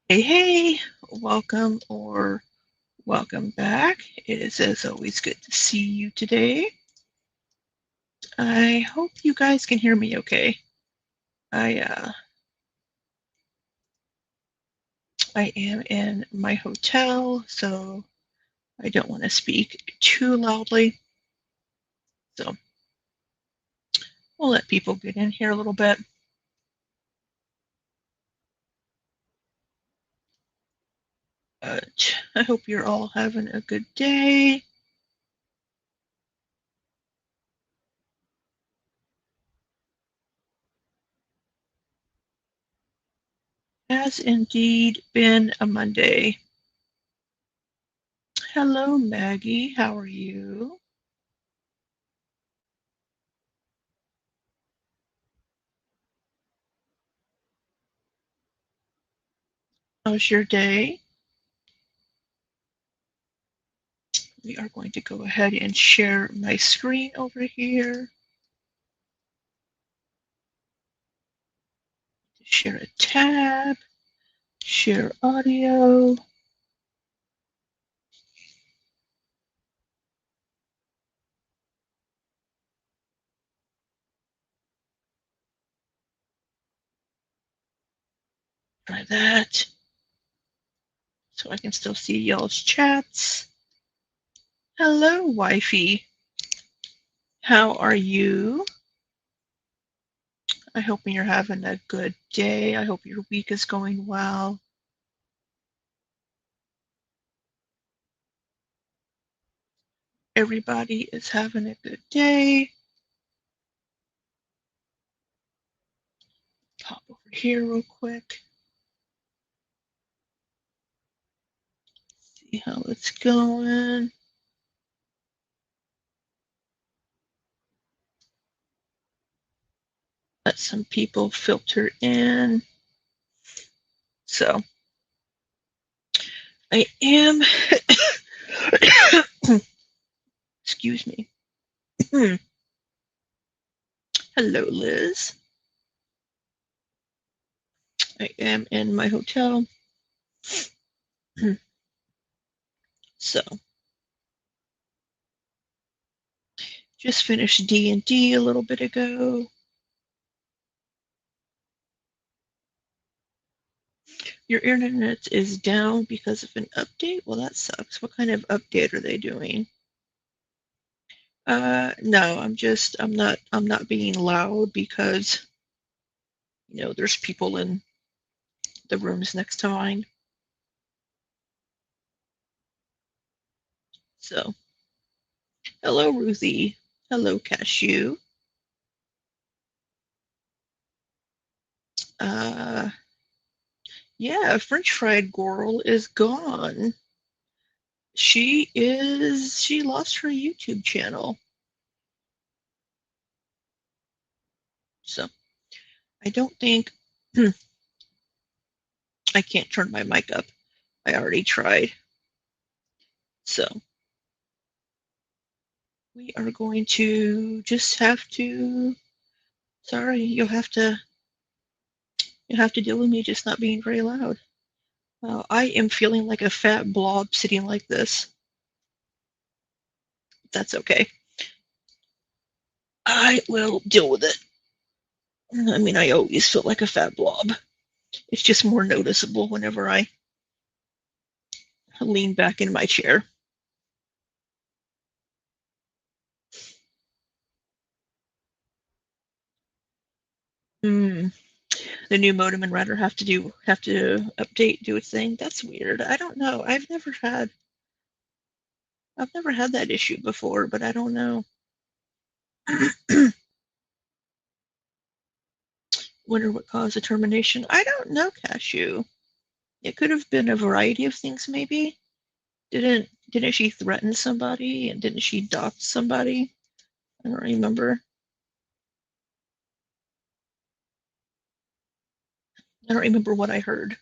Hey, welcome or welcome back. It is as always good to see you today. I hope you guys can hear me okay. I uh I am in my hotel, so I don't want to speak too loudly. So we'll let people get in here a little bit. But I hope you're all having a good day. Has indeed been a Monday. Hello, Maggie. How are you? How's your day? We are going to go ahead and share my screen over here. Share a tab, share audio. Try that so I can still see y'all's chats. Hello, wifey. How are you? I hope you're having a good day. I hope your week is going well. Everybody is having a good day. Pop over here real quick. See how it's going. Let some people filter in. So I am, excuse me. Hello, Liz. I am in my hotel. So just finished D&D a little bit ago. Your internet is down because of an update? Well, that sucks. What kind of update are they doing? No, I'm not being loud because, there's people in the rooms next to mine. So, hello, Ruthie. Hello, Cashew. Uh, yeah, French Fried Girl is gone. She lost her YouTube channel. So, I don't think, I can't turn my mic up. I already tried. So, we are going to just have to, sorry, you'll have to deal with me just not being very loud. I am feeling like a fat blob sitting like this. That's okay. I will deal with it. I mean, I always feel like a fat blob. It's just more noticeable whenever I lean back in my chair. Hmm. The new modem and router have to update, do its thing. That's weird. I don't know. I've never had that issue before, but I don't know. Wonder what caused the termination. I don't know, Cashew. It could have been a variety of things, maybe. Didn't she threaten somebody and didn't she dox somebody? I don't remember. I don't remember what I heard.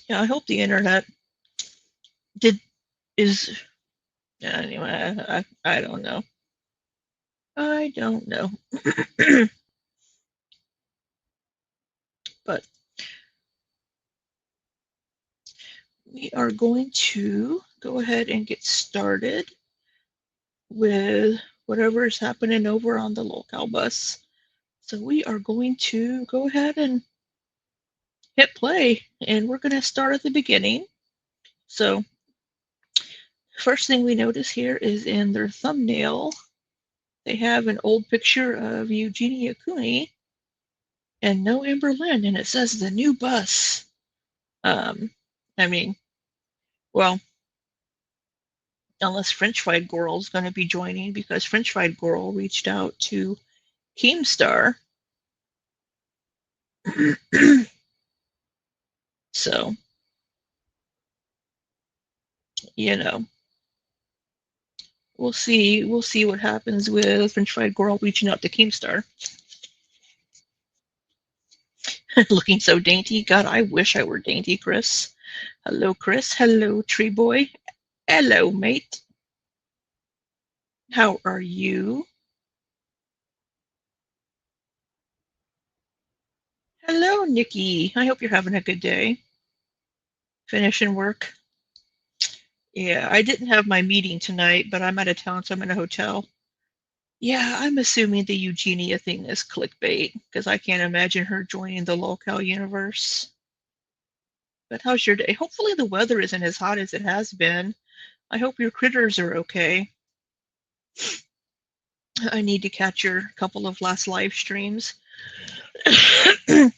Yeah, I hope the internet did is anyway. I don't know. I don't know. But we are going to go ahead and get started with whatever is happening over on the locale bus. So we are going to go ahead and hit play, and we're going to start at the beginning. So first thing we notice here is in their thumbnail, they have an old picture of Eugenia Cooney and no Amber Lynn, and it says the new bus. I mean, well, unless French Fried Girl is going to be joining, because French Fried Girl reached out to Keemstar. So, you know, we'll see. We'll see what happens with French Fried Girl reaching out to Keemstar. Looking so dainty. God, I wish I were dainty, Chris. Hello, Chris. Hello, Tree Boy. Hello, mate. How are you? Hello, Nikki. I hope you're having a good day. Finishing work? Yeah, I didn't have my meeting tonight, but I'm out of town, so I'm in a hotel. Yeah, I'm assuming the Eugenia thing is clickbait, because I can't imagine her joining the locale universe. But how's your day? Hopefully the weather isn't as hot as it has been. I hope your critters are okay. I need to catch your couple of last live streams. I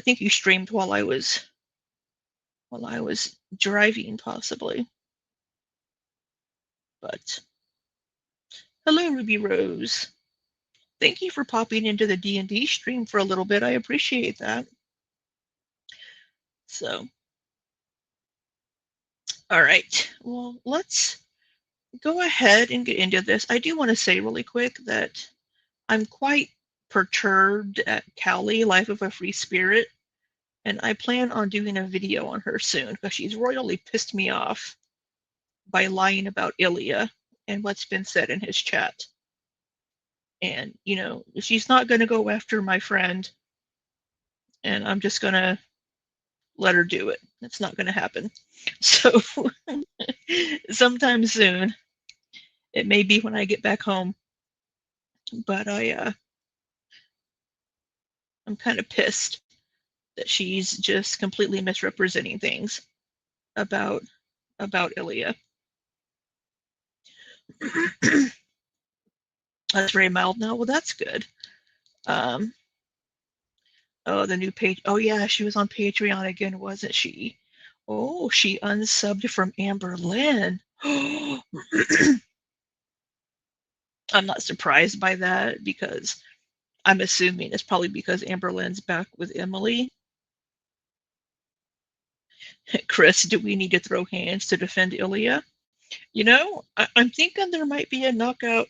think you streamed while I was driving, possibly. But hello, Ruby Rose. Thank you for popping into the D&D stream for a little bit. I appreciate that. So, all right. Well, let's go ahead and get into this. I do want to say really quick that I'm quite perturbed at Callie, Life of a Free Spirit, and I plan on doing a video on her soon because she's royally pissed me off by lying about Ilya and what's been said in his chat. And, you know, she's not going to go after my friend, and I'm just going to let her do it. It's not going to happen. So, sometime soon. It may be when I get back home. But I'm kind of pissed that she's just completely misrepresenting things about Ilya. That's very mild now. Well, that's good. Oh, the new page. Oh yeah, she was on Patreon again, wasn't she? Oh, she unsubbed from Amber Lynn. I'm not surprised by that because I'm assuming it's probably because Amber Lynn's back with Emily. Chris, do we need to throw hands to defend Ilya? You know, I'm thinking there might be a knockout.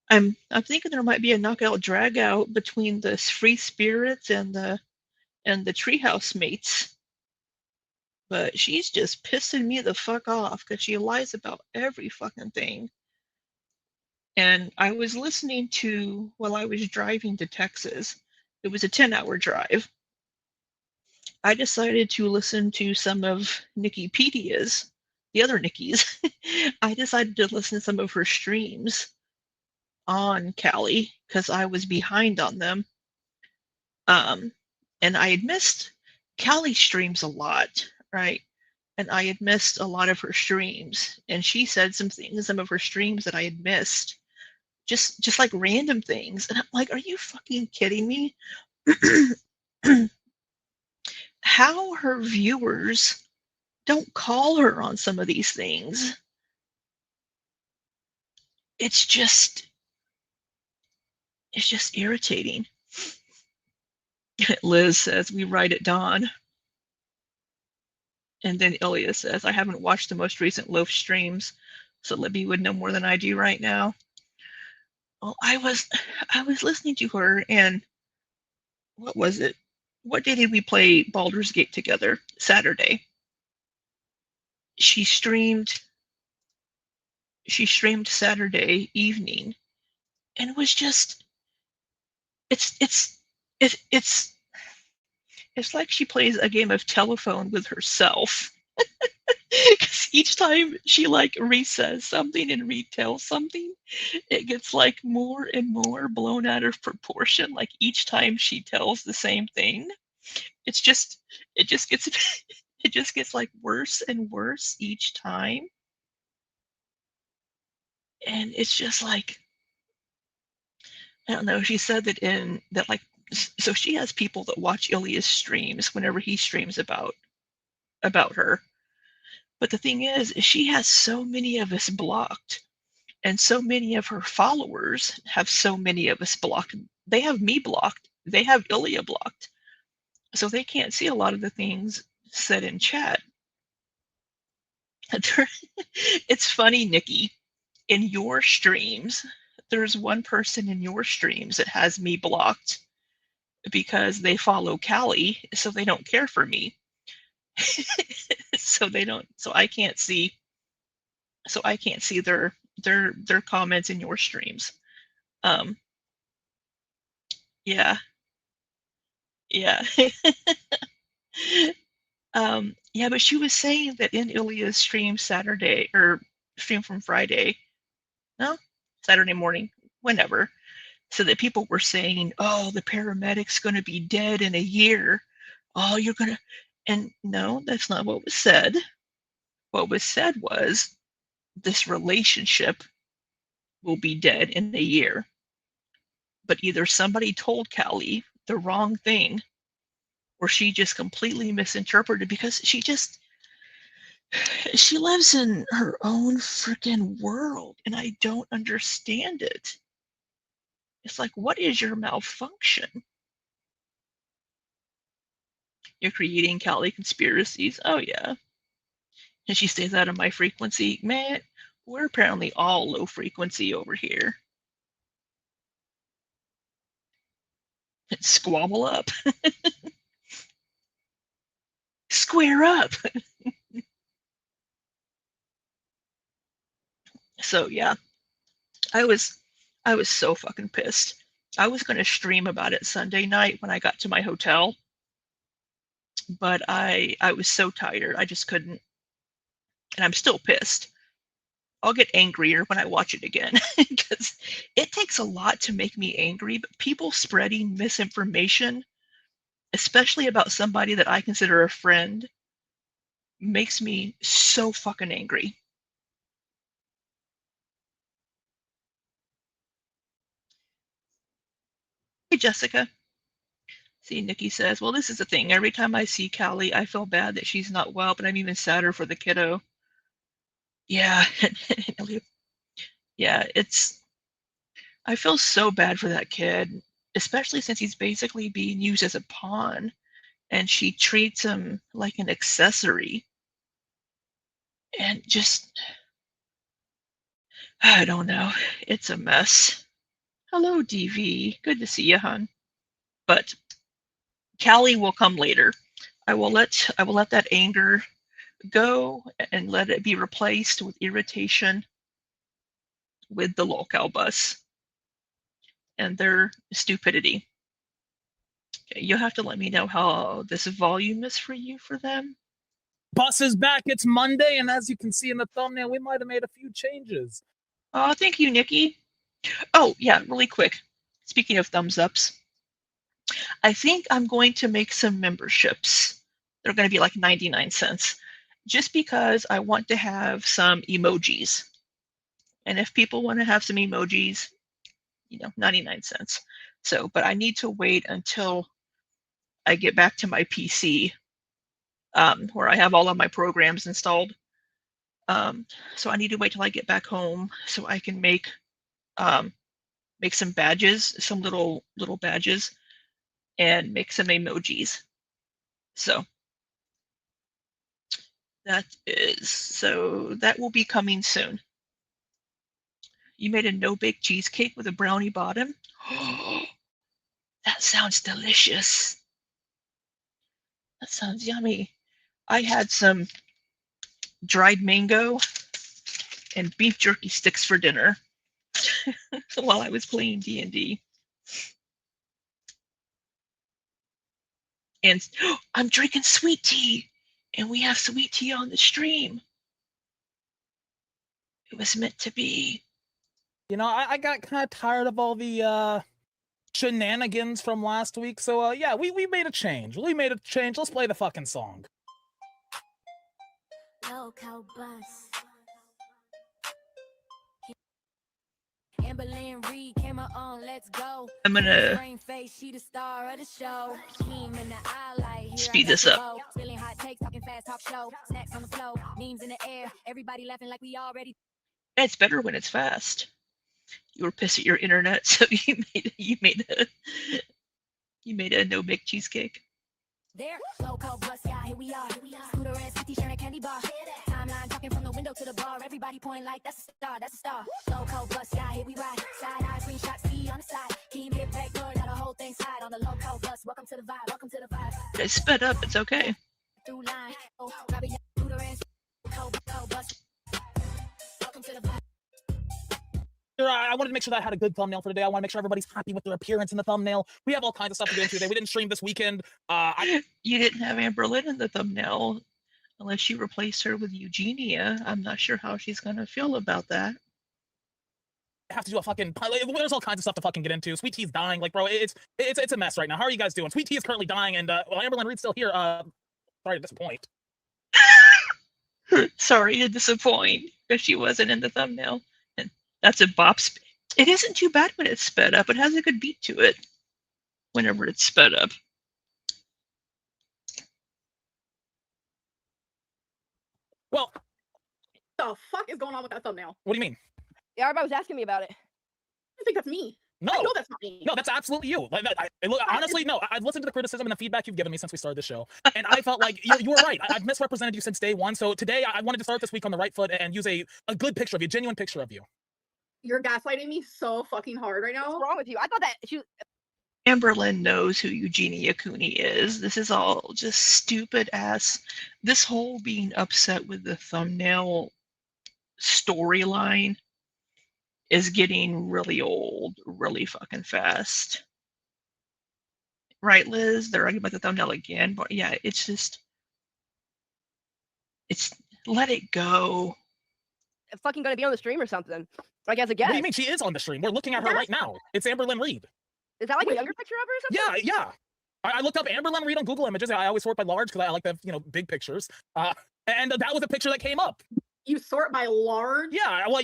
I'm thinking there might be a knockout drag out between the free spirits and the treehouse mates. But she's just pissing me the fuck off because she lies about every fucking thing. And I was listening to while I was driving to Texas. It was a 10-hour drive. I decided to listen to some of Nikipedia's, the other Nikki's. I decided to listen to some of her streams on Callie because I was behind on them. And I had missed Callie streams a lot, right? And I had missed a lot of her streams. And she said some things in some of her streams that I had missed. Just like random things. And I'm like, are you fucking kidding me? How her viewers don't call her on some of these things. It's just irritating. Liz says, we write at dawn. And then Ilya says, I haven't watched the most recent Loaf streams, so Libby would know more than I do right now. Well, I was listening to her, and what was it? What day did we play Baldur's Gate together? Saturday. She streamed Saturday evening, and it was just it's like she plays a game of telephone with herself. Because each time she like resays something and retells something, it gets like more and more blown out of proportion. Like each time she tells the same thing, it's just it just gets it just gets like worse and worse each time. And it's just like, I don't know. She said that in that like so she has people that watch Ilya's streams whenever he streams about her. But the thing is she has so many of us blocked, and so many of her followers have so many of us blocked. They have me blocked. They have Ilya blocked. So they can't see a lot of the things said in chat. It's funny, Nikki. In your streams, there's one person in your streams that has me blocked because they follow Callie, so they don't care for me. So they don't. So I can't see their comments in your streams. Um, yeah, yeah. Yeah, but she was saying that in Ilya's stream Saturday or stream from Friday, no, Saturday morning, whenever, so that people were saying, "Oh, the paramedic's going to be dead in a year. Oh, you're going to," and no, that's not what was said. What was said was this relationship will be dead in a year. But either somebody told Callie the wrong thing, or she just completely misinterpreted because she lives in her own freaking world, and I don't understand it. It's like, what is your malfunction? You're creating Cali conspiracies. Oh yeah. And she stays out of my frequency. Man, we're apparently all low frequency over here. Squabble up. Square up. So yeah, I was I was so fucking pissed. I was gonna stream about it Sunday night when I got to my hotel, but I was so tired I just couldn't, and I'm still pissed. I'll get angrier when I watch it again because it takes a lot to make me angry, but people spreading misinformation, especially about somebody that I consider a friend, makes me so fucking angry. Hey, Jessica. See, Nikki says, well, this is the thing. Every time I see Callie, I feel bad that she's not well, but I'm even sadder for the kiddo. Yeah. Yeah, I feel so bad for that kid, especially since he's basically being used as a pawn and she treats him like an accessory. And just, I don't know. It's a mess. Hello, DV. Good to see you, hon. But Callie will come later. I will let that anger go and let it be replaced with irritation with the local bus and their stupidity. Okay, you'll have to let me know how this volume is for you for them. Bus is back. It's Monday, and as you can see in the thumbnail, we might have made a few changes. Oh, thank you, Nikki. Oh, yeah, really quick. Speaking of thumbs ups, I think I'm going to make some memberships. They're going to be like 99 cents just because I want to have some emojis. And if people want to have some emojis, 99 cents. So, but I need to wait until I get back to my PC where I have all of my programs installed. So I need to wait till I get back home so I can make some badges, some little badges, and make some emojis. So that will be coming soon. You made a no-bake cheesecake with a brownie bottom? That sounds delicious. That sounds yummy. I had some dried mango and beef jerky sticks for dinner while I was playing D&D. And I'm drinking sweet tea. And we have sweet tea on the stream. It was meant to be. You know, I got kind of tired of all the shenanigans from last week, so yeah, we made a change. We made a change. Let's play the fucking song. Loco bus. Amberlynn Reed, camera on, let's go. I'm gonna Rain face, she the star of the show. Keem in the eye light, here speed this up. Spilling hot takes, talking fast, talk show. Snacks on the floor, memes in the air. Everybody laughing like we already. It's better when it's fast. You were pissed at your internet, so you made a no bake cheesecake. There, loco bus, yeah, here we are. Scooter and 50 sharing a candy bar. Timeline talking from the window to the bar. Everybody pointing like that's a star, that's a star. Loco bus, yeah, here we ride. Side eye, screenshot, see on the side. Keep it back door, now the whole thing side on the loco bus. Welcome to the vibe, welcome to the vibe. It's sped up, it's okay. Through line, oh, grabbing Scooter and loco bus. Welcome to the vibe. I wanted to make sure that I had a good thumbnail for today. I want to make sure everybody's happy with their appearance in the thumbnail. We have all kinds of stuff to get into today. We didn't stream this weekend. You didn't have Amberlynn in the thumbnail unless you replaced her with Eugenia. I'm not sure how she's gonna feel about that. I have to do a fucking. There's all kinds of stuff to fucking get into. Sweet Tea's dying. Like, bro, it's a mess right now. How are you guys doing? Sweet Tea is currently dying, and well, Amberlynn Reed's still here. Sorry to disappoint. Sorry to disappoint, because she wasn't in the thumbnail. And that's a bop. It isn't too bad when it's sped up. It has a good beat to it whenever it's sped up. Well, the fuck is going on with that thumbnail? What do you mean? Yeah, everybody was asking me about it. I think that's me. No, I know that's not me. No, that's absolutely you. Like, honestly, no. I've listened to the criticism and the feedback you've given me since we started the show, and I felt like you were right. I've misrepresented you since day one. So today, I wanted to start this week on the right foot and use a good picture of you, a genuine picture of you. You're gaslighting me so fucking hard right now. What's wrong with you? I thought that she. Amberlynn knows who Eugenia Cooney is. This is all just stupid ass. This whole being upset with the thumbnail storyline is getting really old really fucking fast. Right, Liz? They're arguing about the thumbnail again, but yeah, it's just, let it go. It's fucking gonna be on the stream or something. Like as a guest. What do you mean? She is on the stream. We're looking at her right now. It's Amberlynn Reed. Is that like a younger picture of her or something? Yeah. I looked up Amberlynn Reed on Google Images. I always sort by large because I like the big pictures. And that was a picture that came up. You sort by large? Yeah, well,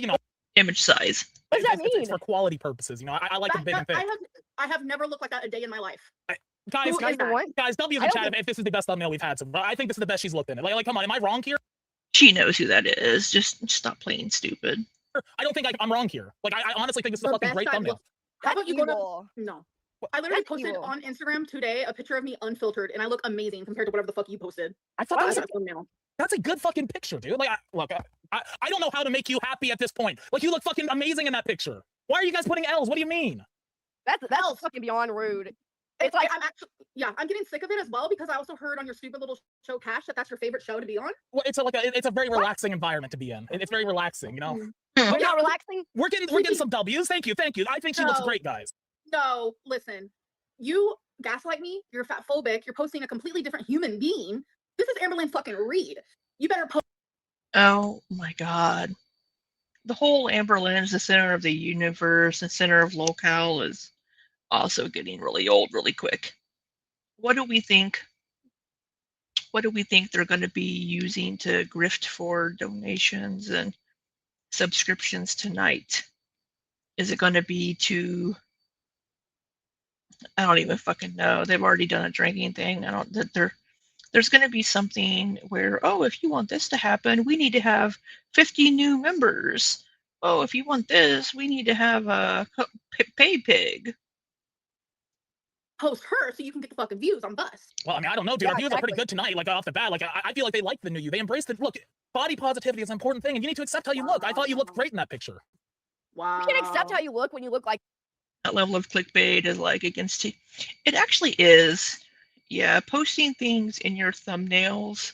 image size. What does that mean? It's for quality purposes. I like them big and thick. I have never looked like that a day in my life. Guys, don't be in the chat if this is the best thumbnail we've had. So I think this is the best she's looked in it. Like, come on, am I wrong here? She knows who that is. Just stop playing stupid. I don't think I'm wrong here. Like, I honestly think this is a fucking great thumbnail. How about you evil. go to... No. I literally posted on Instagram today a picture of me unfiltered, and I look amazing compared to whatever the fuck you posted. I thought that was a thumbnail. That's a good fucking picture, dude. Like, I don't know how to make you happy at this point. Like, you look fucking amazing in that picture. Why are you guys putting L's? What do you mean? That's fucking beyond rude. It's like I'm getting sick of it as well because I also heard on your stupid little show Cash that's your favorite show to be on. Well, it's a very relaxing environment to be in. It's very relaxing, you know. We're not relaxing. We're getting some W's. Thank you. I think she looks great, guys. No, listen. You gaslight me. You're fat phobic. You're posting a completely different human being. This is Amberlynn fucking Reed. You better post. Oh my god. The whole Amberlynn is the center of the universe and center of locale is also getting really old really quick. What do we think they're going to be using to grift for donations and subscriptions tonight? Is it going to be to... I don't even fucking know. They've already done a drinking thing. There's going to be something where, oh, if you want this to happen, we need to have 50 new members. Oh, if you want this, we need to have a pay pig. Post her so you can get the fucking views on Bus. Well, I mean, I don't know, dude. Our views are pretty good tonight, like off the bat. Like, I feel like they like the new you. They embraced it. Look, body positivity is an important thing, and you need to accept how you look. I thought you looked great in that picture. Wow. You can accept how you look when you look like that level of clickbait is like against it. It actually is. Yeah, posting things in your thumbnails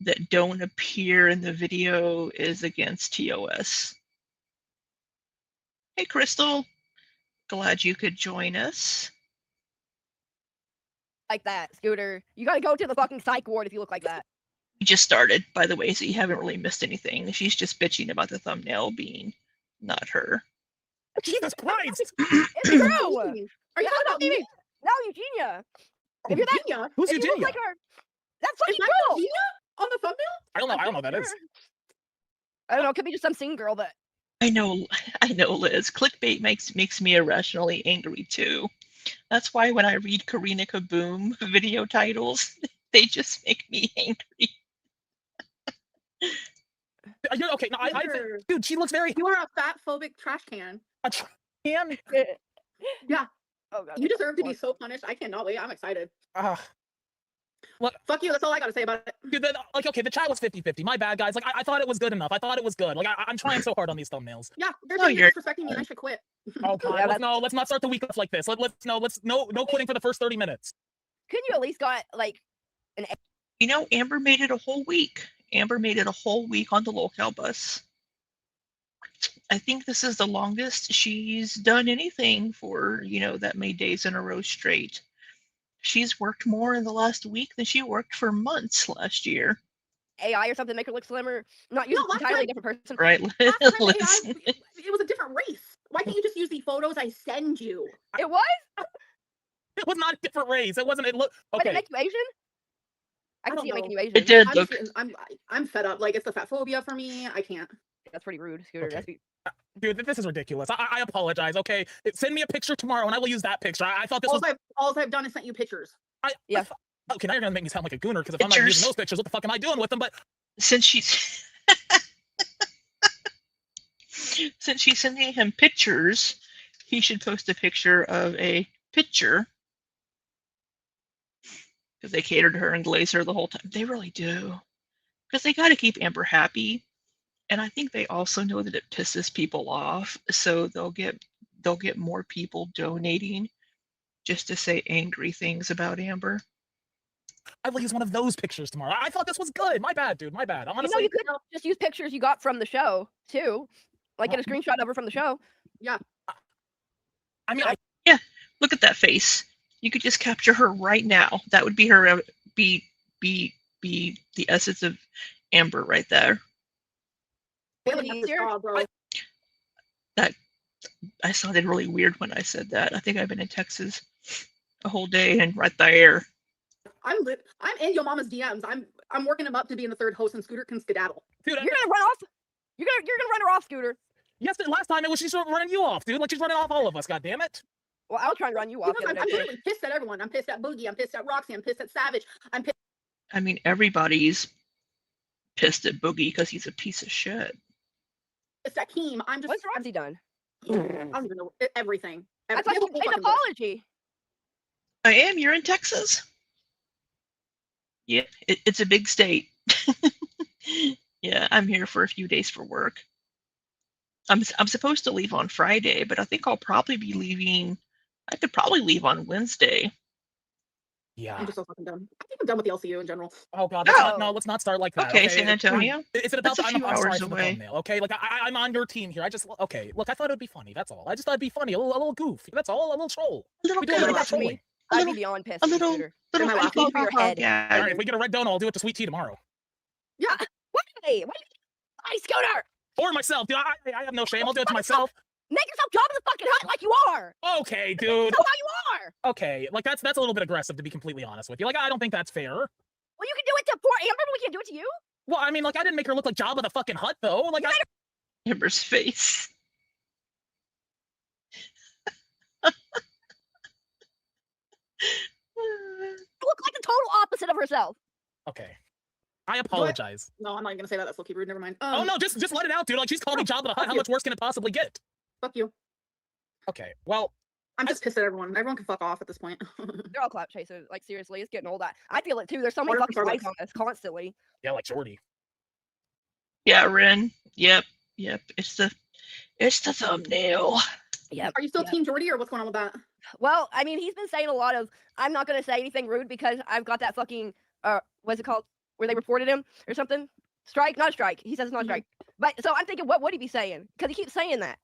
that don't appear in the video is against TOS. Hey, Crystal. Glad you could join us. that, Scooter. You gotta go to the fucking psych ward if you look like that. We just started, by the way, so you haven't really missed anything. She's just bitching about the thumbnail being not her. Jesus Christ! It's true. Are you No, talking not about me? me. No, Eugenia. If you're that, Eugenia? Who's if you look Eugenia? like her, that's Is fucking that cool. Eugenia on the thumbnail? I don't know who that is. I don't know. It could be just some scene girl, but I know, Liz. Clickbait makes me irrationally angry too. That's why when I read Karina Kaboom video titles, they just make me angry. You're okay. No, I Sure. dude, she looks very. You are a fat phobic trash can. A can. Yeah, oh god. you deserve to be so punished. I cannot wait. I'm excited. Fuck you. That's all I gotta say about it. Dude, like, okay, the chat was 50-50. My bad, guys. Like, I thought it was good enough. I thought it was good. Like, I'm trying so hard on these thumbnails. Yeah, you're Oh, you're disrespecting me and I should quit. Oh god, Yeah, let's not start the week off like this. No quitting for the first 30 minutes. Couldn't you at least got like You know, Amber made it a whole week. Amber made it a whole week on the locale bus. I think this is the longest she's done anything for, that many days in a row straight. She's worked more in the last week than she worked for months last year. AI or something, make her look slimmer? Not use No, an last entirely time- different person. Right, Last time Liz? AI, it was a different race. Why can't you just use the photos I send you? It was? It was not a different race. It wasn't. It looked But it okay. makes you Asian? I can don't see it making know. you Asian. It did I'm, look. just, I'm fed up. Like, it's the fat phobia for me. I can't. That's pretty rude, Scooter. Okay. That's be- Dude, this is ridiculous. I apologize. Okay, send me a picture tomorrow, and I will use that picture. I thought this was. All I've done is sent you pictures. Yeah. Okay, now you're gonna make me sound like a gooner because if I'm not using those pictures, what the fuck am I doing with them? But Since she's since she's sending him pictures, he should post a picture of a picture because they cater to her and glaze her the whole time. They really do, because they got to keep Amber happy, and I think they also know that it pisses people off, so they'll get more people donating just to say angry things about Amber. I will use one of those pictures tomorrow. I thought this was good. My bad, dude. My bad. Honestly, you could just use pictures you got from the show too. Like get a screenshot of her from the show. Yeah. I mean, Look at that face. You could just capture her right now. That would be her. Be the essence of Amber right there. Would Really it be have to easier? stop, bro. I sounded really weird when I said that. I think I've been in Texas a whole day and right there. I'm in your mama's DMs. I'm working him up to being the third host, and Scooter can skedaddle. dude. You're gonna run off. You're gonna run her off, Scooter. Yes, last time it was she's running you off, dude. Like she's running off all of us. God damn it. Well, I was trying to run you off. Because the I'm other day, too. literally pissed at everyone. I'm pissed at Boogie. I'm pissed at Roxy. I'm pissed at Savage. I'm pissed I mean, everybody's pissed at Boogie because he's a piece of shit. at Keem. I'm just. What's Rosie done? I don't even know everything. I thought Every you whole made an fucking list. apology. I am. You're in Texas. Yeah, it's a big state. Yeah, I'm here for a few days for work. I'm supposed to leave on Friday, but I think I'll probably be leaving. I could probably leave on Wednesday. Yeah. I'm just so fucking done. I think I'm done with the LCU in general. Oh god. No. Let's not start like that. Okay, San Antonio. Is it about That's a few I'm sorry hours for the away. thumbnail, okay? Like I'm on your team here. Okay. Look, I thought it would be funny. That's all. I just thought it'd be funny. A little goof. That's all. A little troll. A little We do a little goof. bit of trolling. A I'd little- be beyond pissed. a at you, little- Scooter. Little Am I goof laughing? Over your head. Yeah. All right, if we get a red donut, I'll do it to sweet tea tomorrow. Why? Hey, Scooter! Or myself, dude. I have no shame. I'll do it to myself. Make yourself jump in the fucking hut like you are. Okay, dude. That's how you are. Okay, like that's a little bit aggressive to be completely honest with you. Like I don't think that's fair. Well, you can do it to poor Amber, but we can't do it to you. Well, I mean, like I didn't make her look like Jabba the fucking Hutt though. Like I, Amber's face. Look like the total opposite of herself. okay. I apologize. No, I'm not even gonna say that. That's low-key rude. Never mind. Oh no, just let it out, dude. Like she's called me Jabba the Hutt. How fuck much worse can it possibly get? Fuck you. Okay, well, I'm just pissed at everyone. Everyone can fuck off at this point. They're all clout chasers. Like seriously, it's getting old. I feel it too. There's so many Order fucking from likes Starbucks. on us constantly. yeah, like Jordy. Yeah, Ren. Yep. It's the thumbnail. Yep. Are you still yep. Team Jordy or what's going on with that? Well, I mean, he's been saying a lot of. I'm not gonna say anything rude because I've got that fucking. What's it called? Where they reported him or something? Strike? Not a strike. He says it's not a strike. But so I'm thinking, what would he be saying? Because he keeps saying that.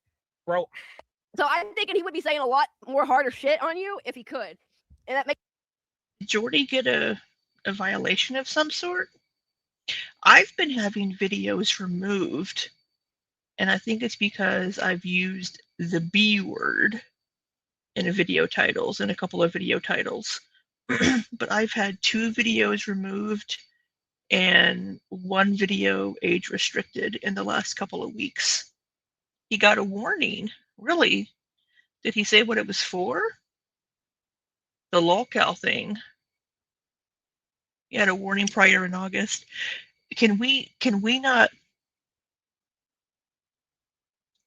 Bro, So I'm thinking he would be saying a lot more harder shit on you if he could, and that makes. Did Jordy get a violation of some sort? I've been having videos removed, and I think it's because I've used the B word in a video titles, in a couple of video titles. But I've had 2 videos removed and 1 video age restricted in the last couple of weeks. He got a warning. Really? Did he say what it was for? The lolcow thing. He had a warning prior in August. Can we not,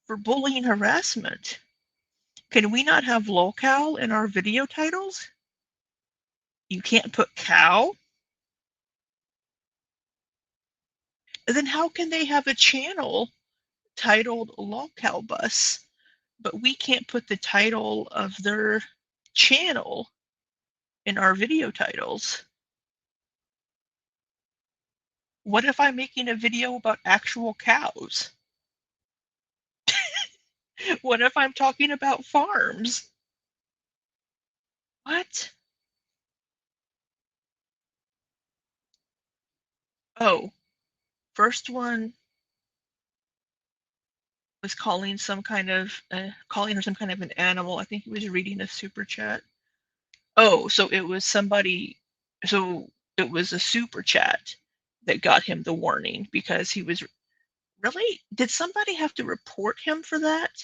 for bullying harassment, can we not have lolcow in our video titles? You can't put cow? Then how can they have a channel titled lolcow bus, but we can't put the title of their channel in our video titles? What if I'm making a video about actual cows? What if I'm talking about farms? What? Oh, first one was calling calling her some kind of an animal. I think he was reading a super chat. Oh, so it was a super chat that got him the warning because he was really, did somebody have to report him for that?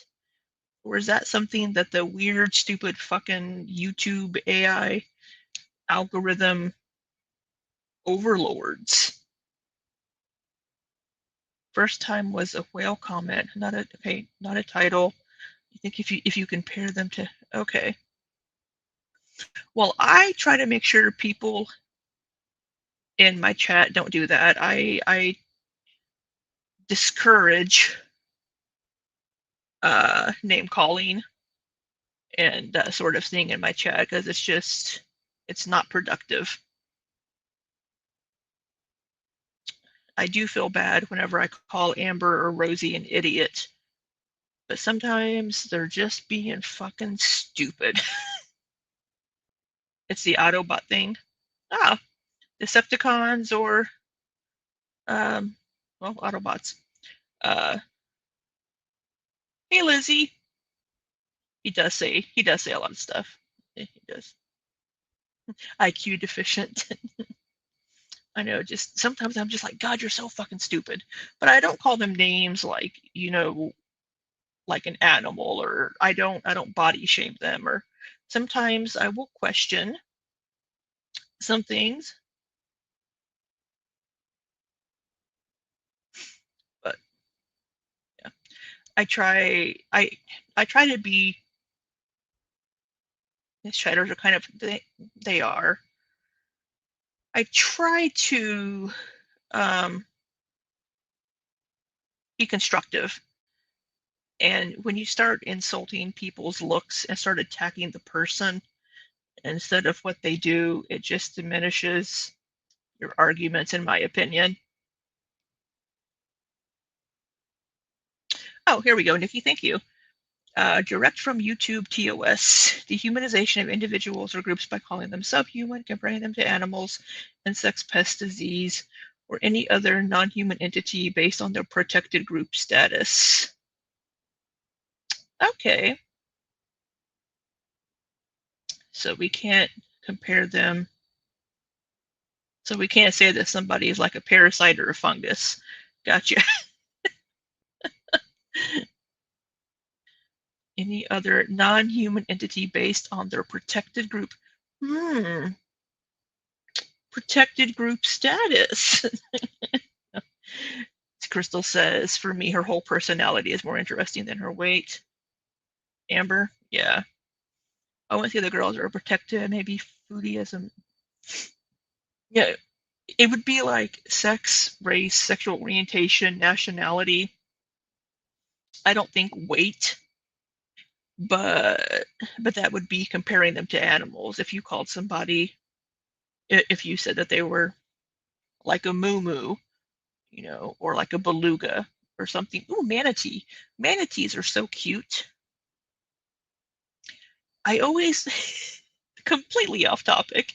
Or is that something that the weird, stupid fucking YouTube AI algorithm overlords? First time was a whale comment, not a title. I think if you compare them to, okay. Well, I try to make sure people in my chat don't do that. I discourage name calling and sort of thing in my chat because it's not productive. I do feel bad whenever I call Amber or Rosie an idiot, but sometimes they're just being fucking stupid. It's the Autobot thing. Ah, Decepticons or well, Autobots. Hey Lizzie. He does say a lot of stuff. He does. IQ deficient. I know, just sometimes I'm just like, God, you're so fucking stupid. But I don't call them names like, like an animal, or I don't body shame them, or sometimes I will question some things. But yeah. I try to be, these chatters are kind of, they are. I try to be constructive. And when you start insulting people's looks and start attacking the person instead of what they do, it just diminishes your arguments, in my opinion. Oh, here we go, Nikki. Thank you. Direct from YouTube TOS. Dehumanization of individuals or groups by calling them subhuman, comparing them to animals, insects, pests, disease, or any other non-human entity based on their protected group status. Okay. So we can't compare them. So we can't say that somebody is like a parasite or a fungus. Gotcha. Any other non-human entity based on their protected group. Protected group status. Crystal says, for me, her whole personality is more interesting than her weight. Amber, yeah. I want to see the girls are protected, maybe foodieism. Yeah, it would be like sex, race, sexual orientation, nationality. I don't think weight, but that would be comparing them to animals. If you called somebody, if you said that they were like a moo, or like a beluga or something. Ooh, manatee. Manatees are so cute. I always, completely off topic,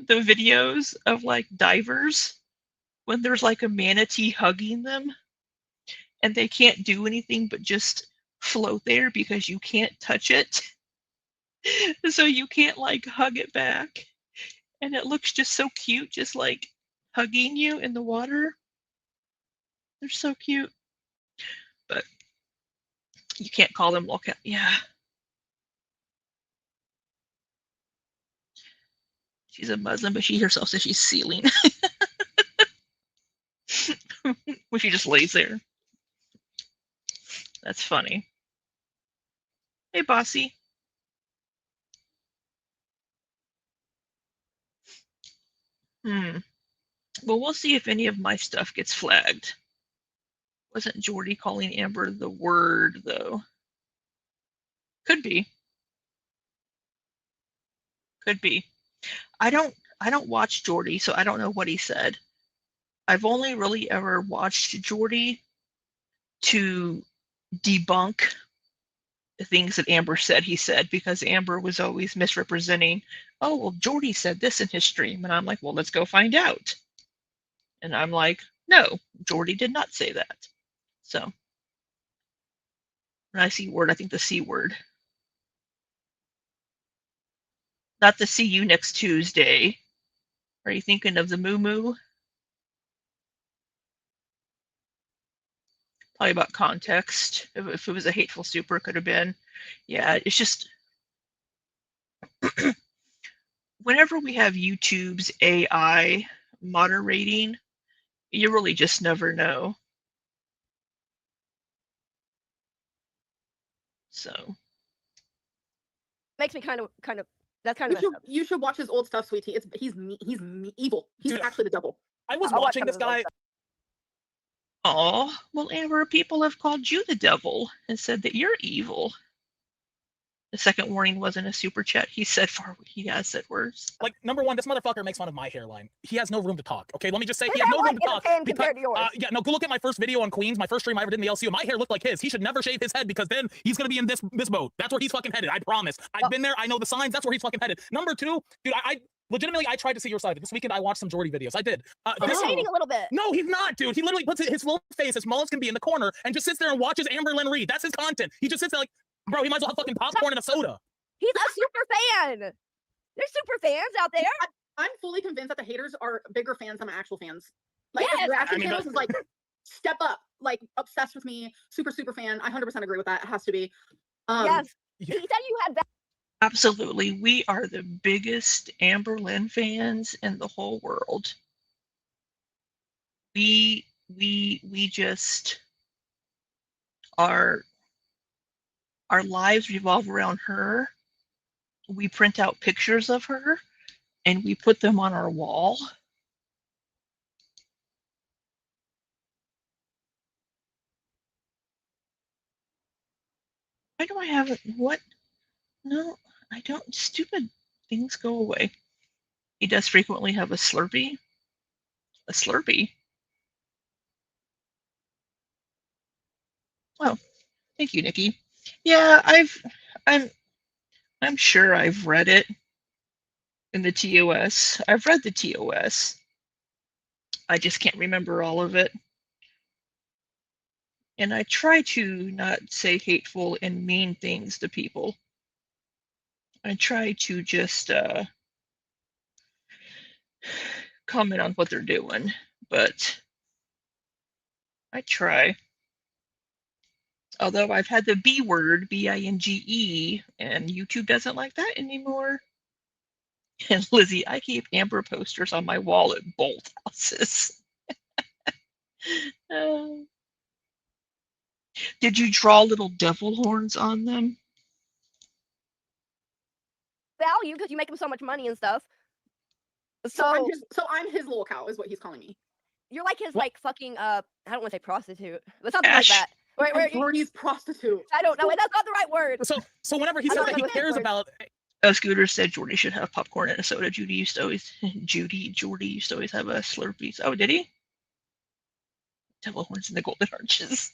the videos of like divers when there's like a manatee hugging them and they can't do anything but just float there because you can't touch it. So you can't like hug it back. And it looks just so cute, just like hugging you in the water. They're so cute. But you can't call them lolcat. Yeah. She's a Muslim, but she herself says she's sealing. When she just lays there. That's funny. Hey, Bossy. Well, we'll see if any of my stuff gets flagged. Wasn't Jordy calling Amber the word, though? Could be. Could be. I don't watch Jordy, so I don't know what he said. I've only really ever watched Jordy to debunk the things that Amber said he said, because Amber was always misrepresenting, oh, well, Jordy said this in his stream. And I'm like, well, let's go find out. And I'm like, no, Jordy did not say that. So when I see word, I think the C word. Not the see you next Tuesday. Are you thinking of the moo moo? Probably about context. If it was a hateful super, it could have been. Yeah, it's just whenever we have YouTube's AI moderating, you really just never know. So Makes me kind of. That's kind of. You should watch his old stuff, sweetie. He's evil. He's Dude, actually the devil. I was I'll watch watching some this of his old guy. stuff. oh, well, Amber, people have called you the devil and said that you're evil. The second warning wasn't a super chat. He has said worse. Like, number one, this motherfucker makes fun of my hairline. He has no room to talk. Okay, let me just say, His he has no room hairline to talk. isn't compared to yours. Yeah, no, go look at my first video on Queens, my first stream I ever did in the LCU. My hair looked like his. He should never shave his head, because then he's gonna be in this boat. That's where he's fucking headed. I promise. I've been there. I know the signs. That's where he's fucking headed. Number two, dude, I legitimately, I tried to see your side. This weekend, I watched some Jordy videos. I did. He's hating a little bit. No, he's not, dude. He literally puts his little face as small as can be in the corner and just sits there and watches Amberlynn Reed. That's his content. He just sits there like, bro, he might as well have fucking popcorn and a soda. He's a super fan. There's super fans out there. I'm fully convinced that the haters are bigger fans than my actual fans. Like, Yes. reaction channels is like, step up, like, obsessed with me, super fan. I 100% agree with that. It has to be. Yes. Yeah. He said you had bad. Absolutely. We are the biggest Amberlynn fans in the whole world. We just our lives revolve around her. We print out pictures of her and we put them on our wall. Why do I have it? What? No, I don't. Stupid things, go away. He does frequently have a Slurpee. A Slurpee? Oh, thank you, Nikki. Yeah, I'm sure I've read it in the TOS. I've read the TOS. I just can't remember all of it. And I try to not say hateful and mean things to people. I try to just comment on what they're doing, but I try. Although I've had the B word, B-I-N-G-E, and YouTube doesn't like that anymore. And Lizzie, I keep Amber posters on my wall at bolt houses. Did you draw little devil horns on them? Value because you make him so much money and stuff. So I'm his little cow, is what he's calling me. You're like his like fucking I don't want to say prostitute, but something like Ash. that. Where Jordy's prostitute. I don't know. That's not the right word. So whenever he I says don't that he know what cares word. about, Scooter said Jordy should have popcorn and a soda. Jordy used to always have a Slurpee. Oh, did he? Devil horns and the golden arches.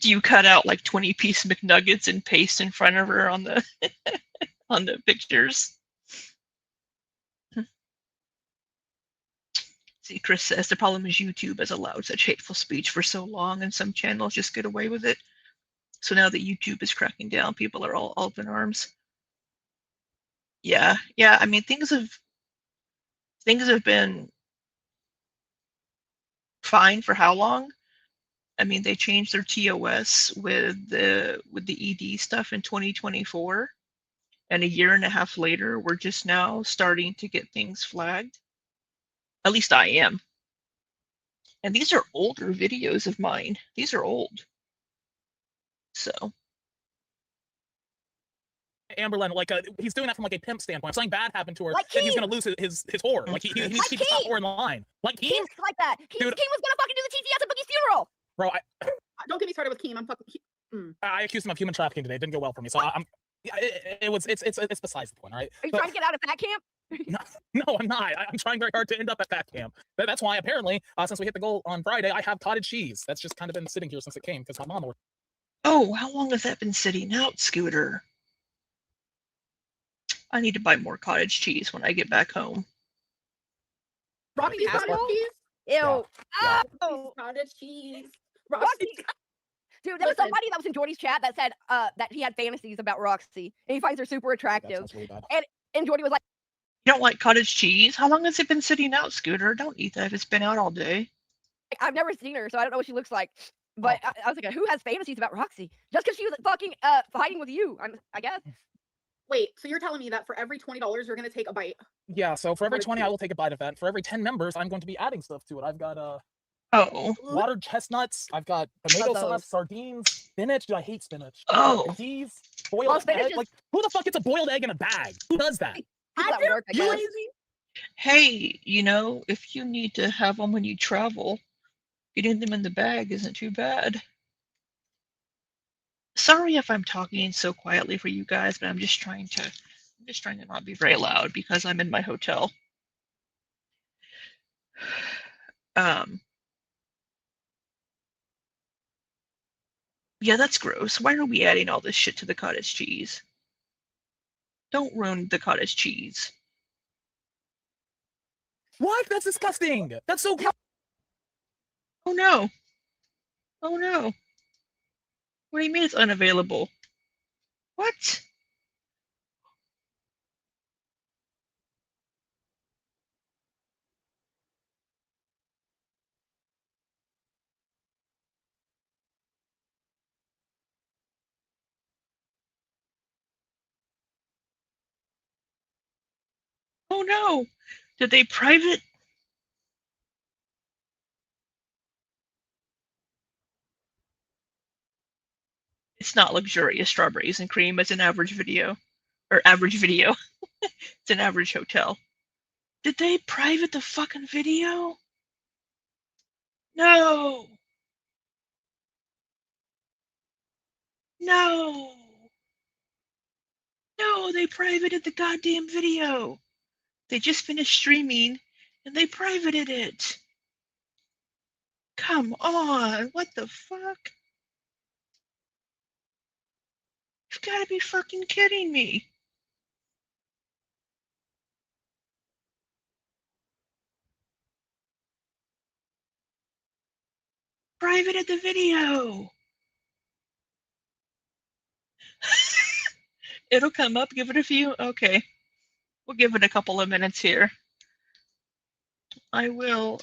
Do you cut out like 20-piece McNuggets and paste in front of her on the on the pictures? See, Chris says the problem is YouTube has allowed such hateful speech for so long, and some channels just get away with it. So now that YouTube is cracking down, people are all up in arms. Yeah, I mean, things have been fine for how long? I mean, they changed their TOS with the ED stuff in 2024, and a year and a half later, we're just now starting to get things flagged. At least I am. And these are older videos of mine. These are old. So Amberlyn, like he's doing that from like a pimp standpoint. If something bad happened to her, Like then he's Keem. gonna lose his whore. Like he needs to keep the top whore in line. Like Keem, Keem's like that. Keem Dude. was gonna fucking do the TTS at Boogie's funeral. bro, Don't get me started with Keem. I'm fucking. I accused him of human trafficking today. It didn't go well for me. So it's besides the point, all right? Are you So- trying to get out of fat camp? No, I'm not. I'm trying very hard to end up at fat camp. That's why apparently, since we hit the goal on Friday, I have cottage cheese. That's just kind of been sitting here since it came because my mom ordered. oh, how long has that been sitting out, Scooter? I need to buy more cottage cheese when I get back home. Robbie's That's cottage what- cheese. Ew. Yeah. Oh. Cottage cheese. Roxy. Roxy. Dude, there was Listen. somebody that was in Jordy's chat that said that he had fantasies about Roxy and he finds her super That attractive. sounds really bad. And Jordy was like, You don't like cottage cheese? How long has it been sitting out, Scooter? Don't eat that if it's been out all day. I've never seen her, so I don't know what she looks like. But I was like, who has fantasies about Roxy? Just because she was fucking fighting with you, I guess. Wait, so you're telling me that for every $20, you're gonna take a bite? Yeah, so for every Cottage 20, I cheese. will take a bite of that. For every 10 members, I'm going to be adding stuff to it. I've got Oh, watered chestnuts. I've got tomato those. sauce, sardines, spinach. Dude, I hate spinach. oh. Peas, Well, boiled spinach egg. is- Like, who the fuck gets a boiled egg in a bag? Who does that? People at work, I guess. Hey, you know, if you need to have them when you travel, getting them in the bag isn't too bad. Sorry if I'm talking so quietly for you guys, but I'm just trying to not be very loud because I'm in my hotel. Yeah, that's gross. Why are we adding all this shit to the cottage cheese? Don't ruin the cottage cheese. What? That's disgusting. That's so gross. Oh no. Oh no. What do you mean it's unavailable? What? Oh no. Did they private? It's not luxurious strawberries and cream. It's an average video. Or average video. It's an average hotel. Did they private the fucking video? No. No. No, they privated the goddamn video. They just finished streaming and they privated it. Come on. What the fuck? You've got to be fucking kidding me. Privated the video. It'll come up. Give it a few. Okay. We'll give it a couple of minutes here. I will,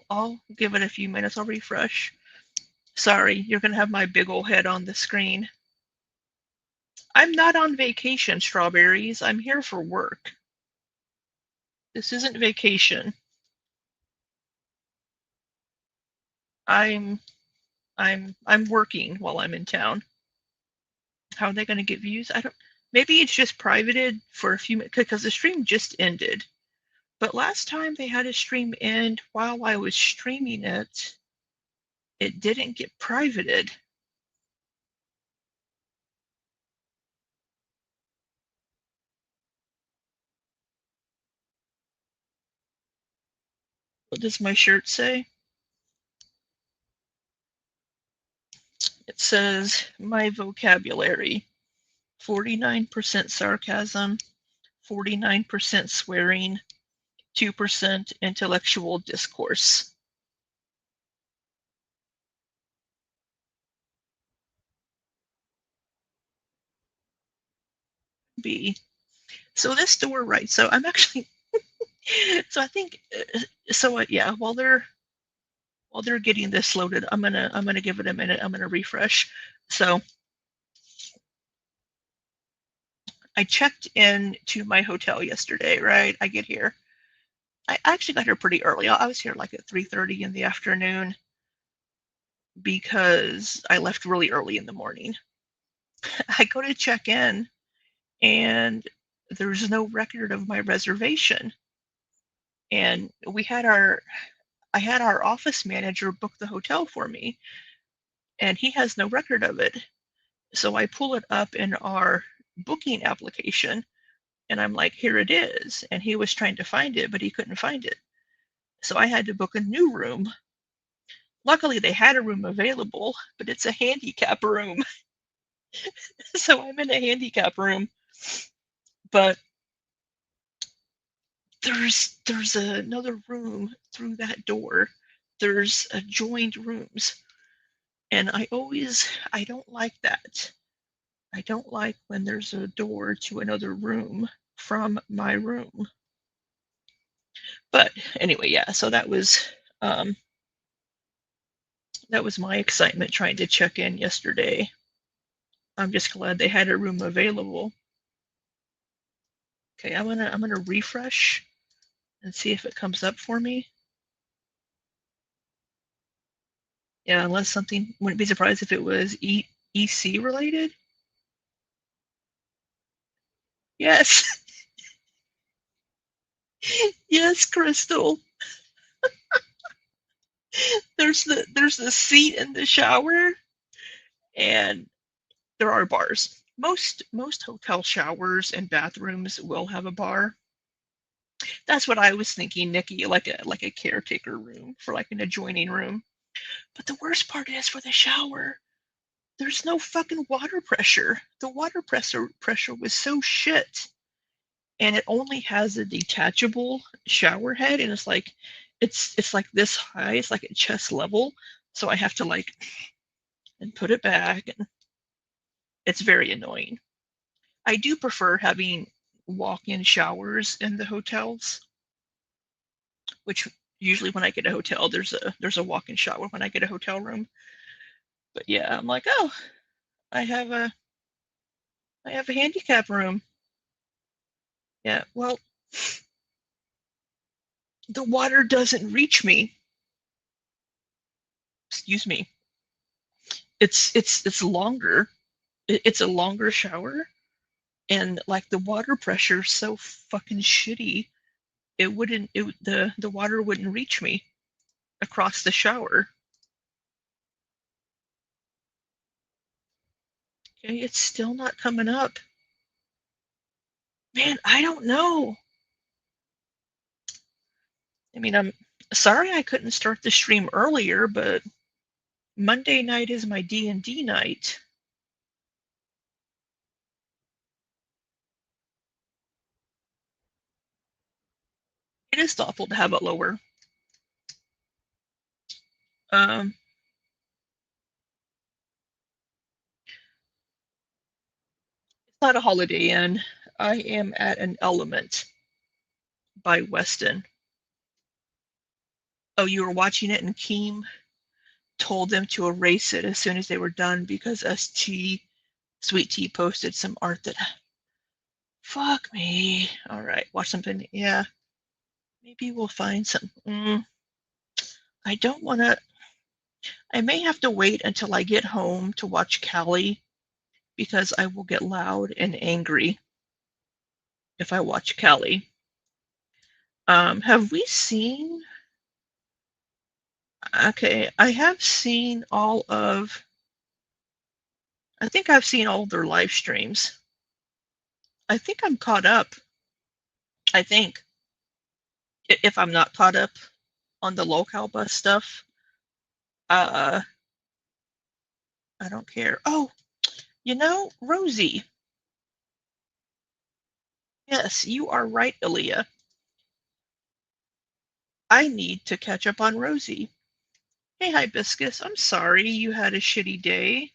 I'll give it a few minutes. I'll refresh. Sorry, you're gonna have my big ol' head on the screen. I'm not on vacation, Strawberries. I'm here for work. This isn't vacation. I'm working while I'm in town. How are they gonna get views? I don't. Maybe it's just privated for a few minutes because the stream just ended. But last time they had a stream end while I was streaming it, it didn't get privated. What does my shirt say? It says my vocabulary, 49% sarcasm, 49% swearing, 2% intellectual discourse. B. So this door, right? So I'm actually, so I think, yeah. While they're getting this loaded, I'm gonna give it a minute. I'm gonna refresh. So I checked in to my hotel yesterday. Right, I get here. I actually got here pretty early. I was here like at 3:30 in the afternoon because I left really early in the morning. I go to check in, and there's no record of my reservation. And I had our office manager book the hotel for me, and he has no record of it. So I pull it up in our booking application, and I'm like, here it is. And he was trying to find it, but he couldn't find it. So I had to book a new room. Luckily, they had a room available, but it's a handicap room. So I'm in a handicap room, but there's another room through that door. There's adjoined rooms, and I don't like that. I don't like when there's a door to another room from my room. But anyway, yeah, so um that was my excitement trying to check in yesterday. I'm just glad they had a room available. Okay, I'm gonna refresh and see if it comes up for me. Yeah, unless something, wouldn't be surprised if it was EC related. Yes. Yes, Crystal. There's the seat in the shower, and there are bars. Most hotel showers and bathrooms will have a bar. That's what I was thinking, Nikki, like a caretaker room for like an adjoining room. But the worst part is for the shower, there's no fucking water pressure. The water pressure was so shit. And it only has a detachable shower head, and it's like this high, it's like at chest level. So I have to like and put it back, and it's very annoying. I do prefer having walk-in showers in the hotels, which usually when I get a hotel, there's a walk-in shower when I get a hotel room. But yeah, I'm like, oh, I have a I have a handicap room. Yeah, well, the water doesn't reach me. Excuse me. It's longer. It's a longer shower, and like the water pressure's so fucking shitty. The water wouldn't reach me across the shower. Okay, it's still not coming up. Man, I don't know. I mean, I'm sorry I couldn't start the stream earlier, but Monday night is my D&D night. It is thoughtful to have it lower. It's not a Holiday Inn. I am at an Element by Weston. Oh, you were watching it, and Keem told them to erase it as soon as they were done because Sweet Tea posted some art that, fuck me. All right, watch something. Yeah, maybe we'll find some. I don't want to. I may have to wait until I get home to watch Callie because I will get loud and angry if I watch Callie. Have we seen? Okay, I have seen all of. I think I've seen all of their live streams. I think I'm caught up. I think if I'm not caught up on the local bus stuff, uh, I don't care. Oh, Rosie. Yes, you are right, Aaliyah. I need to catch up on Rosie. Hey, Hibiscus, I'm sorry you had a shitty day.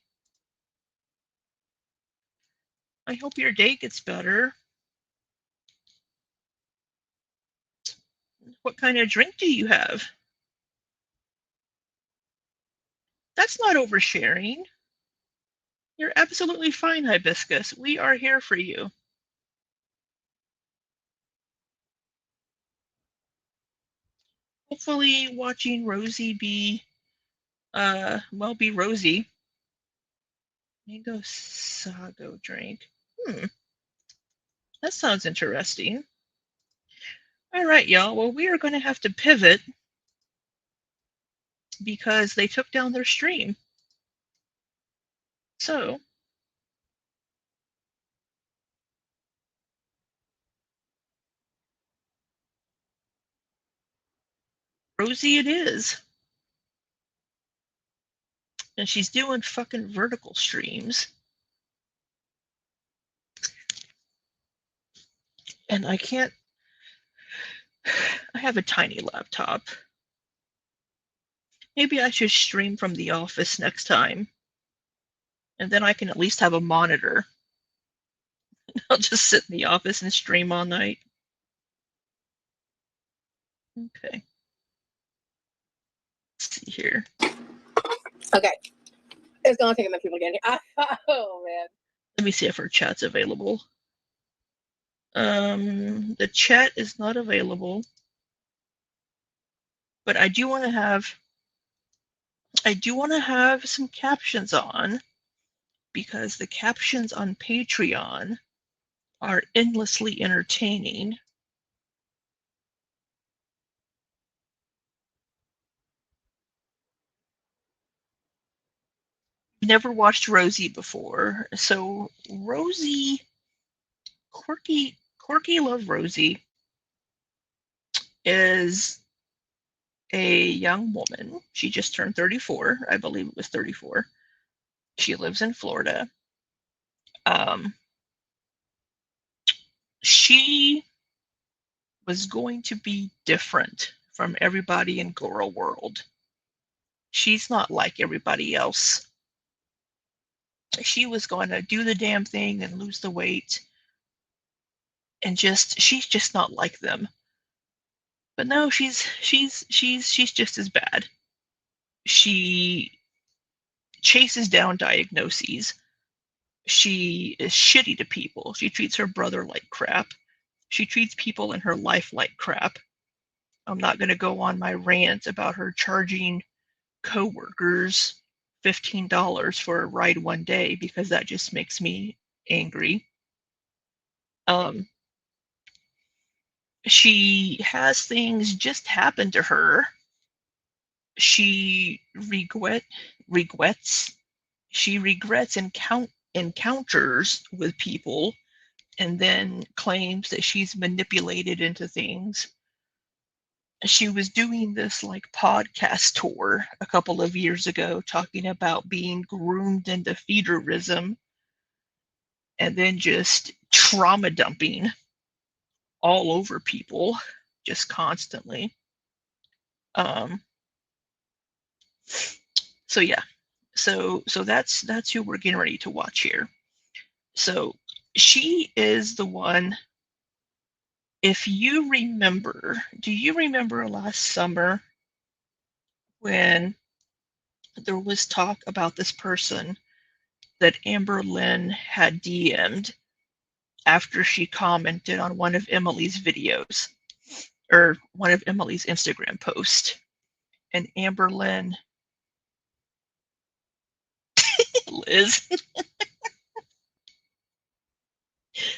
I hope your day gets better. What kind of drink do you have? That's not oversharing. You're absolutely fine, Hibiscus. We are here for you. Hopefully watching Rosie be Rosie. Mango sago drink. That sounds interesting. All right, y'all. Well, we are going to have to pivot because they took down their stream. So, Rosie it is. And she's doing fucking vertical streams. And I can't. I have a tiny laptop. Maybe I should stream from the office next time. And then I can at least have a monitor. I'll just sit in the office and stream all night. Okay. Let's see here. Okay. It's gonna take a minute people getting here. Oh man. Let me see if her chat's available. The chat is not available. But I do want to have some captions on, because the captions on Patreon are endlessly entertaining. Never watched Rosie before, so Rosie, Quirky Love Rosie is a young woman. She just turned 34. I believe it was 34. She lives in Florida. She was going to be different from everybody in Girl World. She's not like everybody else. She was going to do the damn thing and lose the weight, and she's just not like them. But no, she's just as bad. She chases down diagnoses. She is shitty to people. She treats her brother like crap. She treats people in her life like crap. I'm not going to go on my rant about her charging coworkers $15 for a ride one day, because that just makes me angry. She has things just happen to her. She regrets encounters with people, and then claims that she's manipulated into things. She was doing this like podcast tour a couple of years ago, talking about being groomed into feederism, and then just trauma dumping all over people, just constantly. So yeah, so that's who we're getting ready to watch here. So she is the one. If you remember, do you remember last summer when there was talk about this person that Amber Lynn had DM'd after she commented on one of Emily's videos, or one of Emily's Instagram posts? And Amber Lynn, Liz,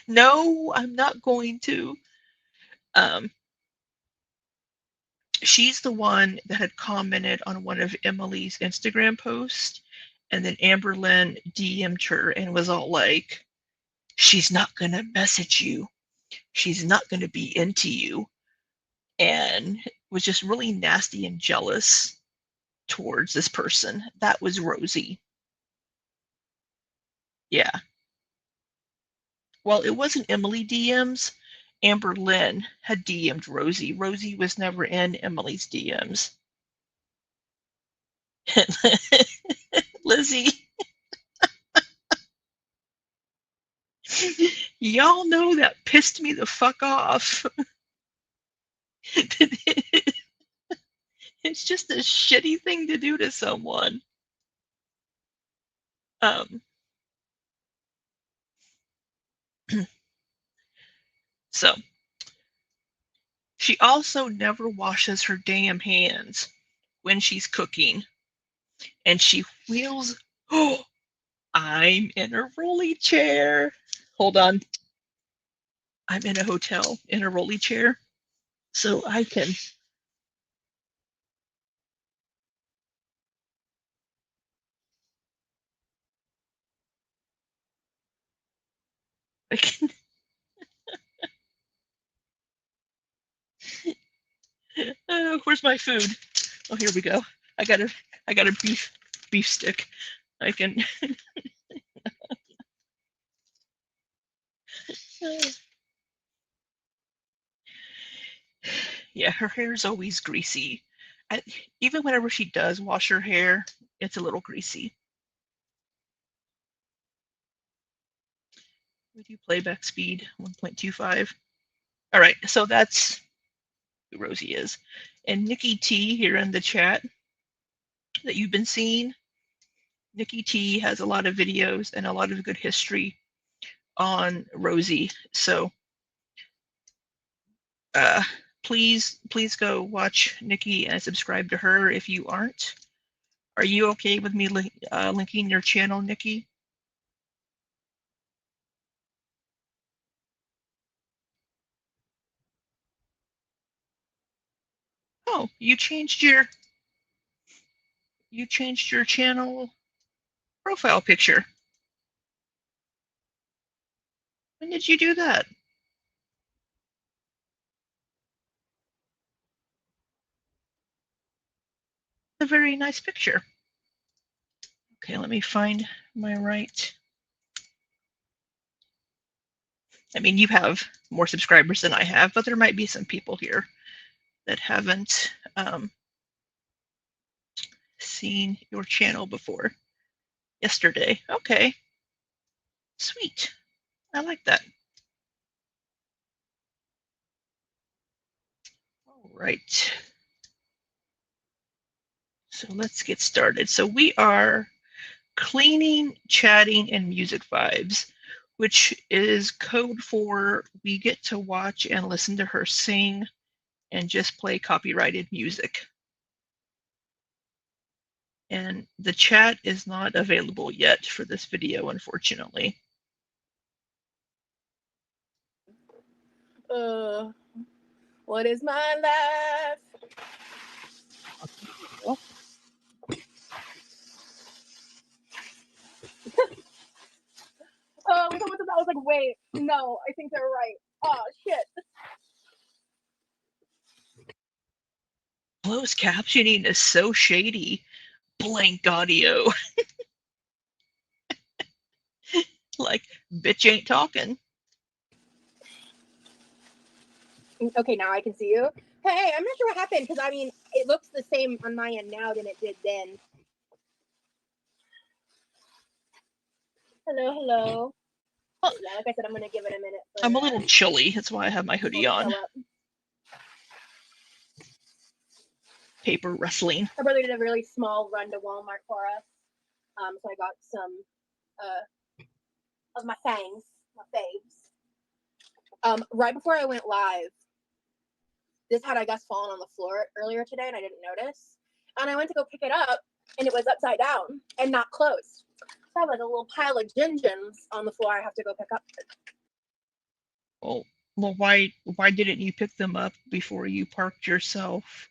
no, I'm not going to. She's the one that had commented on one of Emily's Instagram posts, and then Amber Lynn DM'd her and was all like, she's not going to message you. She's not going to be into you. And was just really nasty and jealous towards this person. That was Rosie. Yeah. Well, it wasn't Emily DMs. Amber Lynn had DM'd Rosie. Rosie was never in Emily's DMs. Lizzie, y'all know that pissed me the fuck off. It's just a shitty thing to do to someone. So she also never washes her damn hands when she's cooking, and she wheels. Oh, I'm in a rolly chair. Hold on. I'm in a hotel in a rolly chair, so I can. I can. Where's my food? Oh, here we go. I got a beef stick. I can. Yeah, her hair's always greasy. I, even whenever she does wash her hair, it's a little greasy. With you playback speed 1.25. All right, so that's who Rosie is. And Nikki T here in the chat that you've been seeing. Nikki T has a lot of videos and a lot of good history on Rosie. So please go watch Nikki and subscribe to her if you aren't. Are you okay with me linking your channel, Nikki? Oh, you changed your channel profile picture. When did you do that? A very nice picture. Okay, let me find my right. I mean, you have more subscribers than I have, but there might be some people here that haven't seen your channel before. Yesterday. Okay. Sweet. I like that. All right. So let's get started. So we are cleaning, chatting, and music vibes, which is code for we get to watch and listen to her sing and just play copyrighted music. And the chat is not available yet for this video, unfortunately. What is my life? Oh, someone said that. I was like, wait, no, I think they're right. Oh, shit. Closed captioning is so shady. Blank audio. Like, bitch ain't talking. Okay, now I can see you. Hey, I'm not sure what happened because I mean, it looks the same on my end now than it did then. Hello, hello. Well, yeah, like I said, I'm gonna give it a minute. I'm a little chilly. That's why I have my hoodie on. Paper wrestling. My brother did a really small run to Walmart for us. So I got some of my fangs, my faves. Right before I went live, this had, I guess, fallen on the floor earlier today, and I didn't notice. And I went to go pick it up, and it was upside down and not closed. So I have like a little pile of gin-gins on the floor I have to go pick up. Well, why didn't you pick them up before you parked yourself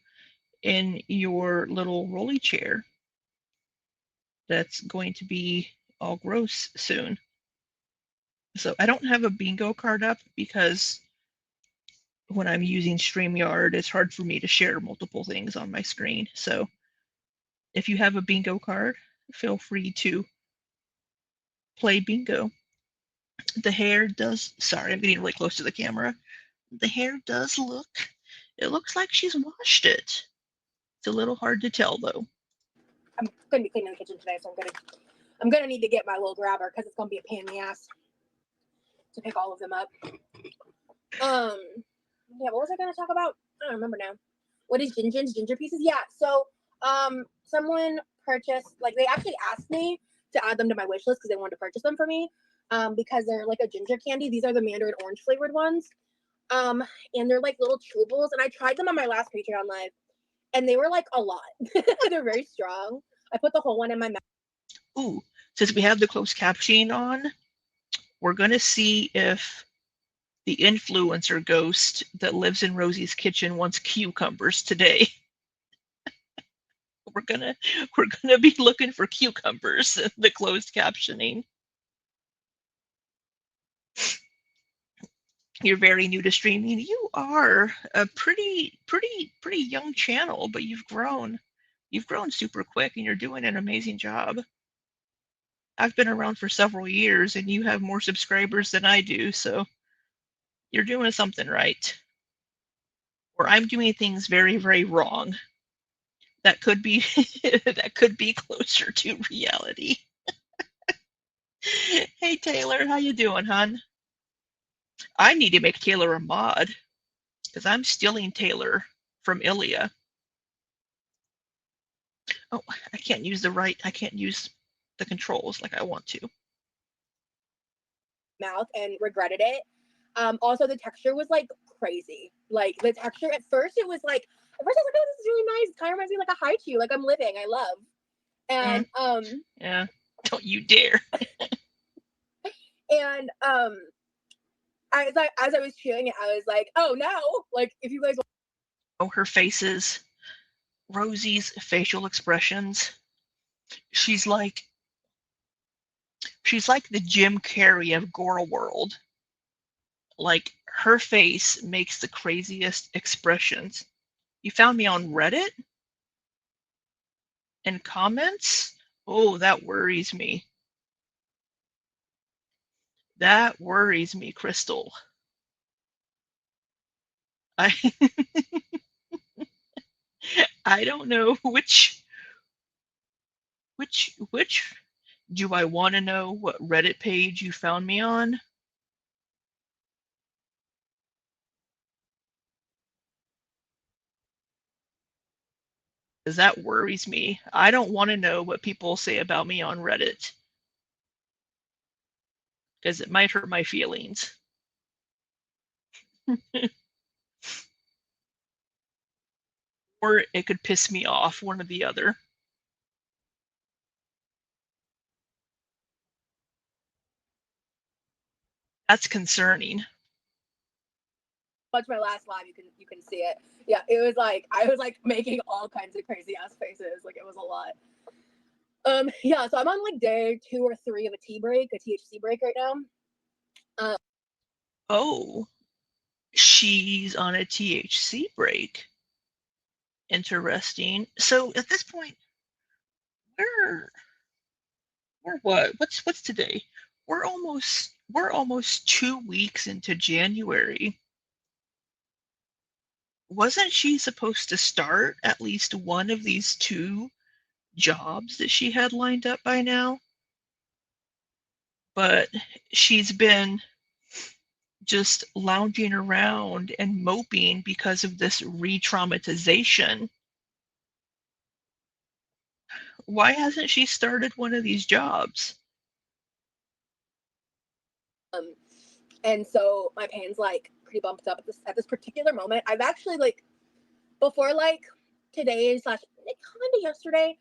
in your little rolly chair? That's going to be all gross soon. So I don't have a bingo card up because when I'm using StreamYard, it's hard for me to share multiple things on my screen. So if you have a bingo card, feel free to play bingo. The hair does, sorry, I'm getting really close to the camera. The hair does look, it looks like she's washed it. It's a little hard to tell though. I'm gonna be cleaning the kitchen today, so I'm gonna need to get my little grabber because it's gonna be a pain in the ass to pick all of them up. Yeah, what was I gonna talk about? I don't remember now. What is ginger pieces? Yeah, so someone purchased, like, they actually asked me to add them to my wish list because they wanted to purchase them for me. Because they're like a ginger candy. These are the mandarin orange flavored ones. And they're like little chewables. And I tried them on my last Patreon live, and they were like a lot. They're very strong. I put the whole one in my mouth. Ooh, since we have the closed captioning on, we're gonna see if the influencer ghost that lives in Rosie's kitchen wants cucumbers today. We're gonna be looking for cucumbers in the closed captioning. You're very new to streaming. You are a pretty young channel, but you've grown super quick, and you're doing an amazing job. I've been around for several years, and you have more subscribers than I do, so you're doing something right. Or I'm doing things very, very wrong. That could be that could be closer to reality. Hey Taylor, how you doing, hon? I need to make Taylor a mod because I'm stealing Taylor from Ilya. Oh, I can't use the controls like I want to. Mouth and regretted it. Also, the texture was like crazy. Like the texture at first, it was like, at first I was like, oh, this is really nice. It kind of reminds me like a haiku, like I'm living, I love. And yeah, don't you dare. And as I was chewing it, I was like, oh no, like if you guys, oh, her faces, Rosie's facial expressions. She's like the Jim Carrey of Gore World. Like, her face makes the craziest expressions. You found me on Reddit? And comments? Oh, that worries me. That worries me, Crystal. I I don't know which do I want to know what Reddit page you found me on? Because that worries me. I don't want to know what people say about me on Reddit. Because it might hurt my feelings. Or it could piss me off, one or the other. That's concerning. watch my last live, you can see it. Yeah, it was like I was like making all kinds of crazy ass faces. Like it was a lot. Yeah, so I'm on like day 2 or 3 of a tea break, a THC break right now. Oh, she's on a THC break. Interesting. So at this point, we're what? What's today? We're almost 2 weeks into January. Wasn't she supposed to start at least one of these 2 jobs that she had lined up by now? But she's been just lounging around and moping because of this re-traumatization. Why hasn't she started one of these jobs? And so my pain's like pretty bumped up at this particular moment. I've actually like before like today / kind of yesterday,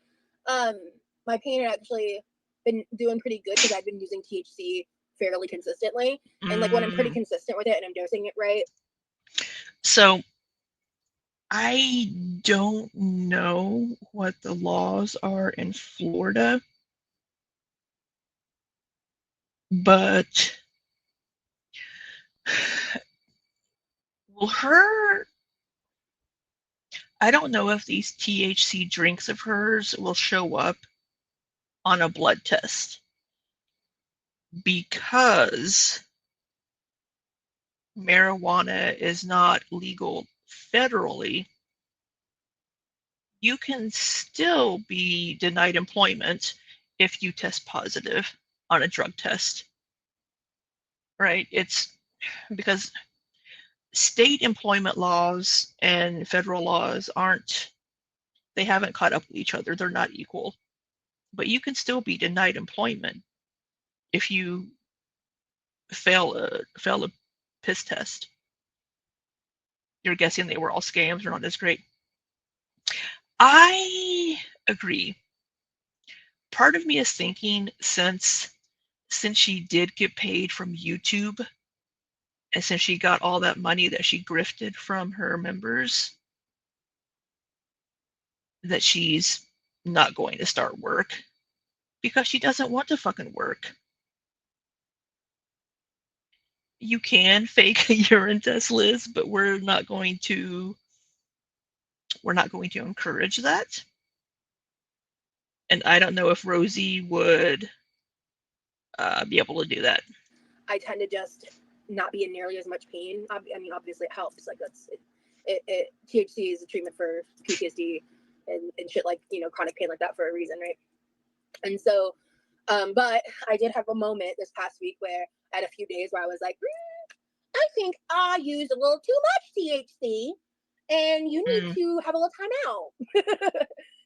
my pain had actually been doing pretty good because I've been using THC fairly consistently. And like when I'm pretty consistent with it and I'm dosing it right. So I don't know what the laws are in Florida, but I don't know if these THC drinks of hers will show up on a blood test, because marijuana is not legal federally, you can still be denied employment if you test positive on a drug test, right? It's because state employment laws and federal laws they haven't caught up with each other. They're not equal. But you can still be denied employment if you fail a piss test. You're guessing they were all scams or not as great. I agree. Part of me is thinking since she did get paid from YouTube, and since she got all that money that she grifted from her members, that she's not going to start work because she doesn't want to fucking work. You can fake a urine test, Liz, but we're not going to encourage that. And I don't know if Rosie would be able to do that. I tend to just not be in nearly as much pain. I mean, obviously it helps. Like that's it. THC is a treatment for PTSD and shit like, you know, chronic pain like that for a reason, right? And so, but I did have a moment this past week where I had a few days where I was like, I think I used a little too much THC, and you need to have a little time out.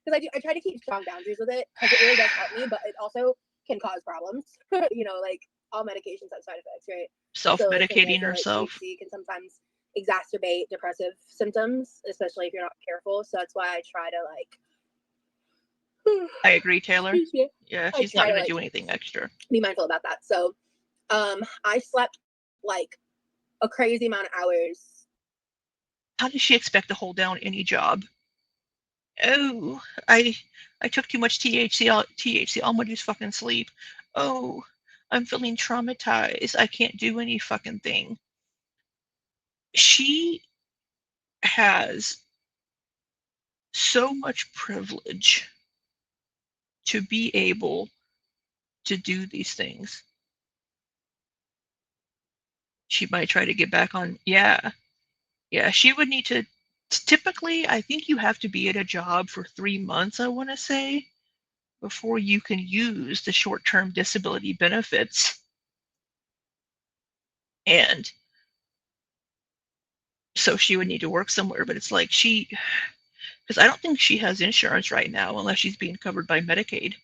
Because I try to keep strong boundaries with it because it really does help me, but it also can cause problems. You know, like all medications have side effects, right? Self-medicating so herself. THC can sometimes exacerbate depressive symptoms, especially if you're not careful. So that's why I try to like. I agree, Taylor. Yeah, she's not going to do anything extra. Be mindful about that. So, I slept like a crazy amount of hours. How does she expect to hold down any job? Oh, I took too much THC. All I'm gonna do is fucking sleep. Oh, I'm feeling traumatized. I can't do any fucking thing. She has so much privilege to be able to do these things. She might try to get back on. Yeah, she would need to. Typically, I think you have to be at a job for 3 months, I want to say, before you can use the short-term disability benefits. And so she would need to work somewhere, but it's like because I don't think she has insurance right now unless she's being covered by Medicaid.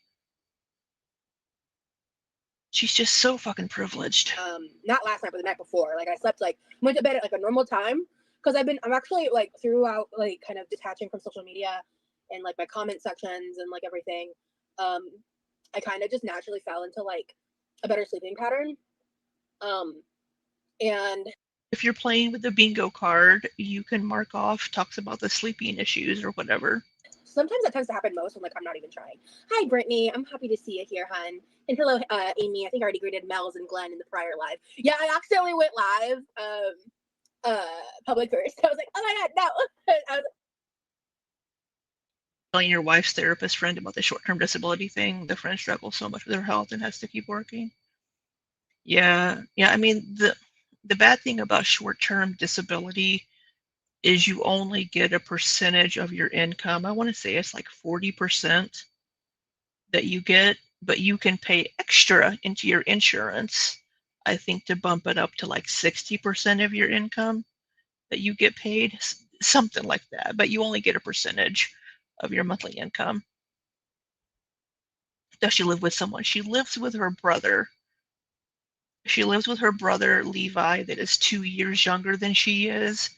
She's just so fucking privileged. Not last night, but the night before. Like I slept went to bed at like a normal time because I'm actually like throughout like kind of detaching from social media and like my comment sections and like everything. I kind of just naturally fell into like a better sleeping pattern. And if you're playing with the bingo card, you can mark off talks about the sleeping issues or whatever. Sometimes that tends to happen most when like I'm not even trying. Hi, Brittany. I'm happy to see you here, hun. And hello, Amy. I think I already greeted Mel's and Glenn in the prior live. Yeah, I accidentally went live. Public first. I was like, oh my god, no. I was telling your wife's therapist friend about the short-term disability thing. The friend struggles so much with her health and has to keep working. Yeah. I mean, the bad thing about short-term disability is you only get a percentage of your income. I want to say it's like 40% that you get, but you can pay extra into your insurance, I think, to bump it up to like 60% of your income that you get paid, something like that. But you only get a percentage of your monthly income. Does she live with someone? She lives with her brother. She lives with her brother, Levi, that is 2 years younger than she is.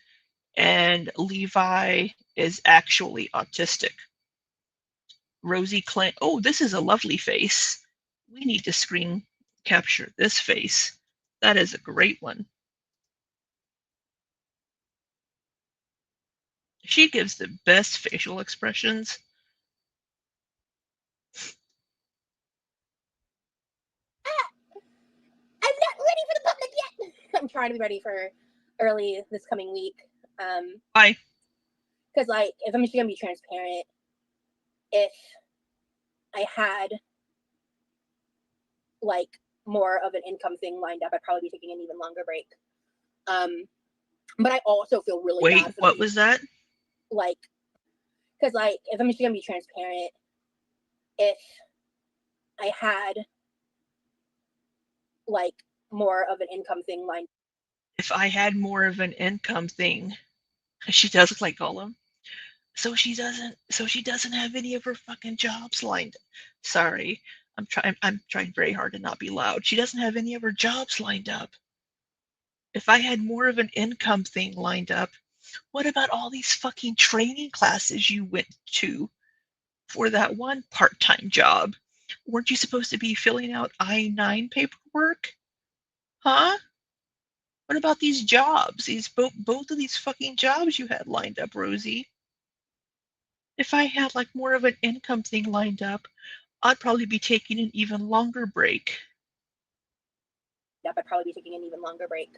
And Levi is actually autistic. Rosie claims, oh, this is a lovely face. We need to screen capture this face. That is a great one. She gives the best facial expressions. I'm not ready for the public yet. I'm trying to be ready for early this coming week. Why? Because like, if I'm just gonna be transparent, if I had like more of an income thing lined up, I'd probably be taking an even longer break. But I also feel really Wait, bad for what was that? like, because like if I'm just gonna be transparent, if I had like more of an income thing lined. If I had more of an income thing, she does look like Gollum. So she doesn't have any of her fucking jobs lined. Sorry, I'm trying very hard to not be loud. She doesn't have any of her jobs lined up. If I had more of an income thing lined up, what about all these fucking training classes you went to for that one part-time job? Weren't you supposed to be filling out I-9 paperwork? Huh? What about these jobs? Both of these fucking jobs you had lined up, Rosie. If I had like more of an income thing lined up, I'd probably be taking an even longer break. Yep, I'd probably be taking an even longer break.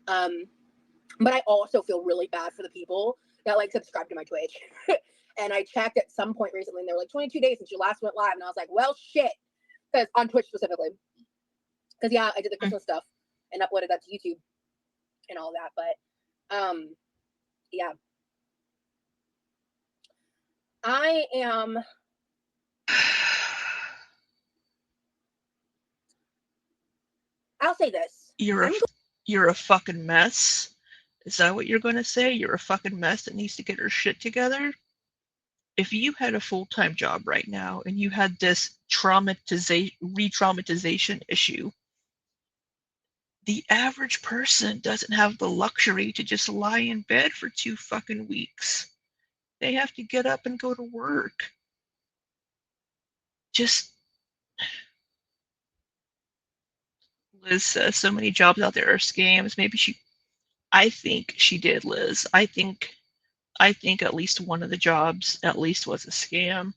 But I also feel really bad for the people that like subscribe to my Twitch. And I checked at some point recently, and they were like 22 days since you last went live, and I was like, well, shit, because on Twitch specifically, because yeah, I did the Christmas stuff and uploaded that to YouTube and all that, but yeah, I am. I'll say this. You're a fucking mess. Is that what you're gonna say? You're a fucking mess that needs to get her shit together? If you had a full-time job right now and you had this re-traumatization issue, the average person doesn't have the luxury to just lie in bed for 2 fucking weeks. They have to get up and go to work. Just Liz says so many jobs out there are scams. I think she did, Liz. I think at least one of the jobs at least was a scam.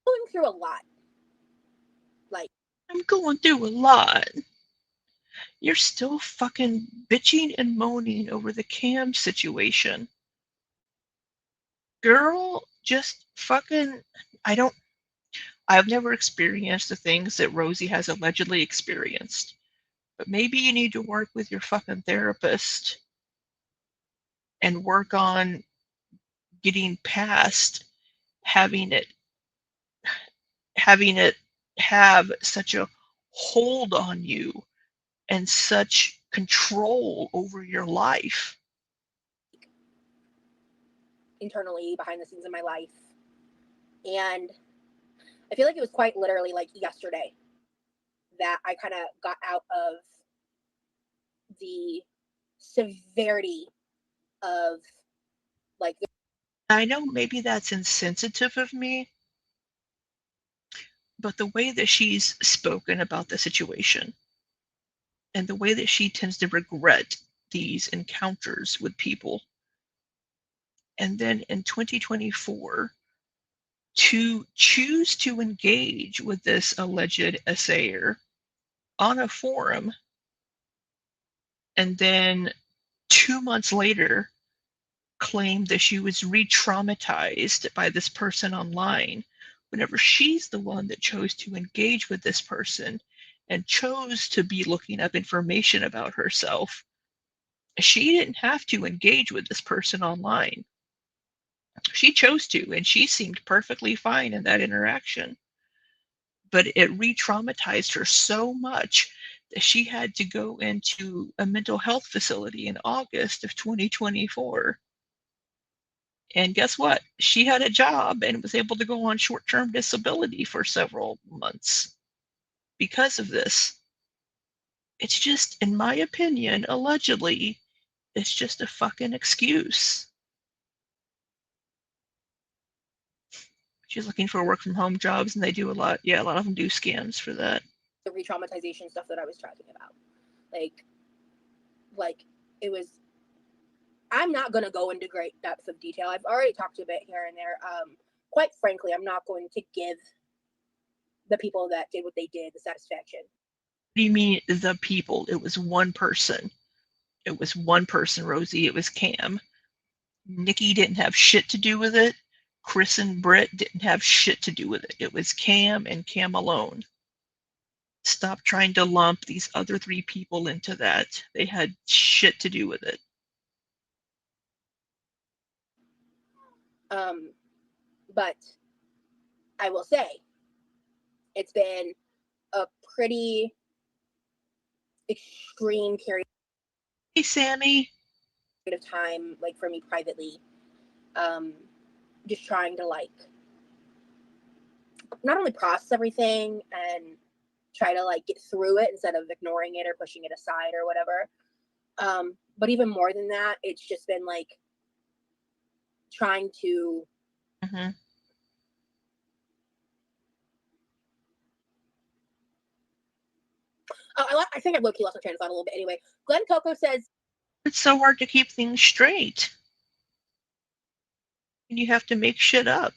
Going through a lot. Like, I'm going through a lot. You're still fucking bitching and moaning over the Cam situation. Girl, just fucking, I've never experienced the things that Rosie has allegedly experienced. But maybe you need to work with your fucking therapist and work on getting past having it have such a hold on you and such control over your life. internally, behind the scenes in my life. And I feel like it was quite literally like yesterday that I kind of got out of the severity of like. I know maybe that's insensitive of me, but the way that she's spoken about the situation and the way that she tends to regret these encounters with people, and then in 2024 to choose to engage with this alleged assayer on a forum, and then 2 months later claimed that she was re-traumatized by this person online, whenever she's the one that chose to engage with this person and chose to be looking up information about herself. She didn't have to engage with this person online. She chose to, and she seemed perfectly fine in that interaction. But it re-traumatized her so much that she had to go into a mental health facility in August of 2024. And guess what? She had a job and was able to go on short-term disability for several months because of this. It's just, in my opinion, allegedly, it's just a fucking excuse. She's looking for work from home jobs, and they do a lot. Yeah, a lot of them do scams for that. The re-traumatization stuff that I was talking about. Like it was. I'm not going to go into great depth of detail. I've already talked a bit here and there. Quite frankly, I'm not going to give the people that did what they did the satisfaction. What do you mean, the people? It was one person. It was one person, Rosie. It was Cam. Nikki didn't have shit to do with it. Chris and Britt didn't have shit to do with it. It was Cam and Cam alone. Stop trying to lump these other 3 people into that. They had shit to do with it. But I will say, it's been a pretty extreme period Hey, Sammy. of time, like for me privately, just trying to like not only process everything and try to like get through it instead of ignoring it or pushing it aside or whatever. But even more than that, it's just been like trying to Mm-hmm. I think I low-key lost my train of thought a little bit anyway. Glenn Coco says It's so hard to keep things straight. And you have to make shit up.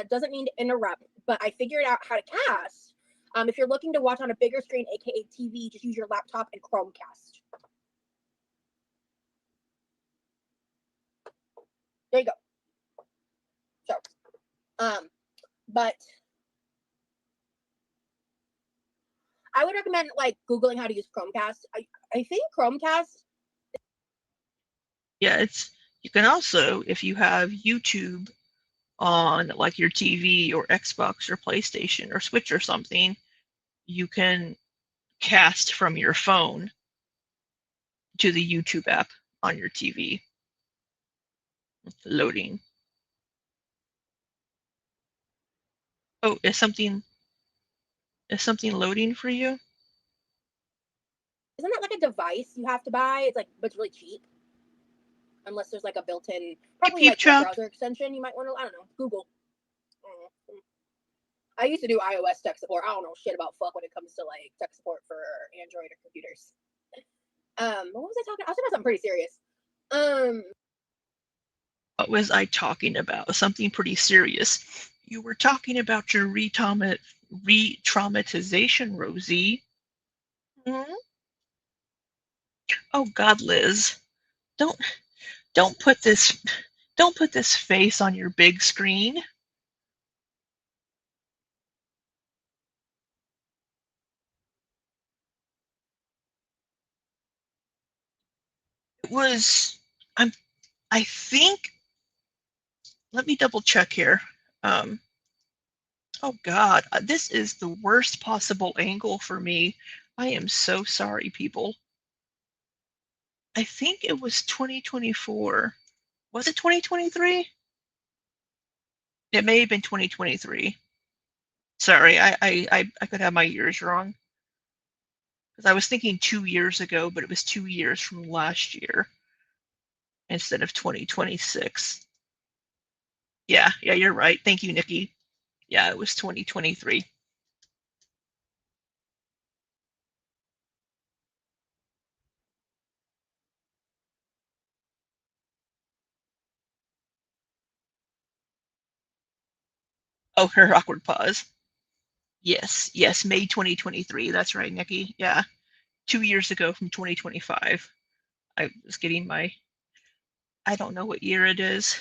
Doesn't mean to interrupt, but I figured out how to cast. If you're looking to watch on a bigger screen, aka TV, just use your laptop and Chromecast. There you go. So, but I would recommend like Googling how to use Chromecast. I think Chromecast. Yeah, you can also, if you have YouTube on like your TV or Xbox or PlayStation or Switch or something, you can cast from your phone to the YouTube app on your TV. Loading. Oh, is something loading for you? Isn't that like a device you have to buy? It's like, but it's really cheap. Unless there's like a built-in, probably Peep like chop. a browser extension you might want to, I don't know, Google. I used to do iOS tech support. I don't know shit about fuck when it comes to like tech support for Android or computers. What was I talking? I was talking about something pretty serious. What was I talking about? Something pretty serious. You were talking about your re-traumatization, Rosie. Hmm? Oh God, Liz, don't put this face on your big screen. It was I think, let me double check here. Oh God, this is the worst possible angle for me. I am so sorry, people. I think it was 2024. Was it 2023? It may have been 2023. Sorry, I could have my years wrong. Because I was thinking 2 years ago, but it was 2 years from last year instead of 2026. Yeah, you're right. Thank you, Nikki. Yeah, it was 2023. Oh, her awkward pause. Yes, May 2023. That's right, Nikki. Yeah, 2 years ago from 2025. I was getting my, I don't know what year it is.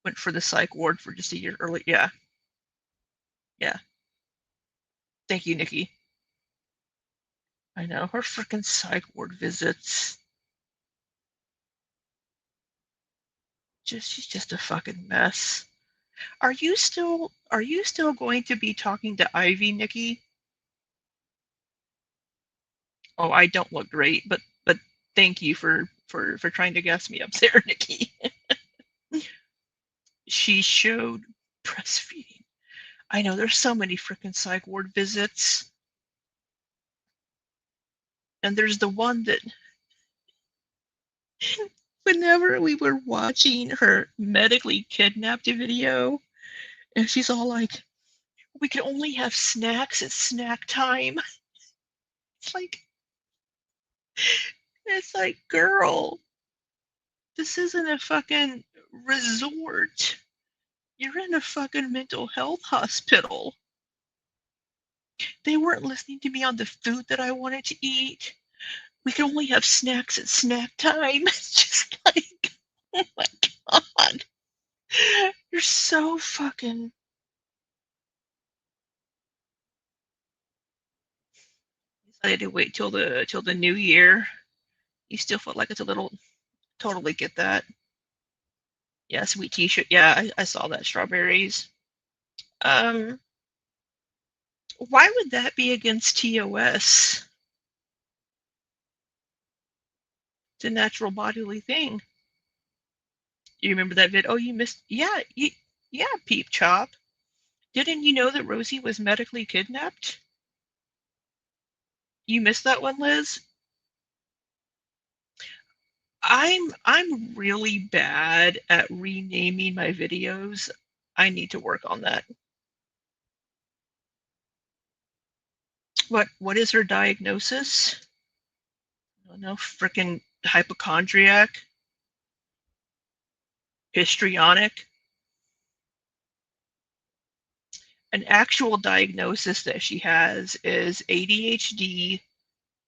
Went for the psych ward for just a year early. Yeah. Thank you, Nikki. I know, her freaking psych ward visits. She's just a fucking mess. Are you still going to be talking to Ivy, Nikki? Oh, I don't look great, but thank you for trying to gas me up there, Nikki. She showed breastfeeding. I know there's so many freaking psych ward visits. And there's the one that whenever we were watching her medically kidnapped video, and she's all like, we can only have snacks at snack time. It's like, girl, this isn't a fucking resort. You're in a fucking mental health hospital. They weren't listening to me on the food that I wanted to eat. We can only have snacks at snack time. It's just like, oh my God. You're so fucking. I had to wait till the new year. You still felt like it's a little. Totally get that. Yeah, sweet T-shirt. Yeah, I saw that. Strawberries. Um, why would that be against TOS? It's a natural bodily thing. You remember that vid? Oh, you missed. Yeah, yeah, Peep Chop. Didn't you know that Rosie was medically kidnapped? You missed that one, Liz? I'm really bad at renaming my videos. I need to work on that. What is her diagnosis? I don't know, freaking hypochondriac, histrionic. An actual diagnosis that she has is ADHD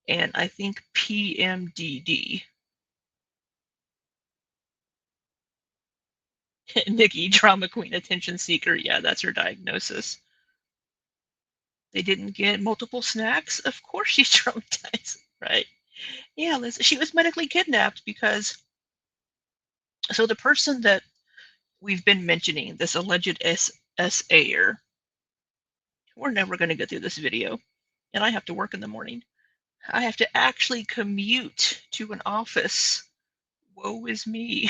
and I think PMDD. Nikki, drama queen, attention seeker. Yeah, that's her diagnosis. They didn't get multiple snacks. Of course she's traumatized, right? Yeah, Liz, she was medically kidnapped because so the person that we've been mentioning, this alleged SAer, we're never going to get through this video, and I have to work in the morning. I have to actually commute to an office. Woe is me.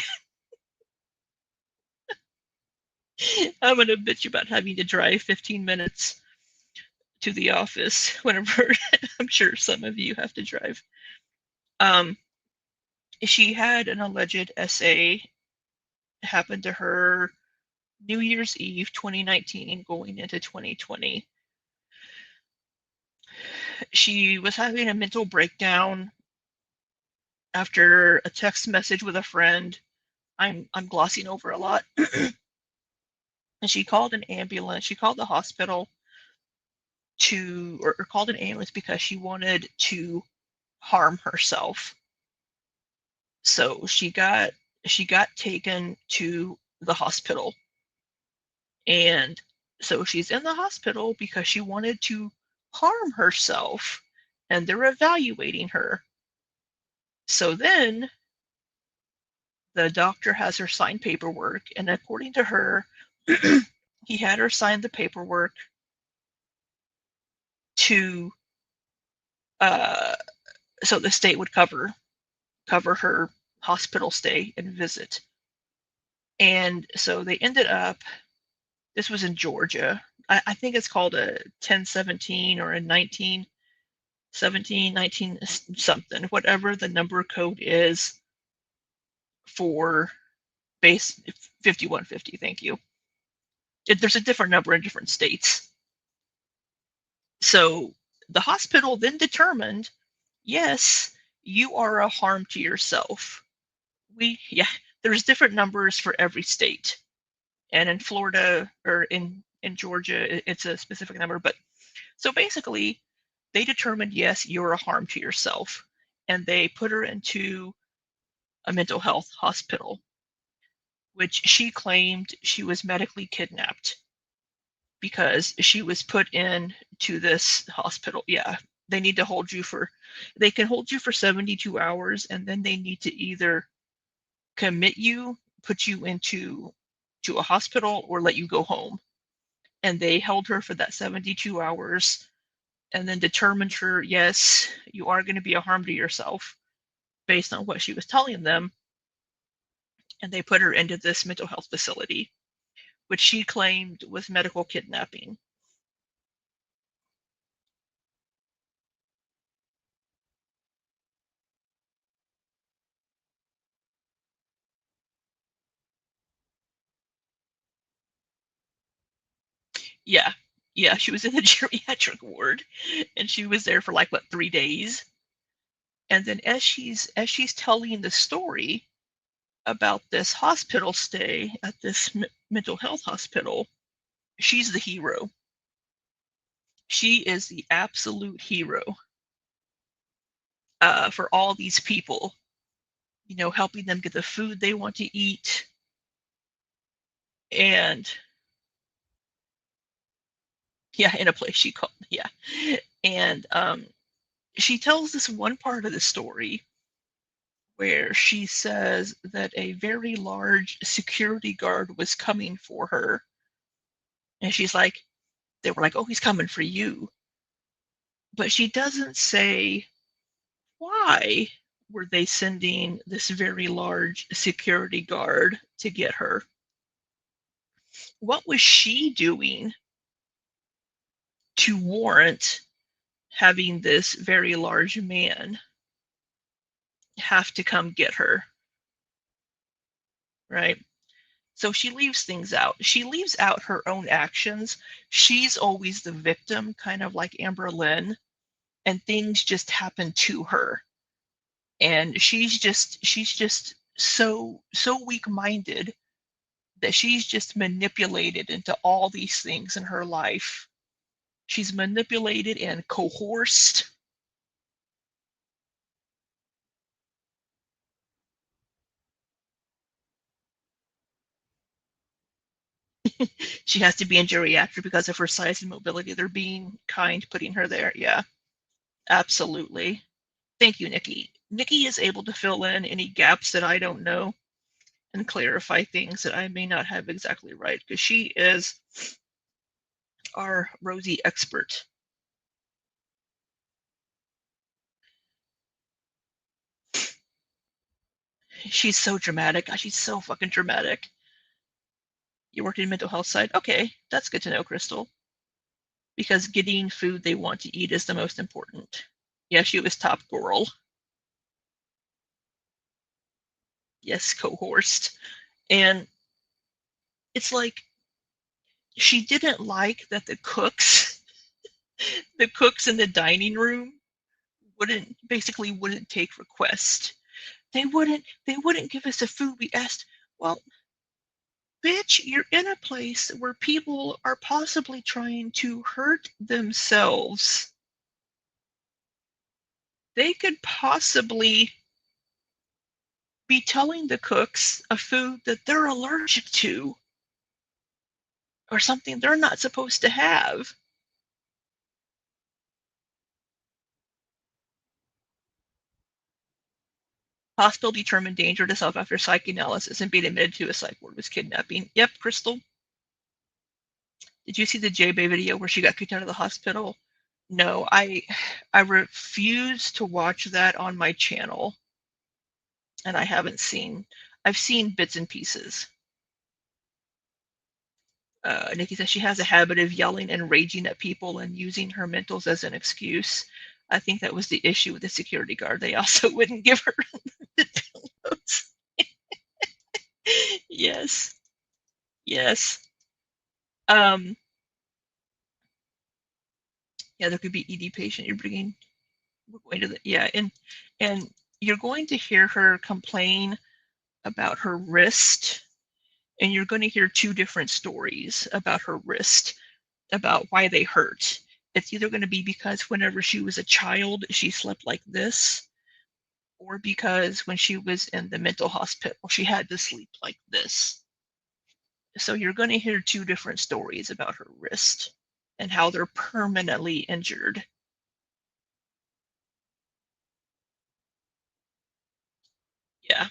I'm going to bitch about having to drive 15 minutes to the office whenever I'm sure some of you have to drive. She had an alleged SA happen to her New Year's Eve 2019 going into 2020. She was having a mental breakdown after a text message with a friend. I'm glossing over a lot. And she called an ambulance. She called the hospital or called an ambulance because she wanted to harm herself. So she got taken to the hospital. And so she's in the hospital because she wanted to harm herself and they're evaluating her. So then the doctor has her sign paperwork, and according to her, he had her sign the paperwork to so the state would cover her hospital stay and visit. And so they ended up, this was in Georgia. I think it's called a 1017 or a 1917, 19 something, whatever the number code is for base 5150. Thank you. There's a different number in different states. So the hospital then determined, yes, you are a harm to yourself. There's different numbers for every state. And in Florida or in Georgia, it's a specific number. But so basically, they determined, yes, you're a harm to yourself. And they put her into a mental health hospital, which she claimed she was medically kidnapped because she was put in to this hospital. Yeah, they need to hold you for, they can hold you for 72 hours, and then they need to either commit you, put you into a hospital, or let you go home. And they held her for that 72 hours and then determined her, yes, you are going to be a harm to yourself based on what she was telling them. And they put her into this mental health facility, which she claimed was medical kidnapping. Yeah, she was in the geriatric ward, and she was there for like, what, 3 days? And then as she's telling the story about this hospital stay at this mental health hospital, she's the hero. She is the absolute hero for all these people, helping them get the food they want to eat. And yeah, in a place she called, yeah. And she tells this one part of the story where she says that a very large security guard was coming for her. And she's like, they were like, oh, he's coming for you. But she doesn't say why were they sending this very large security guard to get her. What was she doing to warrant having this very large man have to come get her? Right? So she leaves things out. She leaves out her own actions. She's always the victim, kind of like Amber Lynn, and things just happen to her. And she's just so weak-minded that she's just manipulated into all these things in her life. She's manipulated and coerced. She has to be in geriatric because of her size and mobility. They're being kind, putting her there. Yeah, absolutely. Thank you, Nikki. Nikki is able to fill in any gaps that I don't know and clarify things that I may not have exactly right, because she is our Rosie expert. She's so dramatic. She's so fucking dramatic. You worked in mental health side? Okay, that's good to know, Crystal. Because getting food they want to eat is the most important. Yeah, she was top girl. Yes, coerced. And it's like she didn't like that the cooks in the dining room wouldn't take requests. They wouldn't give us the food we asked. Well, bitch, you're in a place where people are possibly trying to hurt themselves. They could possibly be telling the cooks a food that they're allergic to or something they're not supposed to have. Hospital determined danger to self after psychoanalysis and being admitted to a psych ward was kidnapping. Yep, Crystal. Did you see the J-Bay video where she got kicked out of the hospital? No, I refuse to watch that on my channel. And I've seen bits and pieces. Nikki says she has a habit of yelling and raging at people and using her mentals as an excuse. I think that was the issue with the security guard. They also wouldn't give her the pillows. Yes. Yes. Yeah, there could be ED patient. We're going to yeah, and you're going to hear her complain about her wrist, and you're going to hear two different stories about her wrist, about why they hurt. It's either going to be because whenever she was a child, she slept like this, or because when she was in the mental hospital, she had to sleep like this. So you're going to hear two different stories about her wrist and how they're permanently injured. Yeah.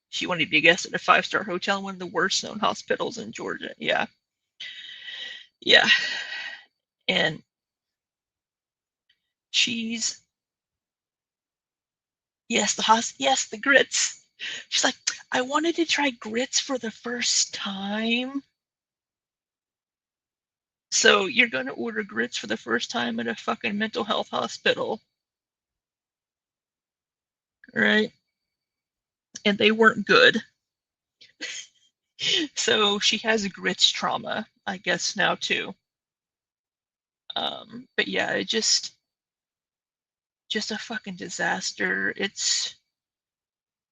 She wanted to be a guest at a 5-star hotel in one of the worst known hospitals in Georgia. Yeah. Yeah. And she's, yes, the grits. She's like, I wanted to try grits for the first time. So you're going to order grits for the first time at a fucking mental health hospital. Right? And they weren't good. So she has grits trauma, I guess, now too. But yeah, it just a fucking disaster. It's,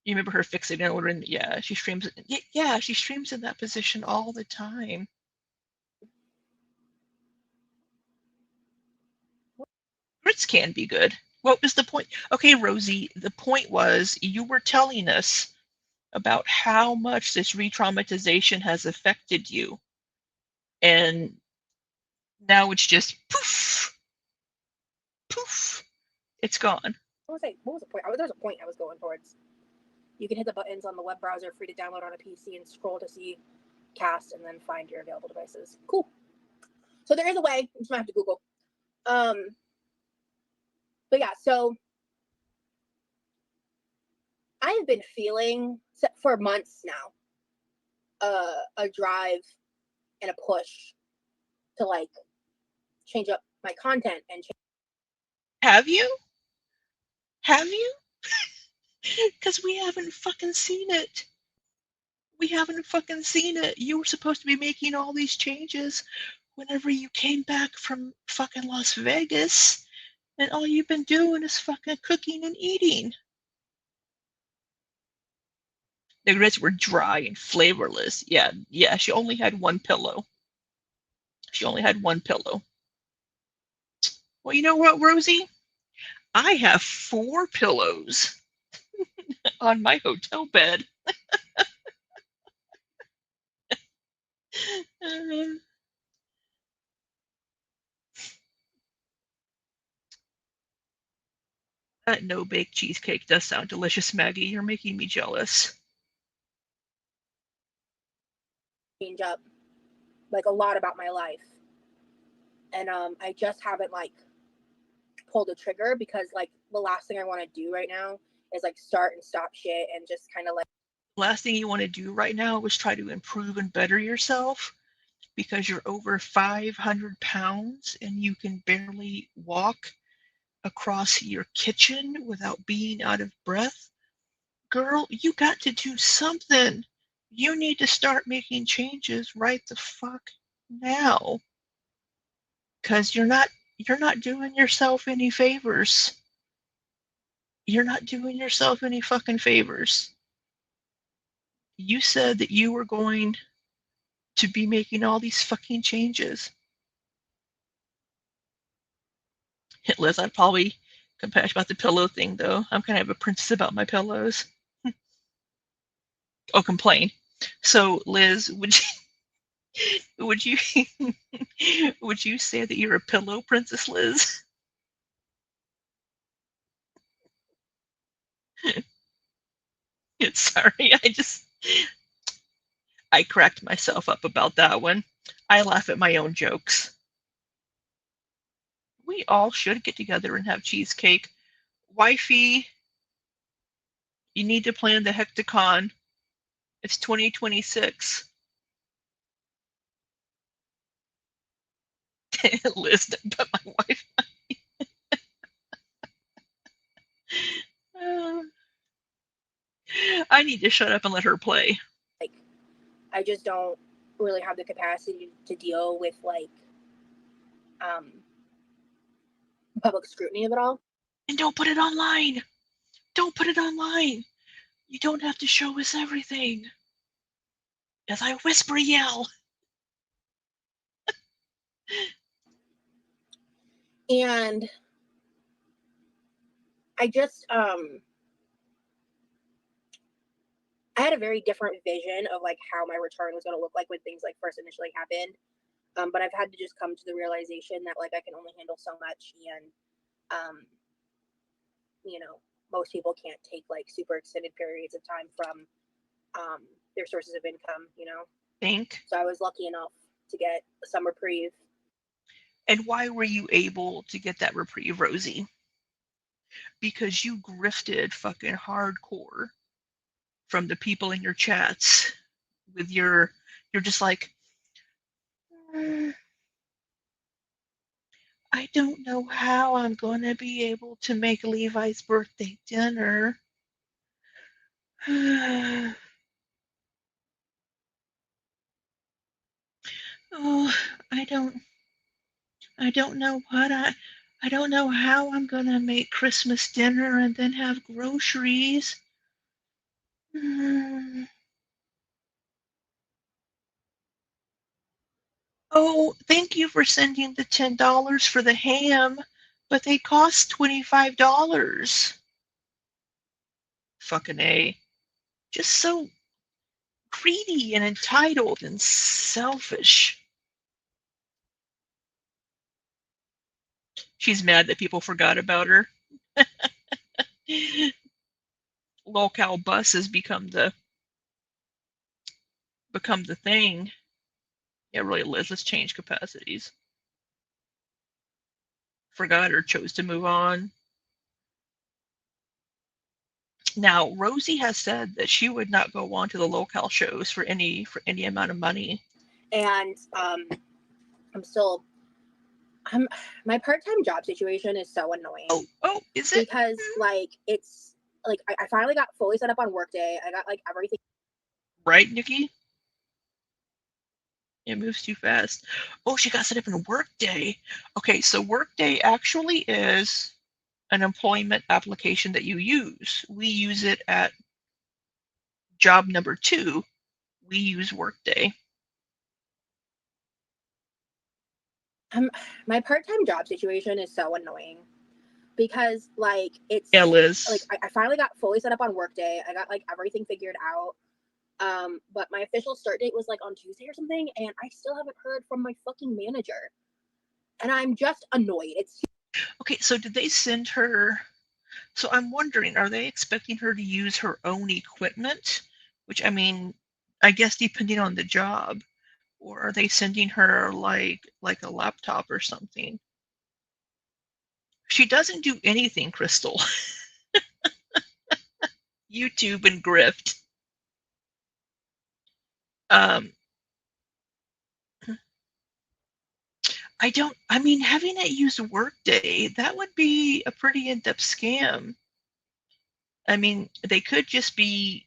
you remember her fixing and ordering? Yeah, she streams. Yeah, she streams in that position all the time. Grits can be good. What was the point? Okay, Rosie, the point was you were telling us about how much this re-traumatization has affected you. And now it's just poof, poof. It's gone. What was the point? There's a point I was going towards. You can hit the buttons on the web browser, free to download on a PC, and scroll to see cast, and then find your available devices. Cool. So there is a way. You just might have to Google. But yeah, so I have been feeling for months now a drive and a push to like change up my content and change. Have you? Have you? Because we haven't fucking seen it. We haven't fucking seen it. You were supposed to be making all these changes whenever you came back from fucking Las Vegas, and all you've been doing is fucking cooking and eating. The rest were dry and flavorless. Yeah, she only had one pillow. She only had one pillow. Well, you know what, Rosie? I have 4 pillows on my hotel bed. That no-bake cheesecake does sound delicious, Maggie. You're making me jealous. Change up like a lot about my life, and I just haven't like pulled the trigger because like the last thing I want to do right now is like start and stop shit and just kind of like. Last thing you want to do right now is try to improve and better yourself because you're over 500 pounds and you can barely walk across your kitchen without being out of breath. Girl, you got to do something. You need to start making changes right the fuck now. Because you're not doing yourself any favors. You're not doing yourself any fucking favors. You said that you were going to be making all these fucking changes. Liz, I'd probably complain about the pillow thing, though. I'm kind of a princess about my pillows. Oh, complain. So, Liz, would you would you say that you're a pillow princess, Liz? Sorry, I cracked myself up about that one. I laugh at my own jokes. We all should get together and have cheesecake. Wifey, you need to plan the Hecticon. It's 2026. Liz, but my wife. I need to shut up and let her play. Like, I just don't really have the capacity to deal with like public scrutiny of it all. And don't put it online. Don't put it online. You don't have to show us everything. As I whisper yell. And I just I had a very different vision of like how my return was going to look like when things like first initially happened. But I've had to just come to the realization that like I can only handle so much, and you know, most people can't take like super extended periods of time from their sources of income, you know. So I was lucky enough to get some reprieve. And why were you able to get that reprieve, Rosie? Because you grifted fucking hardcore from the people in your chats with you're just like, I don't know how I'm going to be able to make Levi's birthday dinner. Oh, I don't know I don't know how I'm going to make Christmas dinner and then have groceries. Oh, thank you for sending the $10 for the ham, but they cost $25. Fucking A. Just so greedy and entitled and selfish. She's mad that people forgot about her. Local bus has become the thing. Yeah, really, Liz, let's change capacities. Forgot or chose to move on. Now, Rosie has said that she would not go on to the local shows for any amount of money. And my part-time job situation is so annoying. Oh, is it? Because like it's like I finally got fully set up on Workday. I got like everything. Right, Nikki? It moves too fast. Oh, she got set up in Workday. Okay, so Workday actually is an employment application that you use. We use it at job number 2. We use Workday. My part-time job situation is so annoying because like it's Yeah, Liz. like I finally got fully set up on Workday. I got like everything figured out. But my official start date was like on Tuesday or something, and I still haven't heard from my fucking manager. And I'm just annoyed. It's Okay, so did they send her? So I'm wondering, are they expecting her to use her own equipment? Which, I mean, I guess depending on the job, or are they sending her like a laptop or something? She doesn't do anything, Crystal. YouTube and grift. I mean, having it use Workday, that would be a pretty in-depth scam. I mean, they could just be,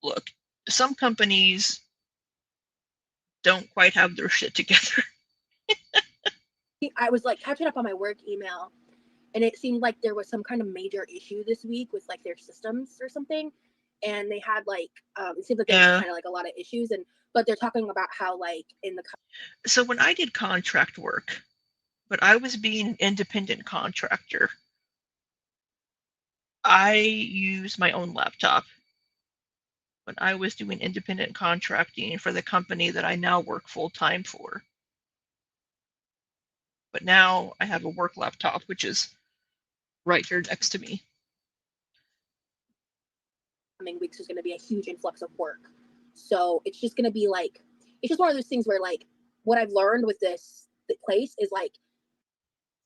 look, some companies don't quite have their shit together. I was like catching up on my work email, and it seemed like there was some kind of major issue this week with like their systems or something, and they had like it seemed like there was kind of like a lot of issues, but they're talking about how like in the So when I did contract work, but I was being an independent contractor, I used my own laptop. When I was doing independent contracting for the company that I now work full-time for. But now I have a work laptop, which is right here next to me. coming weeks there's going to be a huge influx of work, so it's just going to be like it's just one of those things where like what I've learned with this place is like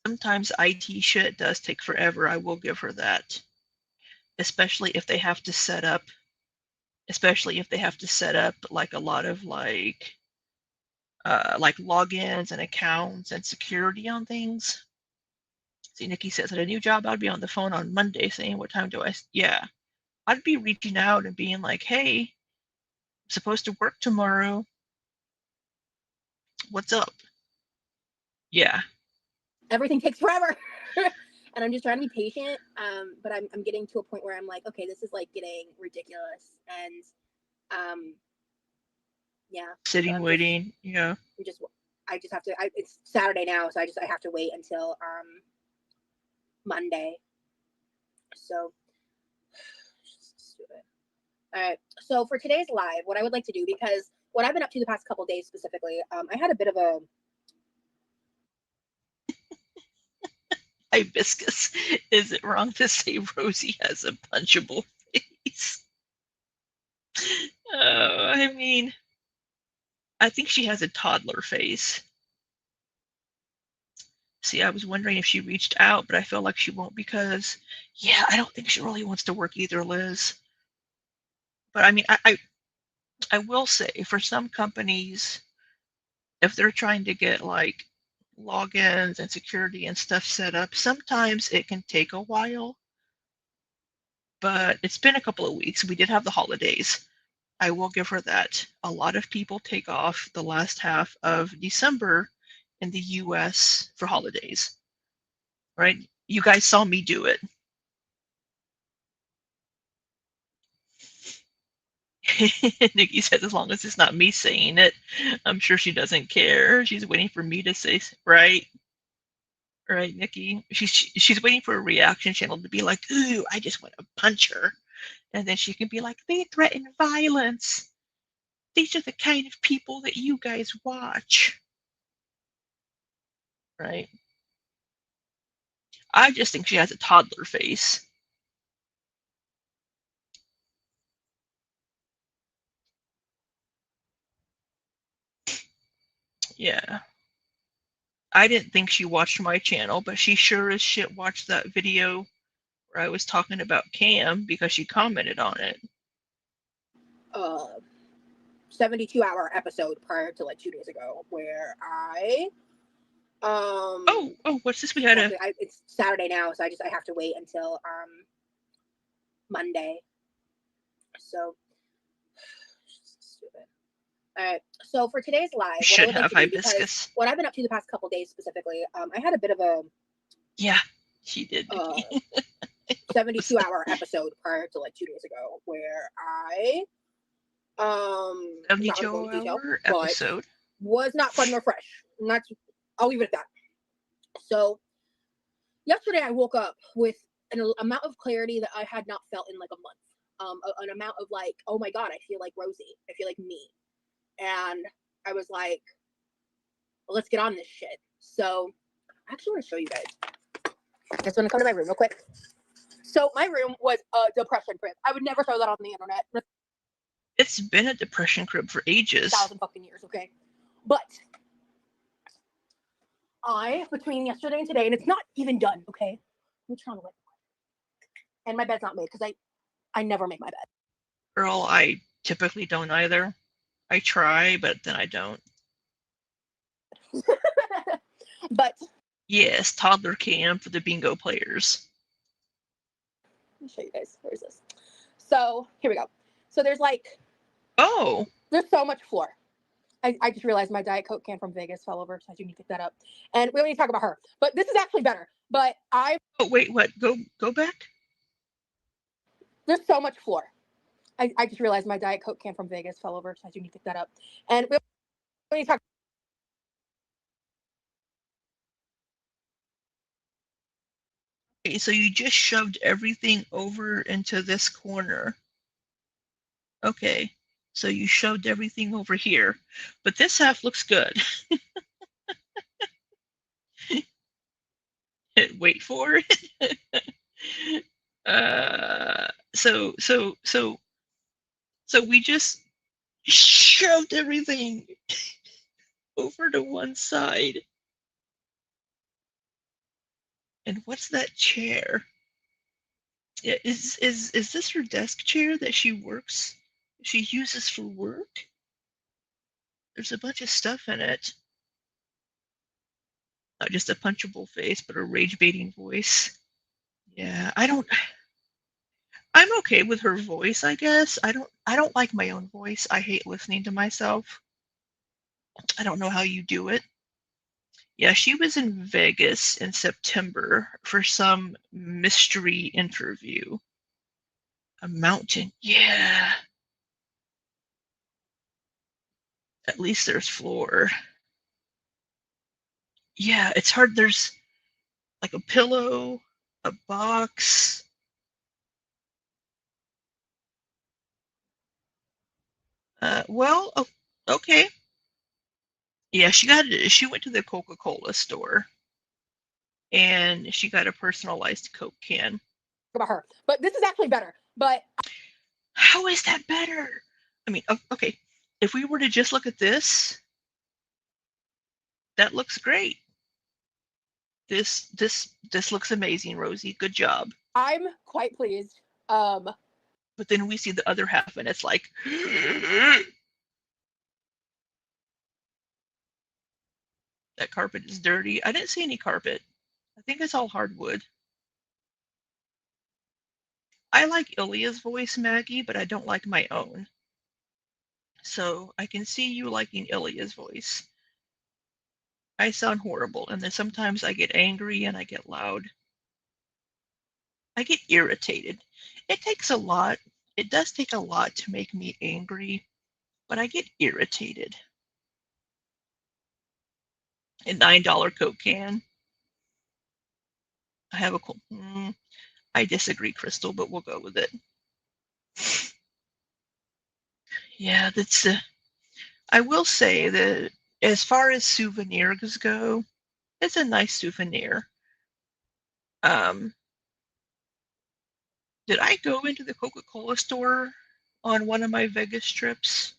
sometimes IT shit does take forever. I will give her that, especially if they have to set up like a lot of like logins and accounts and security on things. See, Nikki says at a new job, I'd be on the phone on Monday saying, what time do I? Yeah, I'd be reaching out and being like, hey, I'm supposed to work tomorrow. What's up? Yeah. Everything takes forever. And I'm just trying to be patient. But I'm getting to a point where I'm like, okay, this is like getting ridiculous. And yeah. Sitting, so waiting. Yeah. I just have to, it's Saturday now. So I have to wait until Monday. So stupid. All right. So for today's live, what I would like to do, because what I've been up to the past couple days specifically, I had a bit of a Hibiscus. Is it wrong to say Rosie has a punchable face? I mean, I think she has a toddler face. See, I was wondering if she reached out, but I feel like she won't because, yeah, I don't think she really wants to work either, Liz. But I mean, I will say for some companies, if they're trying to get like logins and security and stuff set up, sometimes it can take a while. But it's been a couple of weeks. We did have the holidays. I will give her that. A lot of people take off the last half of December in the US for holidays, right? You guys saw me do it. Nikki says, as long as it's not me saying it, I'm sure she doesn't care. She's waiting for me to say, right? Right, Nikki? She's waiting for a reaction channel to be like, ooh, I just want to punch her. And then she can be like, they threaten violence. These are the kind of people that you guys watch. Right? I just think she has a toddler face. Yeah. I didn't think she watched my channel, but she sure as shit watched that video where I was talking about Cam because she commented on it. 72-hour episode prior to like 2 days ago where I Oh, what's this? We had a it's Saturday now, so I have to wait until Monday. So stupid. All right. So for today's live, what I would like to do, because what I've been up to the past couple days specifically, I had a bit of a she did 72-hour episode prior to like 2 days ago where I 72-hour episode was not fun nor fresh. I'll leave it at that. So yesterday I woke up with an amount of clarity that I had not felt in like a month. An amount of like, oh my god, I feel like Rosie. I feel like me. And I was like, well, let's get on this shit. So I actually want to show you guys. Just want to come to my room real quick. So my room was a depression crib. I would never throw that on the internet. It's been a depression crib for ages. 1,000 fucking years, okay? But between yesterday and today, and it's not even done, okay? Let me turn on the light. And my bed's not made because I never make my bed. Girl, I typically don't either. I try, but then I don't. But yes, toddler cam for the bingo players. Let me show you guys. Where is this? So here we go. So there's like, there's so much floor. I just realized my Diet Coke can from Vegas fell over, so I do need to pick that up. And we don't need to talk about her. But this is actually better. But oh wait, what? Go back? There's so much floor. I just realized my Diet Coke can from Vegas fell over, so I do need to pick that up. And we don't need to talk. Okay, so you just shoved everything over into this corner. Okay, so you shoved everything over here, but this half looks good. Wait for it. So we just shoved everything over to one side. And what's that chair? Yeah, is this her desk chair that she uses for work? There's a bunch of stuff in it. Not just a punchable face, but a rage-baiting voice. Yeah, I'm okay with her voice, I guess. I don't like my own voice. I hate listening to myself. I don't know how you do it. Yeah, she was in Vegas in September for some mystery interview. A mountain, yeah. At least there's floor. Yeah, it's hard. There's like a pillow, a box. Well, okay. Yeah, she went to the Coca-Cola store and she got a personalized Coke can. About her. But this is actually better. But how is that better? I mean, okay. If we were to just look at this, that looks great. This looks amazing, Rosie. Good job. I'm quite pleased. But then we see the other half and it's like that carpet is dirty. I didn't see any carpet. I think it's all hardwood. I like Ilya's voice, Maggie, but I don't like my own. So I can see you liking Ilya's voice. I sound horrible, and then sometimes I get angry and I get loud. I get irritated. It takes a lot. It does take a lot to make me angry, but I get irritated. A $9 Coke can. I have a I disagree, Crystal, but we'll go with it. Yeah, that's I will say that as far as souvenirs go, it's a nice souvenir. Did I go into the Coca-Cola store on one of my Vegas trips?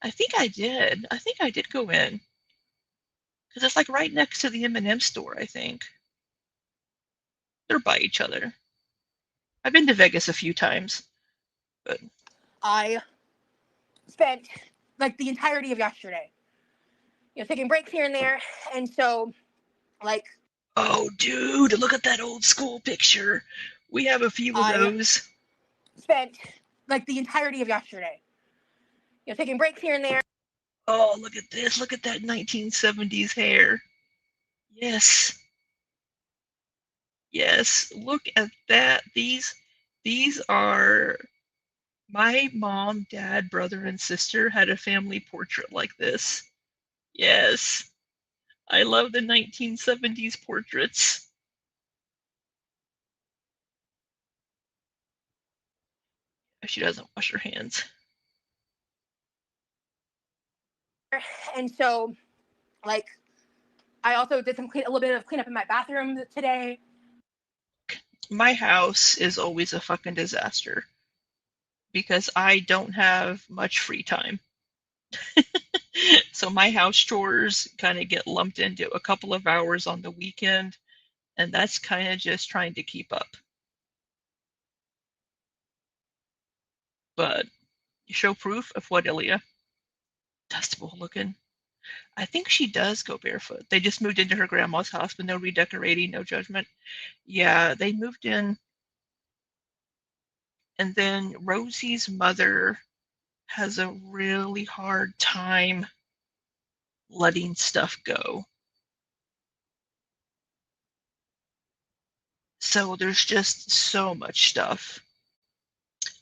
I think I did. I think I did go in because it's like right next to the M&M store. I think they're by each other. I've been to Vegas a few times, but I spent like the entirety of yesterday, taking breaks here and there, and so like oh, dude, look at that old school picture. We have a few of I those. spent like the entirety of yesterday, taking breaks here and there. Oh, look at this. Look at that 1970s hair. Yes. Yes, look at that. These are my mom, dad, brother, and sister had a family portrait like this. Yes. I love the 1970s portraits. She doesn't wash her hands. And so, like, I also did a little bit of cleanup in my bathroom today. My house is always a fucking disaster because I don't have much free time. So my house chores kind of get lumped into a couple of hours on the weekend, and that's kind of just trying to keep up. But you show proof of what, Ilya? Dustable looking. I think she does go barefoot. They just moved into her grandma's house, but no redecorating, no judgment. Yeah, they moved in. And then Rosie's mother has a really hard time letting stuff go. So there's just so much stuff.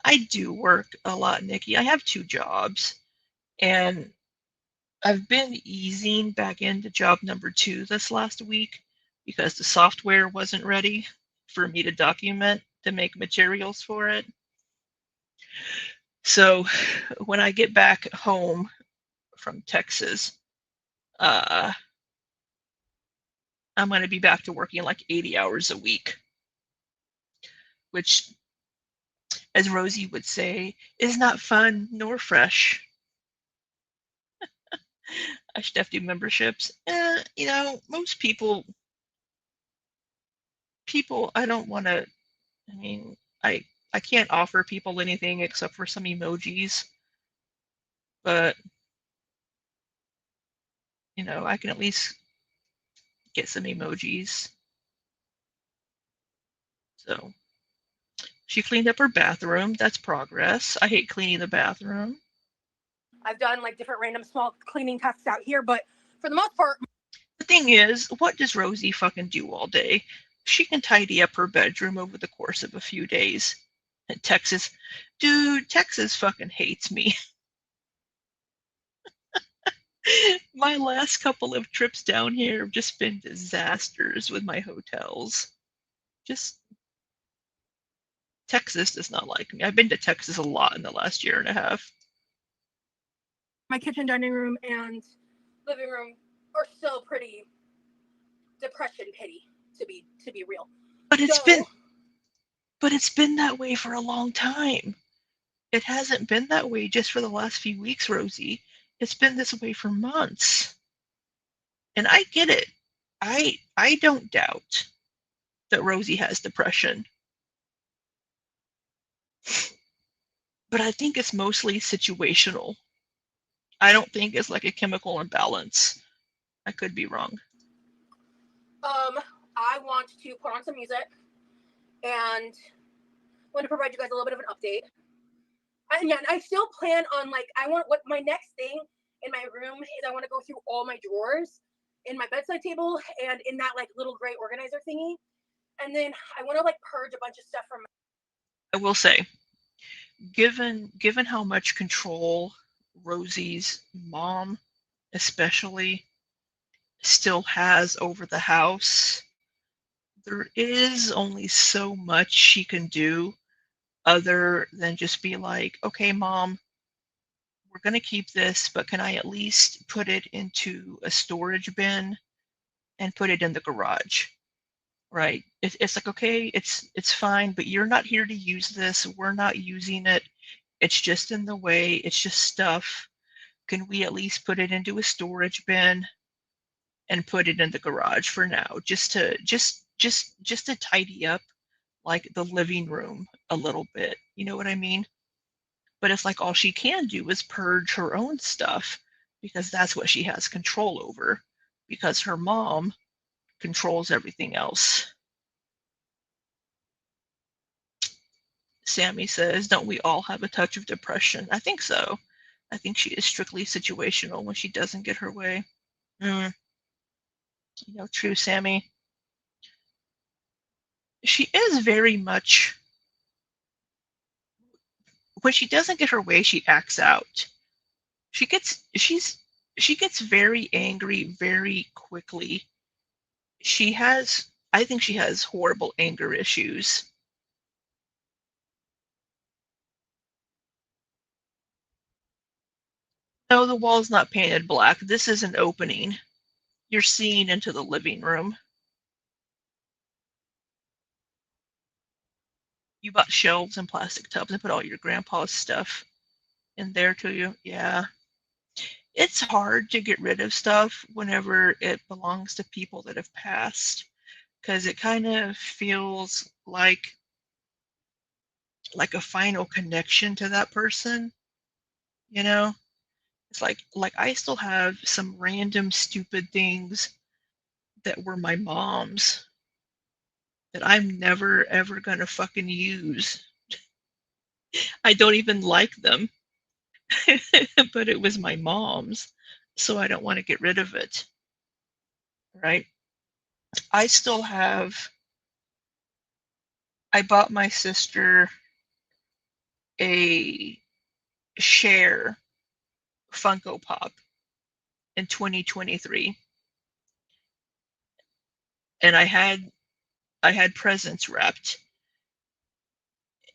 I do work a lot, Nikki. I have 2 jobs, and I've been easing back into job number 2 this last week because the software wasn't ready for me to document to make materials for it. So when I get back home from Texas, I'm going to be back to working like 80 hours a week, which, as Rosie would say, is not fun nor fresh. I should have to do memberships. Most people, I don't want to, I mean, I can't offer people anything except for some emojis, but, I can at least get some emojis. So she cleaned up her bathroom. That's progress. I hate cleaning the bathroom. I've done like different random small cleaning tasks out here, but for the most part, The thing is, what does Rosie fucking do all day? She can tidy up her bedroom over the course of a few days. And Texas fucking hates me. My last couple of trips down here have just been disasters with my hotels. Just Texas does not like me. I've been to Texas a lot in the last year and a half. my kitchen, dining room, and living room are still pretty depression pity, to be real. But it's been that way for a long time. It hasn't been that way just for the last few weeks, Rosie. It's been this way for months. And I get it. I don't doubt that Rosie has depression. But I think it's mostly situational. I don't think it's like a chemical imbalance. I could be wrong. I want to put on some music and want to provide you guys a little bit of an update. And I still plan on what my next thing in my room is. I want to go through all my drawers in my bedside table and in that like little gray organizer thingy. And then I want to purge a bunch of stuff from. I will say, given how much control Rosie's mom especially still has over the house, there is only so much she can do other than just be like, okay, mom, we're going to keep this, but can I at least put it into a storage bin and put it in the garage, right? It's like, okay, it's fine, but you're not here to use this. We're not using it. It's just in the way. It's just stuff. Can we at least put it into a storage bin and put it in the garage for now, just to tidy up like the living room a little bit. You know what I mean? But it's like all she can do is purge her own stuff because that's what she has control over because her mom controls everything else. Sammy says, don't we all have a touch of depression? I think so. I think she is strictly situational when she doesn't get her way. True, Sammy. She is very much, when she doesn't get her way, she acts out. She gets very angry very quickly. I think she has horrible anger issues. No, the wall's not painted black. This is an opening. You're seeing into the living room. You bought shelves and plastic tubs and put all your grandpa's stuff in there to you. Yeah. It's hard to get rid of stuff whenever it belongs to people that have passed because it kind of feels like a final connection to that person, you know? It's like I still have some random stupid things that were my mom's that I'm never ever gonna fucking use. I don't even like them, but it was my mom's, so I don't want to get rid of it, right? I still have. I bought my sister a Cher Funko Pop in 2023, and I had presents wrapped,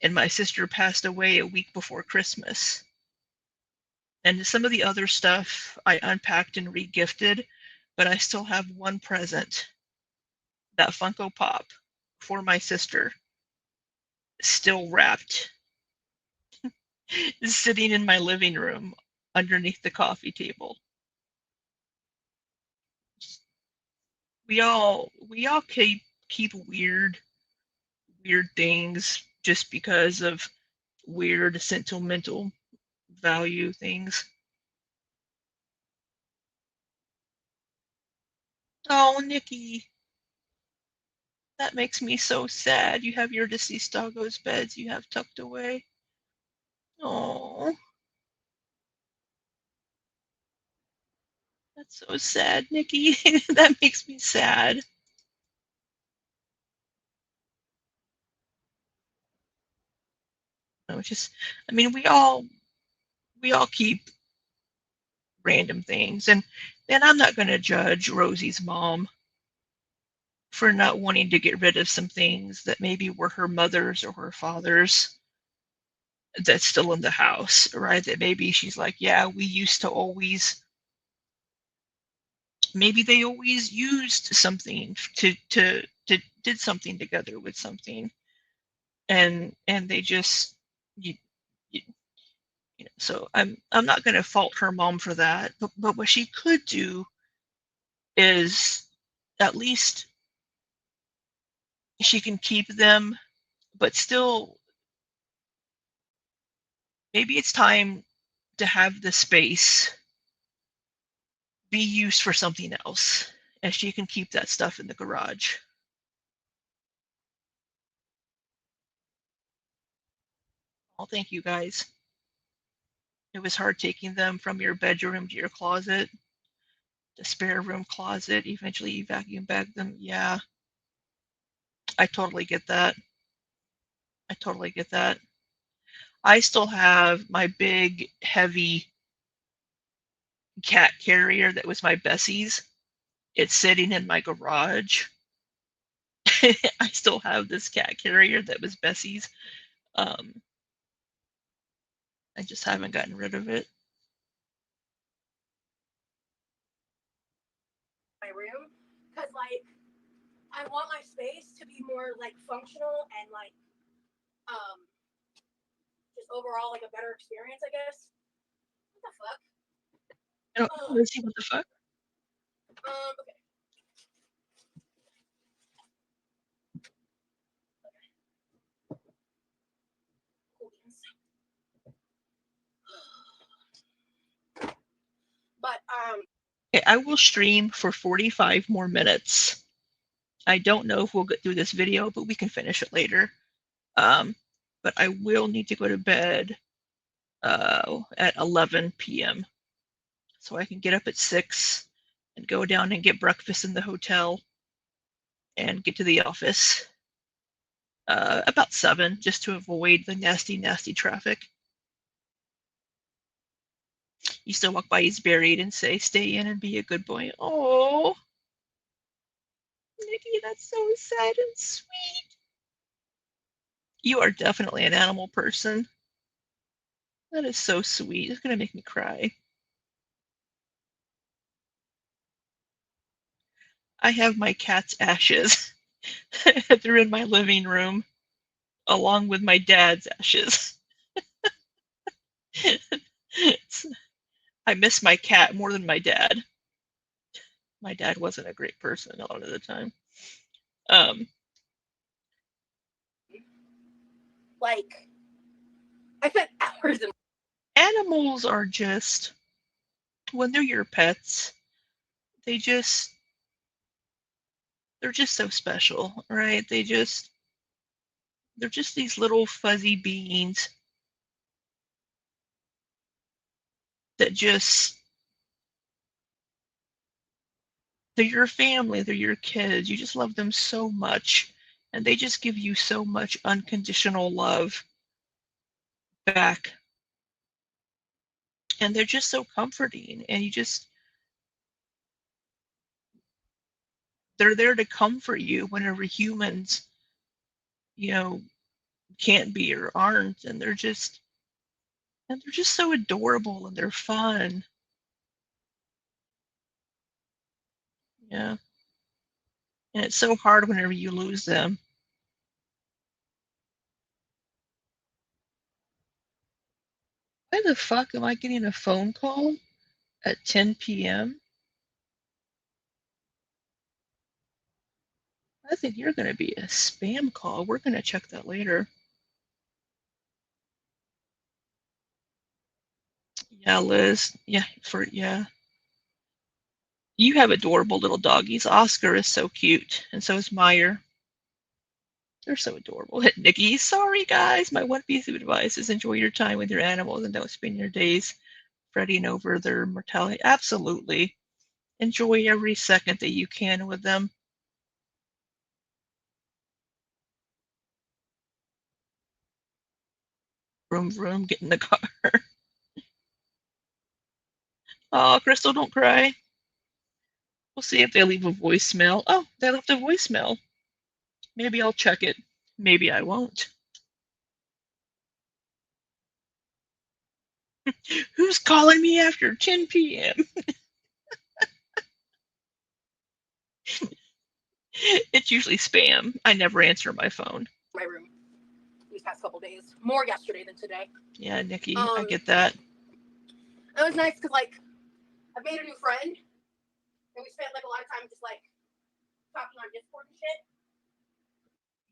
and my sister passed away a week before Christmas. And some of the other stuff I unpacked and regifted, but I still have one present, that Funko Pop for my sister, still wrapped, sitting in my living room underneath the coffee table. We all keep weird things just because of weird sentimental value things. Oh, Nikki, that makes me so sad. You have your deceased doggo's beds you have tucked away. Oh, that's so sad, Nikki. That makes me sad. No, I mean, we all keep random things, and I'm not going to judge Rosie's mom for not wanting to get rid of some things that maybe were her mother's or her father's that's still in the house, right? That maybe she's like, yeah, we used to always, maybe they always used something to did something together with something, and they just you, you, so I'm not going to fault her mom for that, but what she could do is at least she can keep them, but still maybe it's time to have the space be used for something else, and she can keep that stuff in the garage. Well, thank you guys. It was hard taking them from your bedroom to your closet, the spare room closet. Eventually, you vacuum bagged them. Yeah, I totally get that. I totally get that. I still have my big, heavy cat carrier that was my Bessie's. It's sitting in my garage. I still have this cat carrier that was Bessie's. Um, I just haven't gotten rid of it. My room because because like I want my space to be more like functional and like just overall like a better experience, I guess. What the fuck? I don't want to see what the fuck. Okay. Cool beans. But Okay, I will stream for 45 more minutes. I don't know if we'll get through this video, but we can finish it later. But I will need to go to bed at 11 p.m. so I can get up at 6 and go down and get breakfast in the hotel and get to the office about 7, just to avoid the nasty, nasty traffic. Used to walk by he's buried and say, "Stay in and be a good boy." Oh, Nikki, that's so sad and sweet. You are definitely an animal person. That is so sweet. It's gonna make me cry. I have my cat's ashes. They're in my living room, along with my dad's ashes. I miss my cat more than my dad. My dad wasn't a great person a lot of the time. like I spent hours in Animals are just, when they're your pets, they're just so special, right? They're just these little fuzzy beings that just, they're your family, they're your kids. You just love them so much, and they just give you so much unconditional love back. And they're just so comforting, and they're there to comfort you whenever humans, can't be or aren't, and they're just so adorable, and they're fun. Yeah. And it's so hard whenever you lose them. Why the fuck am I getting a phone call at 10 p.m.? I think you're going to be a spam call. We're going to check that later. Yeah, Liz. Yeah, yeah. You have adorable little doggies. Oscar is so cute, and so is Meyer. They're so adorable. Nikki, sorry guys. My one piece of advice is enjoy your time with your animals and don't spend your days fretting over their mortality. Absolutely. Enjoy every second that you can with them. Vroom, vroom, get in the car. Oh, Crystal, don't cry. We'll see if they leave a voicemail. Oh, they left a voicemail. Maybe I'll check it. Maybe I won't. Who's calling me after 10 p.m.? It's usually spam. I never answer my phone. my room these past couple days. More yesterday than today. Yeah, Nikki, I get that. It was nice because like I've made a new friend, and we spent like a lot of time just like talking on Discord and shit.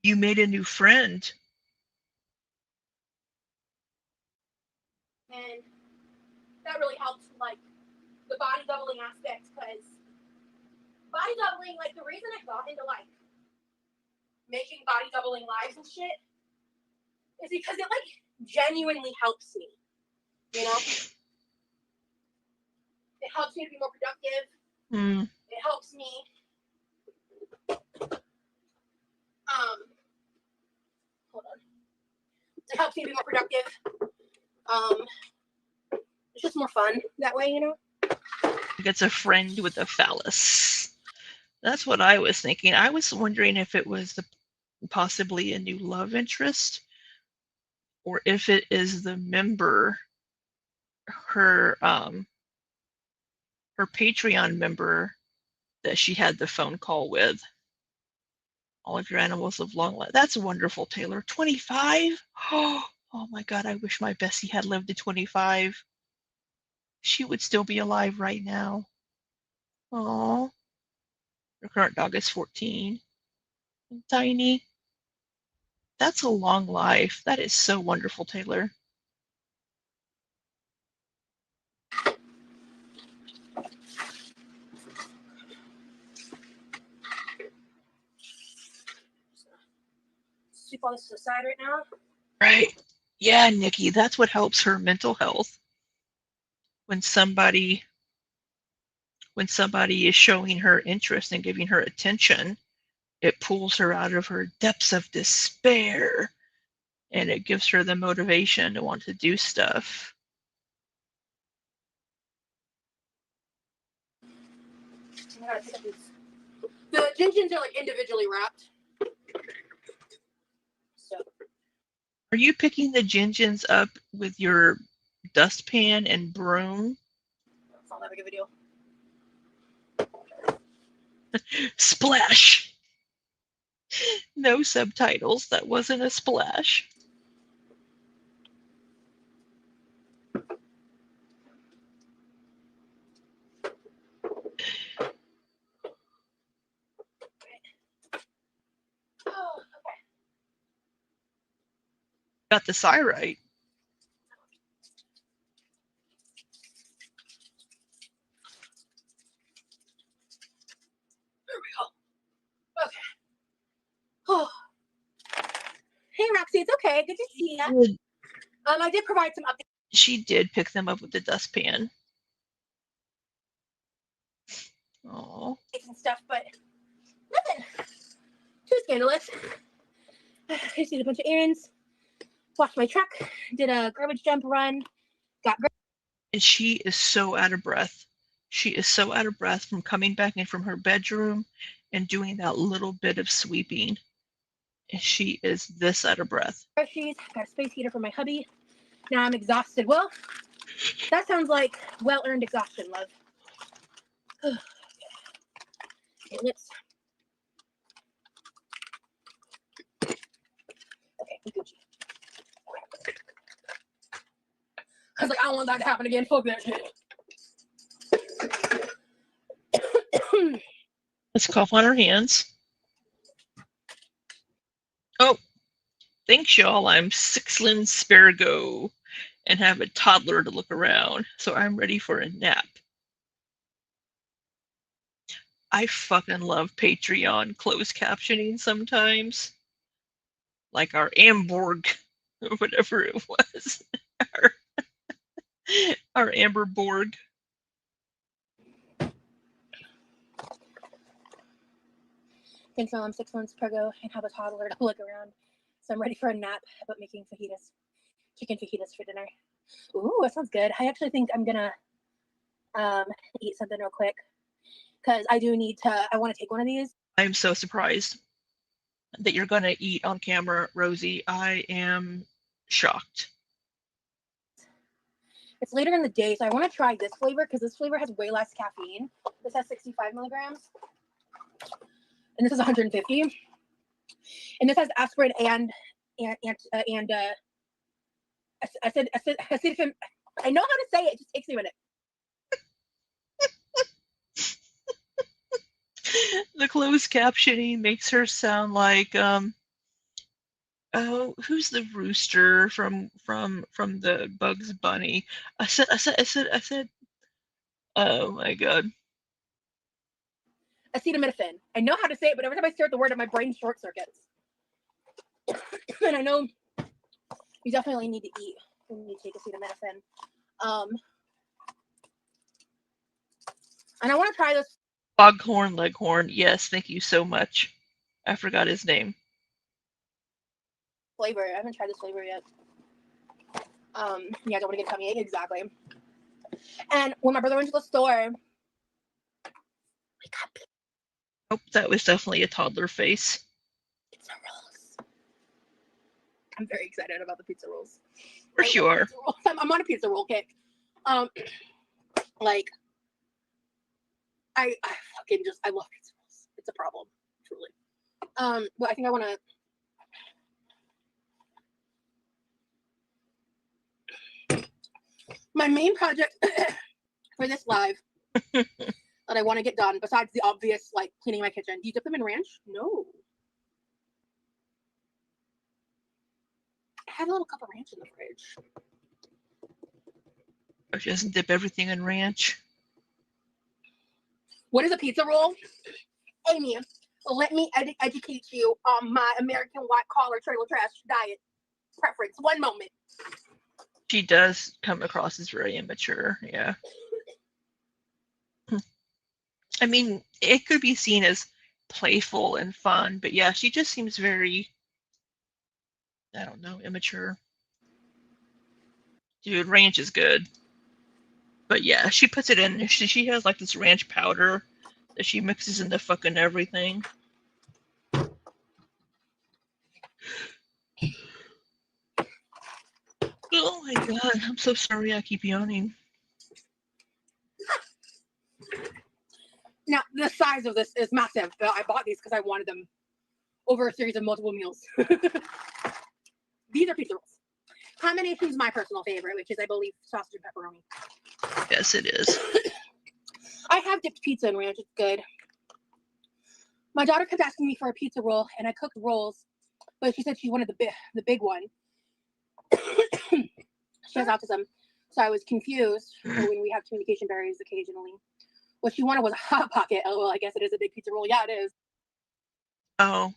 You made a new friend. And that really helped like the body doubling aspect, because body doubling, like the reason I got into like making body doubling lives and shit is because it like genuinely helps me, you know? It helps me to be more productive. It helps me hold on. It helps me to be more productive. It's just more fun that way, you know? It's a friend with a phallus. That's what I was thinking. I was wondering if it was possibly a new love interest, or if it is the member, her Patreon member that she had the phone call with. All of your animals live long life. That's wonderful, Taylor. 25? Oh my God, I wish my Bessie had lived to 25. She would still be alive right now. Oh, her current dog is 14. Tiny. That's a long life. That is so wonderful, Taylor. Sweep all this to the side right now. Right. Yeah, Nikki, that's what helps her mental health. When somebody is showing her interest and giving her attention, it pulls her out of her depths of despair and it gives her the motivation to want to do stuff. I gotta pick up these. The gingins are like individually wrapped. So Are you picking the gingins up with your dustpan and broom? it's not that big of a deal. Splash! No subtitles. That wasn't a splash. Oh, okay. Got the sigh right. There we go. Okay. Oh. Hey Roxy, it's okay. Good to see you. I did provide some updates. She did pick them up with the dustpan. Oh. And stuff, but nothing too scandalous. I just did a bunch of errands, washed my truck, did a garbage dump run, got And she is so out of breath. She is so out of breath from coming back in from her bedroom and doing that little bit of sweeping. And she is this out of breath. groceries, got a space heater for my hubby. Now I'm exhausted. Well, that sounds like well-earned exhaustion, love. Okay, let's. Okay, I'm Gucci. I was like, I don't want that to happen again. Fuck that shit. Let's cough on her hands. Oh, thanks, y'all. I'm Sixlin Spargo and have a toddler to look around, so I'm ready for a nap. I fucking love Patreon closed captioning sometimes. Like our Amborg, or whatever it was. our Amber Borg. Thanks, Mom. I'm 6 months prego and have a toddler to look around. So I'm ready for a nap, but making fajitas. Chicken fajitas for dinner. Ooh, that sounds good. I actually think I'm gonna eat something real quick because I do need to. I want to take one of these. I'm so surprised that you're gonna eat on camera, Rosie. I am shocked. It's later in the day, so I want to try this flavor because this flavor has way less caffeine. This has 65 milligrams, and this is 150. And this has aspirin and acetaminophen. I know how to say it. It just takes me a minute. The closed captioning makes her sound like oh, who's the rooster from the Bugs Bunny? I said. Oh my god. Acetaminophen. I know how to say it, but every time I stare at the word, my brain short circuits. And I know you definitely need to eat when you take acetaminophen. And I want to try this Foghorn Leghorn. Yes, thank you so much. I forgot his name. flavor. I haven't tried this flavor yet. Yeah, I don't want to get tummy ache. Exactly. And when my brother went to the store, we got Oh, that was definitely a toddler face. pizza rolls. I'm very excited about the pizza rolls. For sure. I'm on a pizza roll kick. Like, I fucking just I love pizza rolls. It's a problem, truly. But I think I want to. My main project for this live that I want to get done, besides the obvious like cleaning my kitchen. Do you dip them in ranch? No. I have a little cup of ranch in the fridge. She doesn't dip everything in ranch. What is a pizza roll? Amy, let me educate you on my American white collar trailer trash diet preference. One moment. She does come across as very immature, yeah. I mean, it could be seen as playful and fun, but yeah, she just seems very, I don't know, immature. Dude, ranch is good. But yeah, she puts it in, she has like this ranch powder that she mixes into fucking everything. Oh my god, I'm so sorry I keep yawning. Now, the size of this is massive. I bought these because I wanted them over a series of multiple meals. These are pizza rolls. Combination is my personal favorite, which is, I believe, sausage and pepperoni. Yes, it is. I have dipped pizza in ranch. It's good. My daughter kept asking me for a pizza roll, and I cooked rolls, but she said she wanted the big one. She has autism, so I was confused when we have communication barriers occasionally. What she wanted was a Hot Pocket. Oh, well, I guess it is a big pizza roll. Yeah, it is. Oh,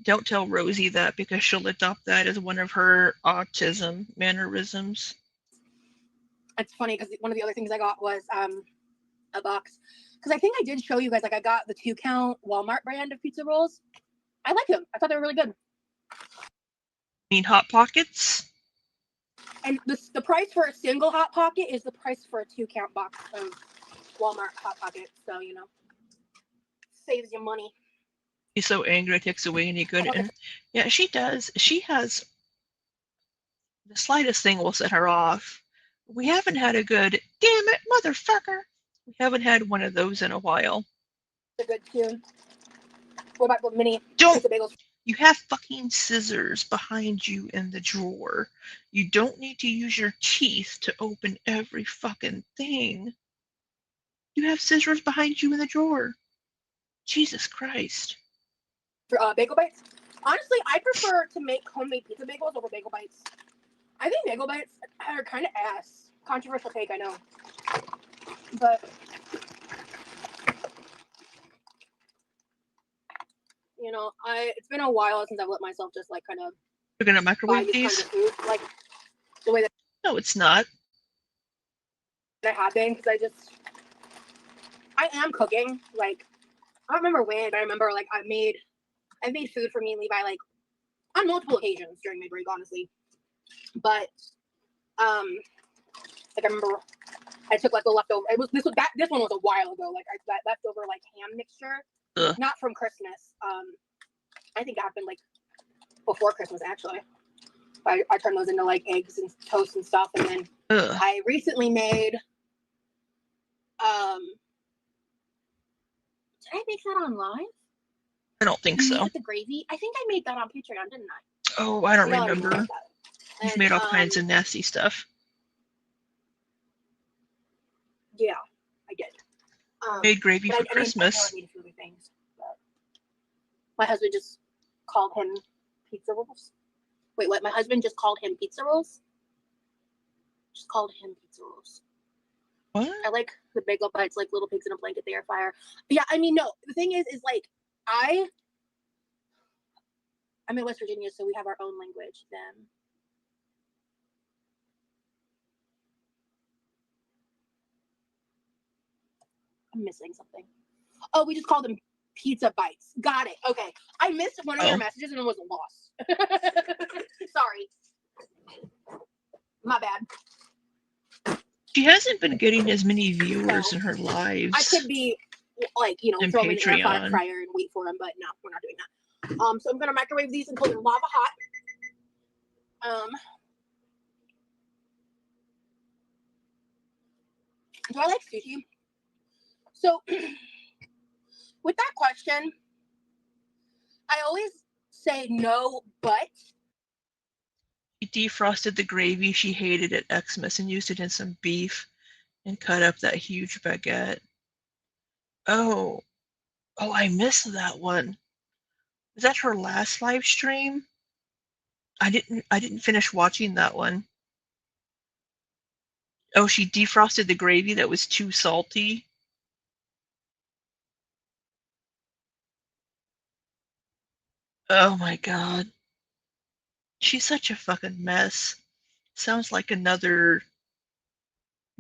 don't tell Rosie that because she'll adopt that as one of her autism mannerisms. It's funny because one of the other things I got was a box. Because I think I did show you guys, like I got the 2-count Walmart brand of pizza rolls. I like them. I thought they were really good. You mean Hot Pockets? And the price for a single Hot Pocket is the price for a 2-count box of Walmart Hot Pocket. So, you know, saves you money. She's so angry it takes away any good. And yeah, she does. She has the slightest thing will set her off. We haven't had a good, damn it, motherfucker. We haven't had one of those in a while. It's a good tune. What about the mini Don't. pizza bagels? You have fucking scissors behind you in the drawer. You don't need to use your teeth to open every fucking thing. You have scissors behind you in the drawer. Jesus Christ. For bagel bites? Honestly, I prefer to make homemade pizza bagels over bagel bites. I think bagel bites are kind of ass. Controversial take, I know. But, you know, it's been a while since I've let myself just like kind of We're gonna buy microwave these kinds these? of food. Like the way that No, it's not. I have been, because I am cooking. Like, I don't remember when, but I remember like I've made food for me and Levi like on multiple occasions during my break, honestly. But like I remember I took like the leftover. This one was a while ago. Like that leftover like ham mixture, not from Christmas. I think it happened like before Christmas actually. I turned those into like eggs and toast and stuff, and then I recently made. Did I make that on live? I don't think so. With the gravy, I think I made that on Patreon, didn't I? Oh, I don't Yeah, remember. You've made all kinds of nasty stuff. Yeah, I did. Made gravy for Christmas. I made a few other things. But my husband just called him pizza rolls. Wait, what? My husband just called him pizza rolls? Just called him pizza rolls. What? I like the bagel bites, like little pigs in a blanket, the air fryer. Yeah, I mean, no. The thing is like I'm in West Virginia, so we have our own language. Then I'm missing something. Oh, we just called them pizza bites. Got it. Okay. I missed one of your messages and it was lost. Sorry. My bad. She hasn't been getting as many viewers in her lives. I could be like, you know, throw them in the air fryer and wait for them, but no, we're not doing that. So I'm gonna microwave these until they're lava hot. Do I like sushi? So, with that question, I always say no, but She defrosted the gravy she hated at Xmas and used it in some beef and cut up that huge baguette. Oh, I missed that one. Was that her last live stream? I didn't finish watching that one. Oh, she defrosted the gravy that was too salty. Oh my god. She's such a fucking mess. Sounds like another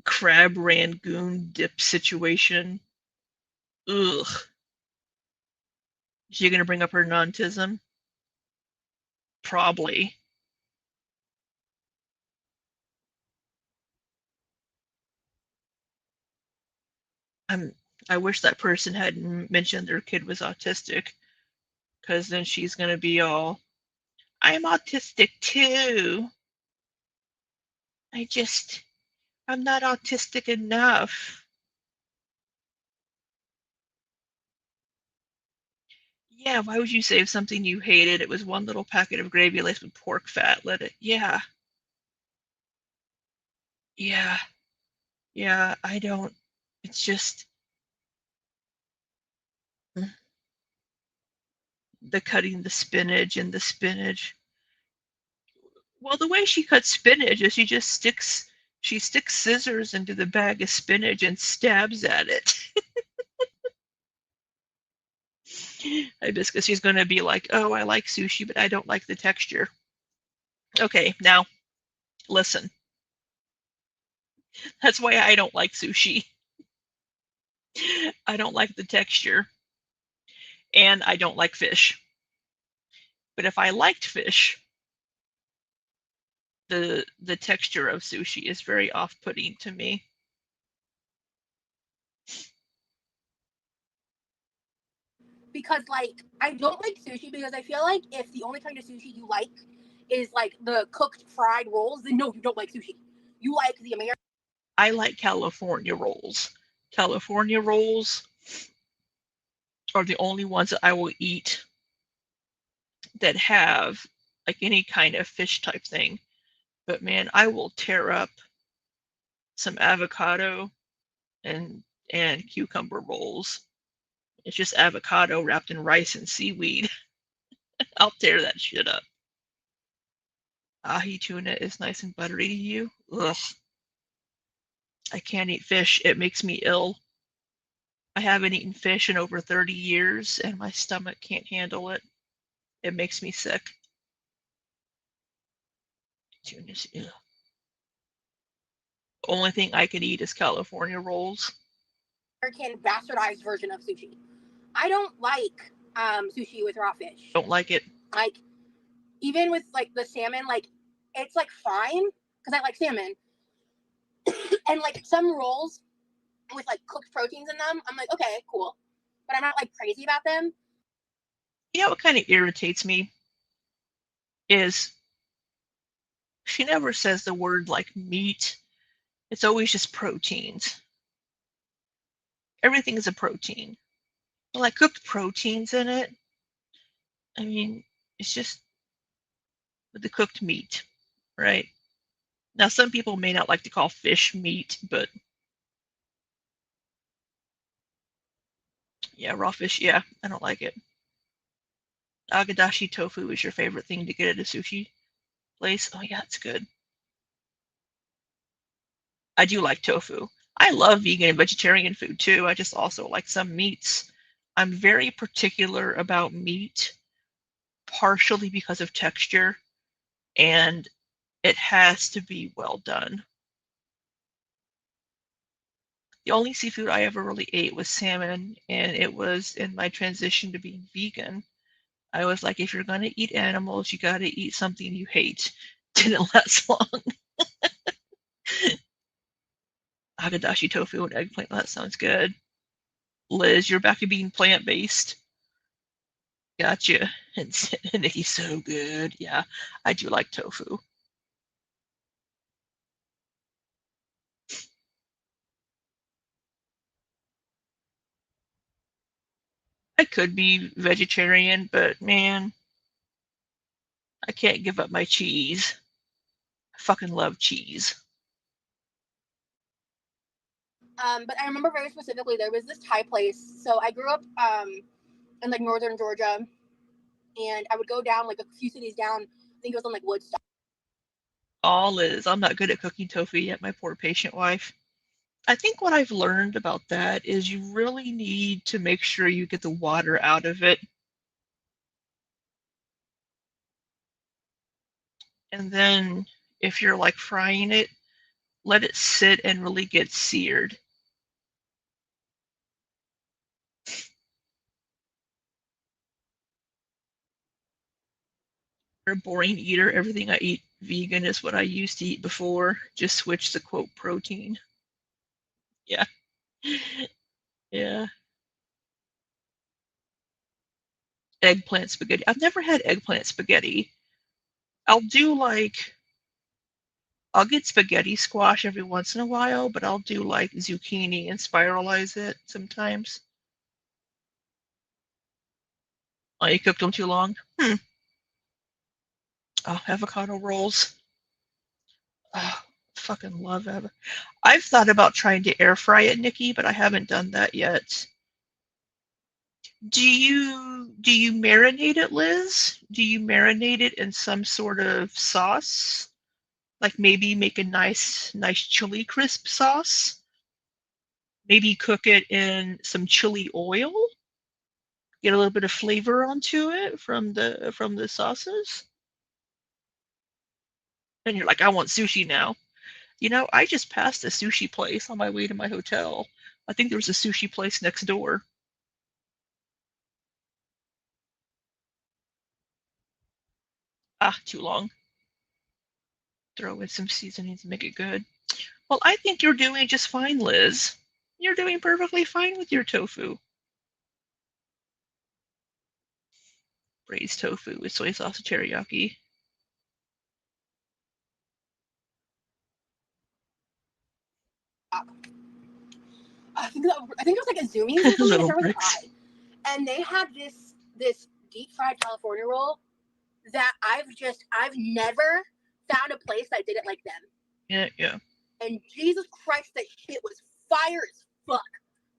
crab rangoon dip situation. Ugh. Is she gonna bring up her nontism? Probably. I wish that person hadn't mentioned their kid was autistic, because then she's gonna be all, I'm autistic too. I'm not autistic enough. Yeah, why would you save something you hated? It was one little packet of gravy laced with pork fat. Let it, yeah. Yeah. Yeah, I don't, it's just the cutting the spinach and the spinach. Well, the way she cuts spinach is she sticks scissors into the bag of spinach and stabs at it. Hibiscus, she's going to be like, oh, I like sushi, but I don't like the texture. Okay, now, listen. That's why I don't like sushi. I don't like the texture, and I don't like fish. But if I liked fish, the texture of sushi is very off-putting to me. because like I don't like sushi because I feel like if the only kind of sushi you like is like the cooked fried rolls, then no, you don't like sushi. You like the American. I like California rolls. California rolls are the only ones that I will eat that have like any kind of fish type thing. But man, I will tear up some avocado and cucumber rolls. It's just avocado wrapped in rice and seaweed. I'll tear that shit up. Ahi tuna is nice and buttery to you. Ugh. I can't eat fish. It makes me ill. I haven't eaten fish in over 30 years, and my stomach can't handle it. It makes me sick. Tuna's, ugh. Only thing I could eat is California rolls. American bastardized version of sushi. I don't like sushi with raw fish. Don't like it. Like even with like the salmon, like it's like fine because I like salmon. And like some rolls with like cooked proteins in them, I'm like, okay, cool. But I'm not like crazy about them. You know what kind of irritates me is she never says the word like meat. It's always just proteins. Everything is a protein. Like cooked proteins in it. I mean, it's just with the cooked meat, right? Now, some people may not like to call fish meat, but yeah, raw fish, yeah, I don't like it. Agadashi tofu is your favorite thing to get at a sushi place? Oh yeah, it's good. I do like tofu. I love vegan and vegetarian food too. I just also like some meats. I'm very particular about meat, partially because of texture, and it has to be well done. The only seafood I ever really ate was salmon, and it was in my transition to being vegan. I was like, if you're going to eat animals, you got to eat something you hate. Didn't last long. Agadashi tofu and eggplant, that sounds good. Liz, you're back to being plant-based. Gotcha. And Nikki's so good. Yeah, I do like tofu. I could be vegetarian, but man, I can't give up my cheese. I fucking love cheese. But I remember very specifically there was this Thai place. So I grew up in like northern Georgia, and I would go down like a few cities down. I think it was on like Woodstock. All is. I'm not good at cooking tofu yet, my poor patient wife. I think what I've learned about that is you really need to make sure you get the water out of it. And then if you're like frying it, let it sit and really get seared. I'm a boring eater. Everything I eat vegan is what I used to eat before. Just switch the quote protein. Yeah. Yeah. Eggplant spaghetti. I've never had eggplant spaghetti. I'll do like I'll get spaghetti squash every once in a while, but I'll do like zucchini and spiralize it sometimes. Oh, you cooked them too long? Oh, avocado rolls. Oh, fucking love avocado. I've thought about trying to air fry it, Nikki, but I haven't done that yet. Do you marinate it, Liz? Do you marinate it in some sort of sauce? Like maybe make a nice chili crisp sauce? Maybe cook it in some chili oil? Get a little bit of flavor onto it from the sauces? And you're like, I want sushi now. You know, I just passed a sushi place on my way to my hotel. I think there was a sushi place next door. Ah, too long. Throw in some seasonings and make it good. Well, I think you're doing just fine, Liz. You're doing perfectly fine with your tofu. Braised tofu with soy sauce and teriyaki. I think it was like a Zoomies or something. Little There was an bricks. eye, and they had this deep fried California roll that I've never found a place that did it like them. Yeah, yeah. And Jesus Christ, that shit was fire as fuck.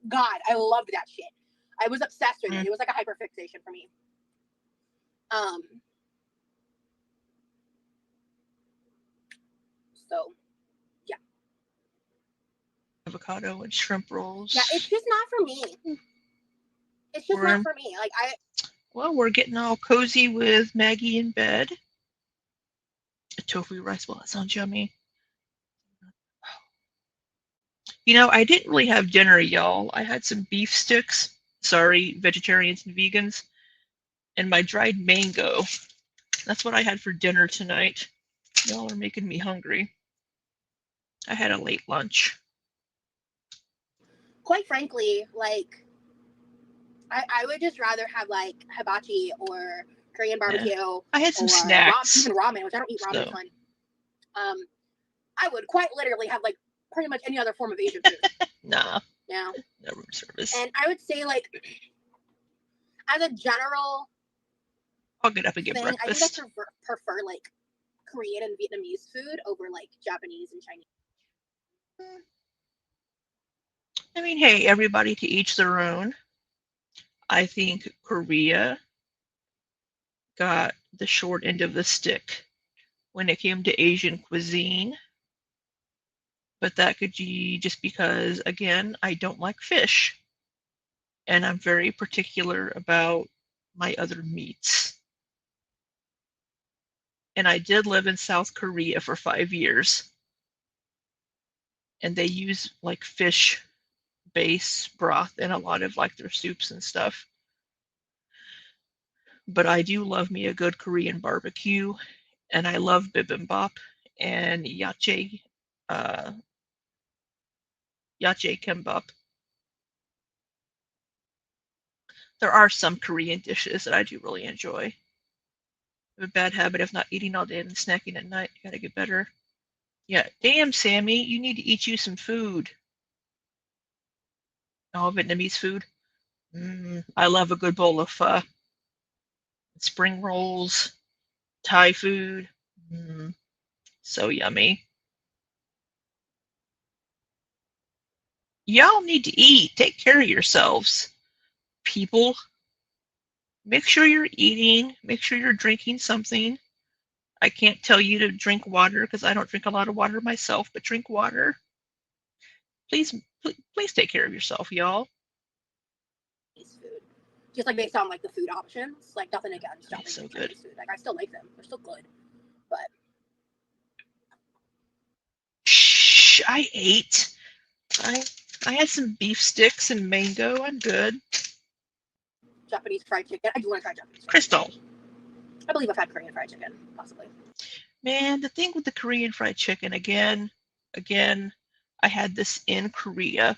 God, I loved that shit. I was obsessed with it. It was like a hyperfixation for me. So yeah. Avocado and shrimp rolls. Yeah, it's just not for me. It's just not for me. Like Well, we're getting all cozy with Maggie in bed. A tofu rice bowl. That sounds yummy. You know, I didn't really have dinner, y'all. I had some beef sticks. Sorry, vegetarians and vegans. And my dried mango. That's what I had for dinner tonight. Y'all are making me hungry. I had a late lunch. quite frankly, like I would just rather have like hibachi or Korean barbecue. Yeah. I had some snacks. Even ramen, which I don't eat ramen a ton. I would quite literally have like pretty much any other form of Asian food. Nah. Yeah. No room service. And I would say like as a general I'll get up and get thing, breakfast. I think I prefer like Korean and Vietnamese food over like Japanese and Chinese. I mean, hey, everybody to each their own. I think Korea got the short end of the stick when it came to Asian cuisine. But that could be just because, again, I don't like fish. And I'm very particular about my other meats. And I did live in South Korea for 5 years. And they use like fish base broth in a lot of like their soups and stuff. But I do love me a good Korean barbecue, and I love bibimbap and yachae kimbap. There are some Korean dishes that I do really enjoy. I have a bad habit of not eating all day and snacking at night. Gotta get better. Yeah, damn, Sammy, you need to eat you some food. Oh, Vietnamese food. I love a good bowl of pho. Spring rolls, Thai food. So yummy. Y'all need to eat. Take care of yourselves. People, make sure you're eating. Make sure you're drinking something. I can't tell you to drink water because I don't drink a lot of water myself, but drink water. Please, please take care of yourself, y'all. Food. Just like based on like the food options, like nothing against It's so Japanese good. food. Like I still like them. They're still good. But Shh, I ate. I had some beef sticks and mango. I'm good. Japanese fried chicken. I do want to try Japanese fried Crystal. chicken. I believe I've had Korean fried chicken, possibly. Man, the thing with the Korean fried chicken, again, I had this in Korea.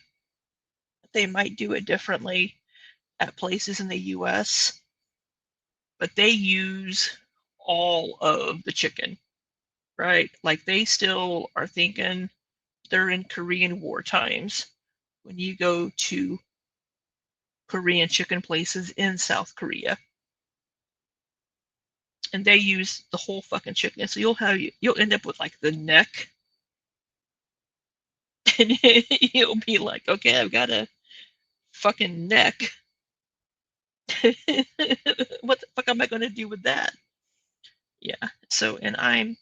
They might do it differently at places in the US, but they use all of the chicken, right? Like they still are thinking they're in Korean war times when you go to Korean chicken places in South Korea. And they use the whole fucking chicken. So you'll end up with like the neck. And you'll be like, okay, I've got a fucking neck. What the fuck am I gonna do with that? Yeah. So and I'm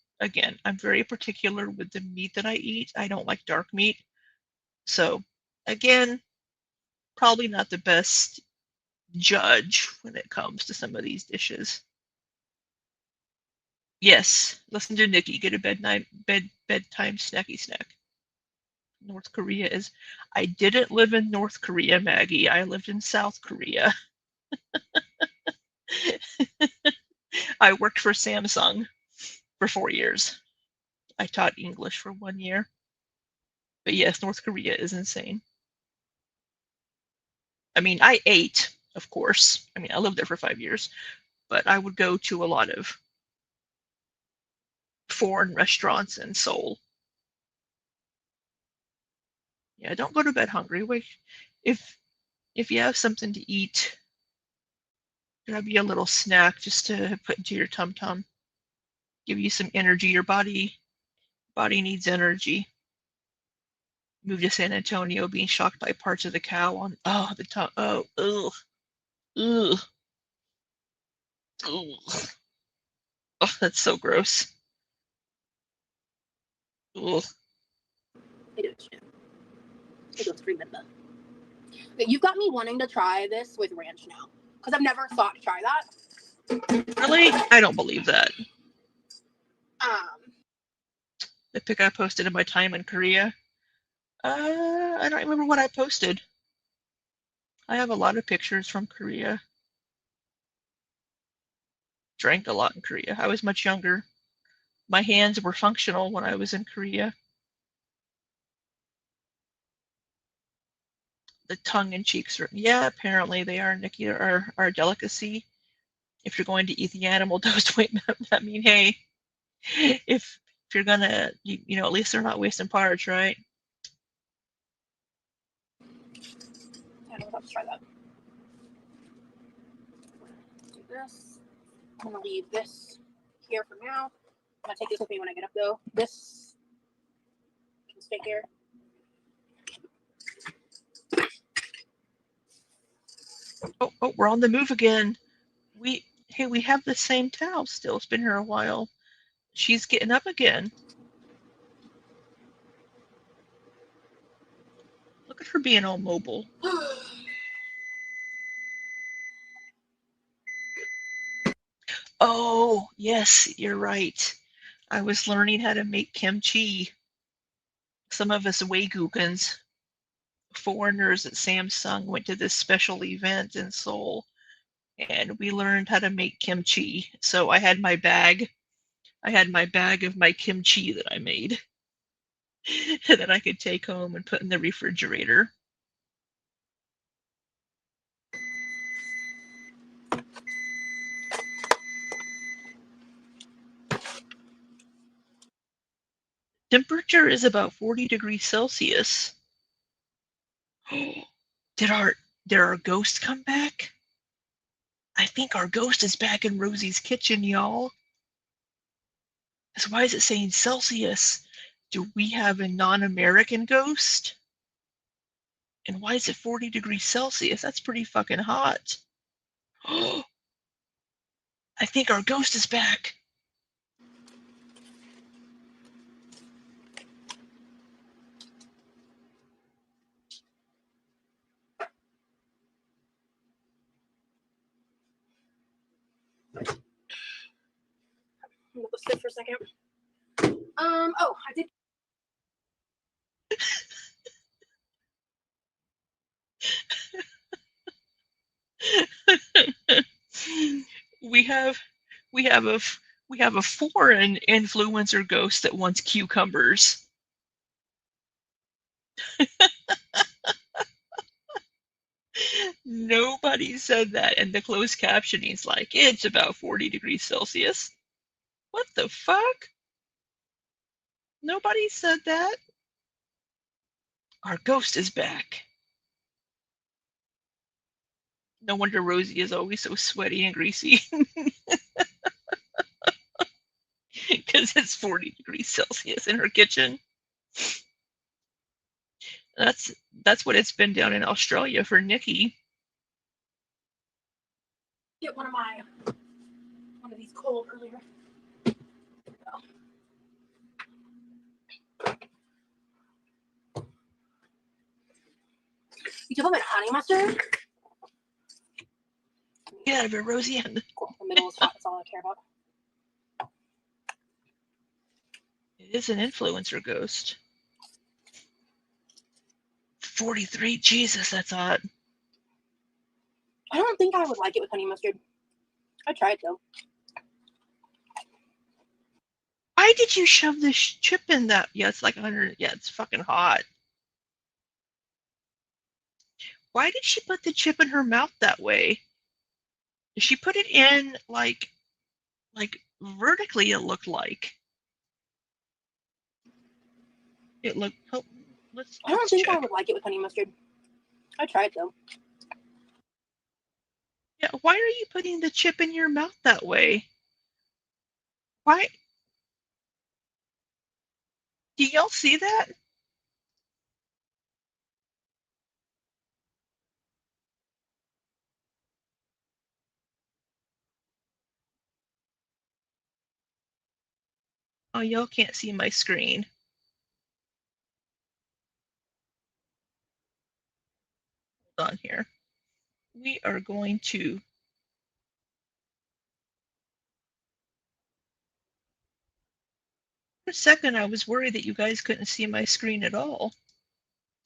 very particular with the meat that I eat. I don't like dark meat. So again, probably not the best judge when it comes to some of these dishes. Yes, listen to Nikki. Get a bedtime snacky snack. North Korea is. I didn't live in North Korea, Maggie. I lived in South Korea. I worked for Samsung for 4 years. I taught English for 1 year. But yes, North Korea is insane. I mean, I ate, of course. I mean, I lived there for 5 years, but I would go to a lot of foreign restaurants in Seoul. Yeah, don't go to bed hungry. Wait, if you have something to eat, grab you a little snack just to put into your tum tum. Give you some energy. Your body needs energy. Moved to San Antonio, being shocked by parts of the cow on the tongue. Oh, ugh, ugh, ugh. Oh, that's so gross. Ugh. I don't remember. Okay, you've got me wanting to try this with ranch now because I've never thought to try that. Really? I don't believe that. Um, The pic I posted in my time in Korea. I don't remember what I posted. I have a lot of pictures from Korea. Drank a lot in Korea. I was much younger. My hands were functional when I was in Korea. The tongue and cheeks are, yeah, apparently they are, Nikki, are a delicacy. If you're going to eat the animal, don't wait. I mean, hey, if you're gonna, at least they're not wasting parts, right? I don't know if I'll try that. Do this. I'm gonna leave this here for now. I'm gonna take this with me when I get up though. This can stay here. Oh, we're on the move again. We have the same towel still. It's been here a while. She's getting up again. Look at her being all mobile. Oh, yes, you're right. I was learning how to make kimchi. Some of us Weigukens, foreigners at Samsung, went to this special event in Seoul, and we learned how to make kimchi. So I had my bag. Of my kimchi that I made that I could take home and put in the refrigerator. Temperature is about 40 degrees Celsius. Did our Did our ghost come back? I think our ghost is back in Rosie's kitchen, y'all. So why is it saying Celsius? Do we have a non-American ghost? And why is it 40 degrees Celsius? That's pretty fucking hot. I think our ghost is back. I'm gonna go sit for a second. Oh, I did. we have a foreign influencer ghost that wants cucumbers. Nobody said that, and the closed captioning's like, it's about 40 degrees Celsius. What the fuck? Nobody said that. Our ghost is back. No wonder Rosie is always so sweaty and greasy. Because it's 40 degrees Celsius in her kitchen. That's what it's been down in Australia for Nikki. Get one of these cold earlier. You took my honey mustard? Get out of here, Rosie. Cool. The middle is hot. That's all I care about. It is an influencer ghost. 43. Jesus, that's hot. I don't think I would like it with honey mustard. I tried though. Why did you shove this chip in that? Yeah, it's like 100. Yeah, it's fucking hot. Why did she put the chip in her mouth that way? Did she put it in like vertically? It looked like. It looked. Oh, let's I don't think check. I would like it with honey mustard. I tried though. Yeah, why are you putting the chip in your mouth that way? Why? Do y'all see that? Oh, y'all can't see my screen. Hold on here. We are going to. For a second, I was worried that you guys couldn't see my screen at all.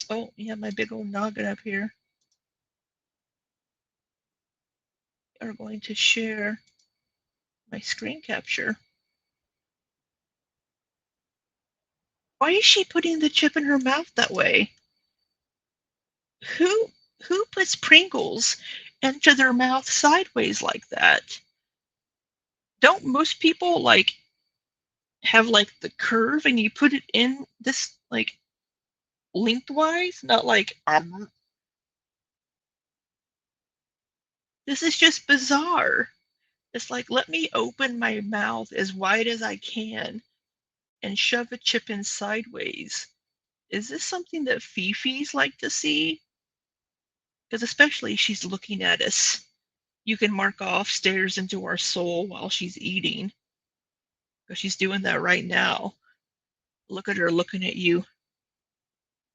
Oh, yeah, my big old noggin up here. We are going to share my screen capture. Why is she putting the chip in her mouth that way? Who puts Pringles into their mouth sideways like that? Don't most people like have like the curve and you put it in this like lengthwise, not like this is just bizarre. It's like, let me open my mouth as wide as I can and shove a chip in sideways. Is this something that Fifi's like to see? Because especially she's looking at us. You can mark off stares into our soul while she's eating. Because she's doing that right now. Look at her looking at you.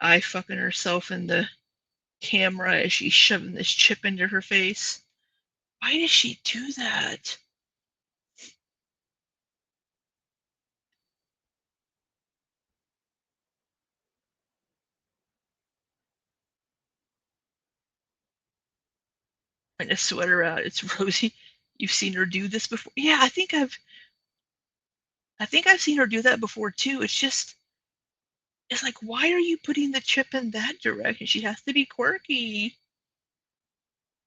Eye fucking herself in the camera as she's shoving this chip into her face. Why does she do that? I'm trying to sweat her out. It's Rosie. You've seen her do this before. Yeah, I think I've seen her do that before too. It's like, why are you putting the chip in that direction? She has to be quirky.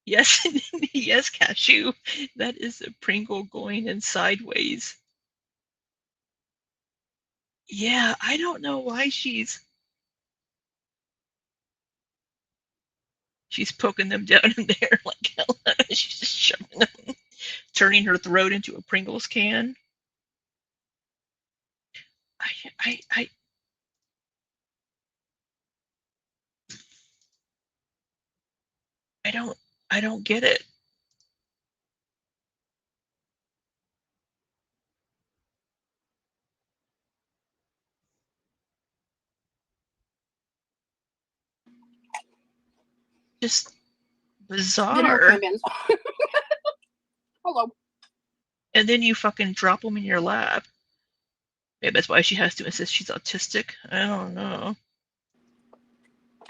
Yes, yes, Cashew. That is a Pringle going in sideways. Yeah, I don't know why she's She's poking them down in there like hell. She's just shoving them, turning her throat into a Pringles can. I I don't get it. Just Dinner bizarre. champions. Hello. And then you fucking drop them in your lap. Maybe that's why she has to insist she's autistic. I don't know.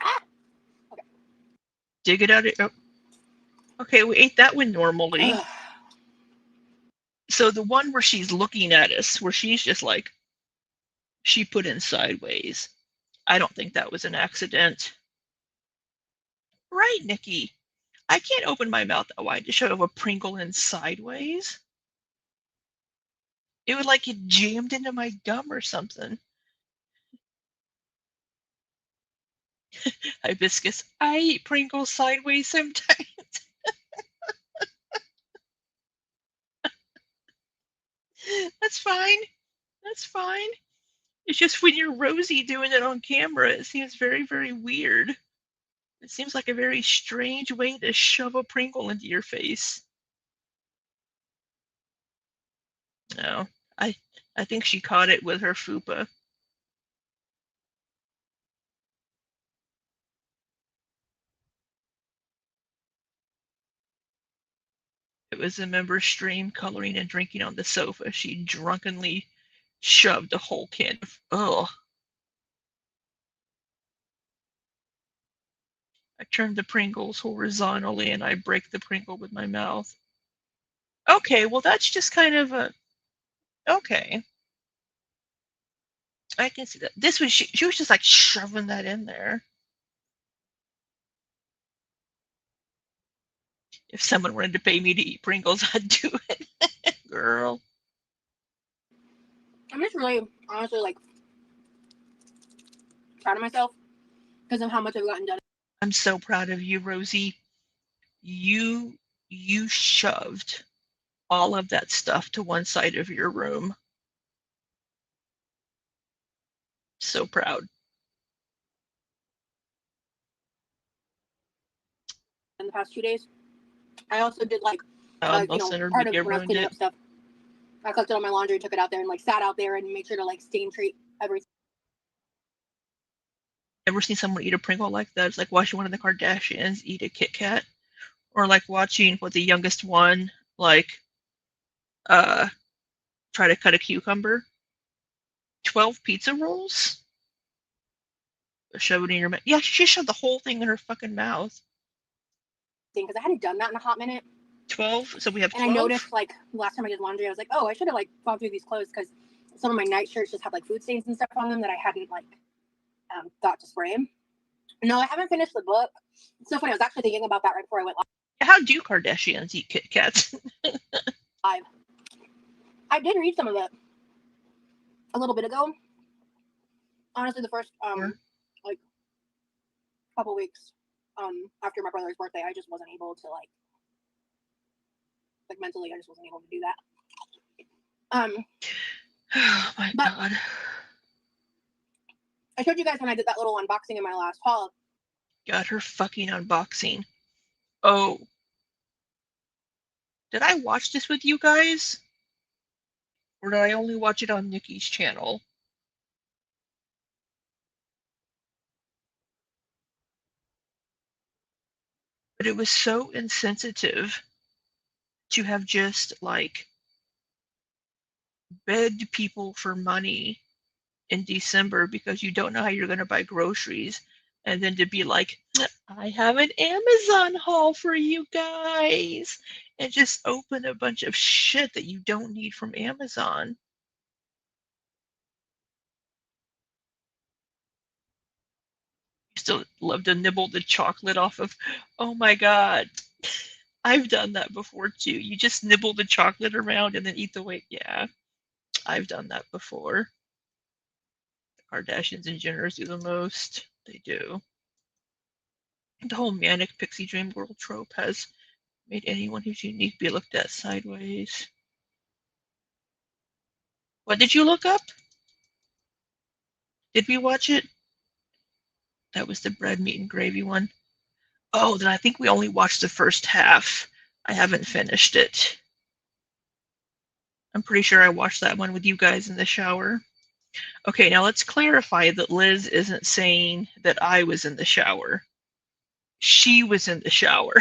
Ah. Okay. Dig it out. Oh. Okay, we ate that one normally. So the one where she's looking at us, where she's just like, she put in sideways. I don't think that was an accident. Right, Nikki? I can't open my mouth that wide to shove a Pringle in sideways. It would like get jammed into my gum or something. Hibiscus, I eat Pringles sideways sometimes. That's fine. That's fine. It's just when you're Rosie doing it on camera, it seems very, very weird. It seems like a very strange way to shove a Pringle into your face. No, I think she caught it with her fupa. It was a member stream coloring and drinking on the sofa. She drunkenly shoved a whole can of, ugh. I turn the Pringles horizontally and I break the Pringle with my mouth. Okay, well that's just kind of a, okay. I can see that. This was, she was just like shoving that in there. If someone wanted to pay me to eat Pringles, I'd do it. Girl. I'm just really, honestly, like, proud of myself because of how much I've gotten done. I'm so proud of you, Rosie. You shoved all of that stuff to one side of your room. So proud. In the past 2 days. I also did like, Most you know, Center part of Media when I was ruined cleaning it. up stuff. I collected all my laundry, took it out there, and like sat out there and made sure to like stain treat everything. Ever seen someone eat a Pringle like that? It's like watching one of the Kardashians eat a Kit Kat, or like watching what the youngest one like try to cut a cucumber. 12 pizza rolls. Shove it in your mouth. Yeah, she shoved the whole thing in her fucking mouth. Because I hadn't done that in a hot minute. 12. So we have 12. And I noticed like last time I did laundry, I was like, oh, I should have like gone through these clothes because some of my night shirts just have like food stains and stuff on them that I hadn't like got to spray. No, I haven't finished the book. It's so funny. I was actually thinking about that right before I went live. How do Kardashians eat Kit Kats? I did read some of it a little bit ago. Honestly, the first like couple weeks after my brother's birthday, I just wasn't able to like mentally, I just wasn't able to do that. Oh my god. I showed you guys when I did that little unboxing in my last haul. Got her fucking unboxing. Oh. Did I watch this with you guys? Or did I only watch it on Nikki's channel? But it was so insensitive to have just like begged people for money in December because you don't know how you're going to buy groceries, and then to be like, I have an Amazon haul for you guys, and just open a bunch of shit that you don't need from Amazon. You still love to nibble the chocolate off of, oh my god. I've done that before too. You just nibble the chocolate around and then eat the weight. Yeah, I've done that before. The Kardashians and Jenners do the most. They do. The whole manic pixie dream girl trope has made anyone who's unique be looked at sideways. What did you look up? Did we watch it? That was the bread, meat, and gravy one. Oh, then I think we only watched the first half. I haven't finished it. I'm pretty sure I watched that one with you guys in the shower. Okay, now let's clarify that Liz isn't saying that I was in the shower. She was in the shower.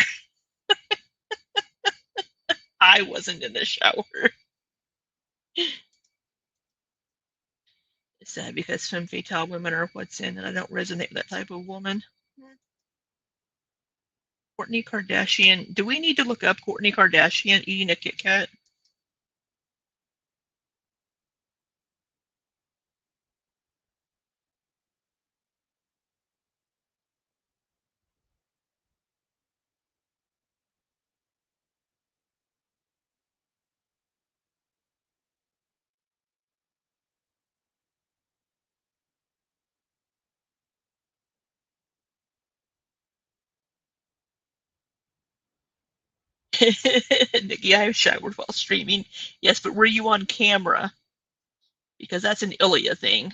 I wasn't in the shower. It's sad because femme fatale women are what's in, and I don't resonate with that type of woman. Kourtney Kardashian. Do we need to look up Kourtney Kardashian eating a Kit Kat? Nikki, I showered while streaming. Yes, but were you on camera? Because that's an Ilya thing.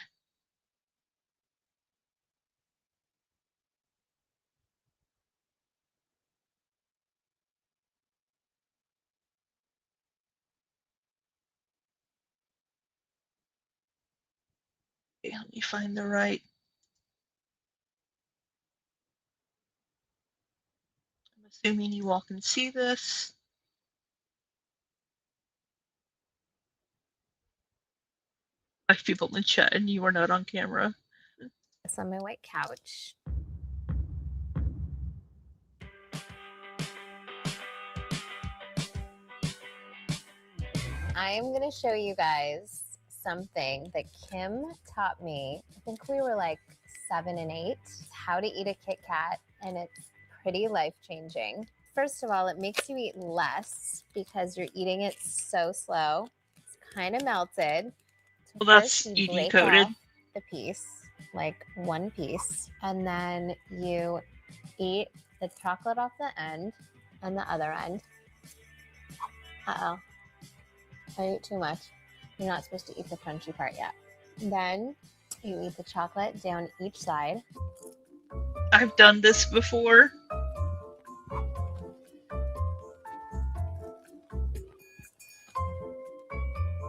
Okay, let me find the right. I'm assuming you all can see this. 5 people in chat, and you are not on camera. It's on my white couch. I am going to show you guys something that Kim taught me. I think we were like 7 and 8, how to eat a Kit Kat, and it's pretty life-changing. First of all, it makes you eat less because you're eating it so slow. It's kind of melted. So Well, that's first you ED break coded. off the piece, like one piece, and then you eat the chocolate off the end and the other end. Uh-oh. I ate too much. You're not supposed to eat the crunchy part yet. Then you eat the chocolate down each side. I've done this before.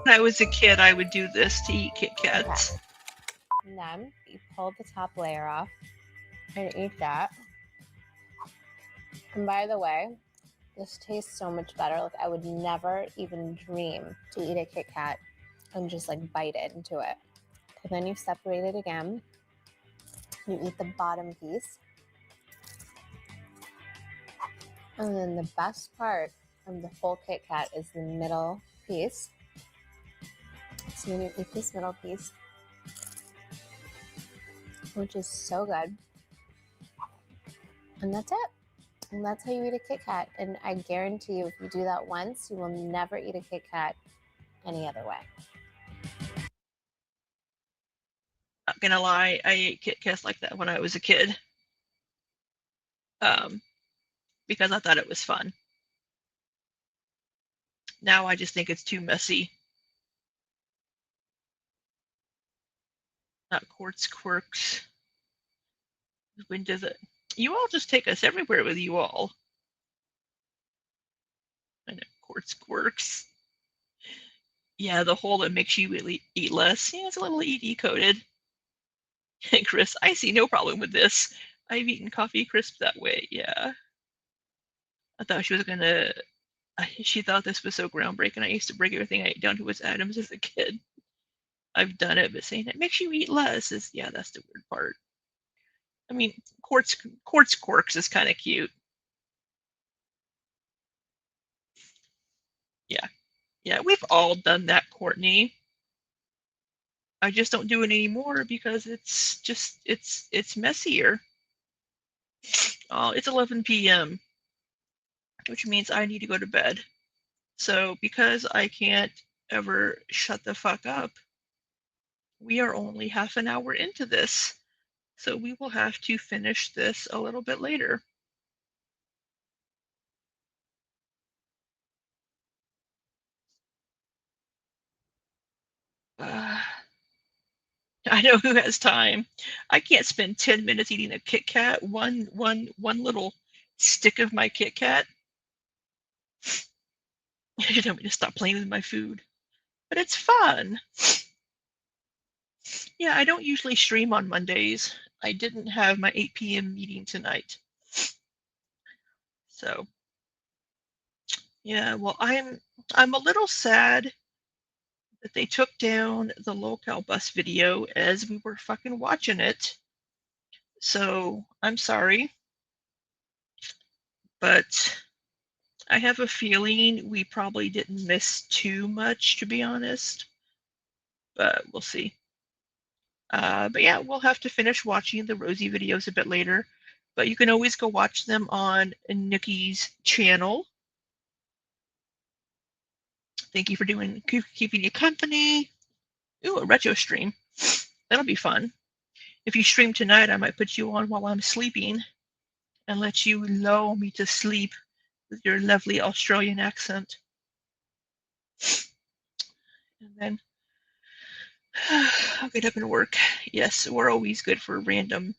When I was a kid, I would do this to eat Kit Kats. Okay. And then you pull the top layer off and eat that. And by the way, this tastes so much better. Like I would never even dream to eat a Kit Kat and just like bite it into it. And then you separate it again. You eat the bottom piece. And then the best part of the whole Kit Kat is the middle piece. So you eat this middle piece, which is so good. And that's it. And that's how you eat a Kit Kat. And I guarantee you, if you do that once, you will never eat a Kit Kat any other way. Not gonna lie, I ate Kit Kats like that when I was a kid. Because I thought it was fun. Now I just think it's too messy. Not quartz quirks. When does it? You all just take us everywhere with you all. I know, quartz quirks. Yeah, the hole that makes you eat less. Yeah, it's a little ED coded. Chris, I see no problem with this. I've eaten coffee crisp that way. Yeah. I thought she was gonna. She thought this was so groundbreaking. I used to break everything I ate down to its atoms as a kid. I've done it, but saying it makes you eat less is, yeah, that's the weird part. I mean, quartz quirks is kind of cute. Yeah, we've all done that, Courtney. I just don't do it anymore because it's messier. Oh, it's 11 p.m., which means I need to go to bed. So because I can't ever shut the fuck up, we are only half an hour into this. So we will have to finish this a little bit later. I know who has time. I can't spend 10 minutes eating a Kit Kat, one little stick of my Kit Kat. You tell me to stop playing with my food. But it's fun. Yeah, I don't usually stream on Mondays. I didn't have my 8 p.m. meeting tonight. So, yeah, well, I'm a little sad that they took down the locale bus video as we were fucking watching it. So, I'm sorry. But I have a feeling we probably didn't miss too much, to be honest. But we'll see. But yeah, we'll have to finish watching the Rosie videos a bit later. But you can always go watch them on Nikki's channel. Thank you for keeping you company. Ooh, a retro stream. That'll be fun. If you stream tonight, I might put you on while I'm sleeping and let you lull me to sleep with your lovely Australian accent. And then I'll get up and work. Yes, we're always good for random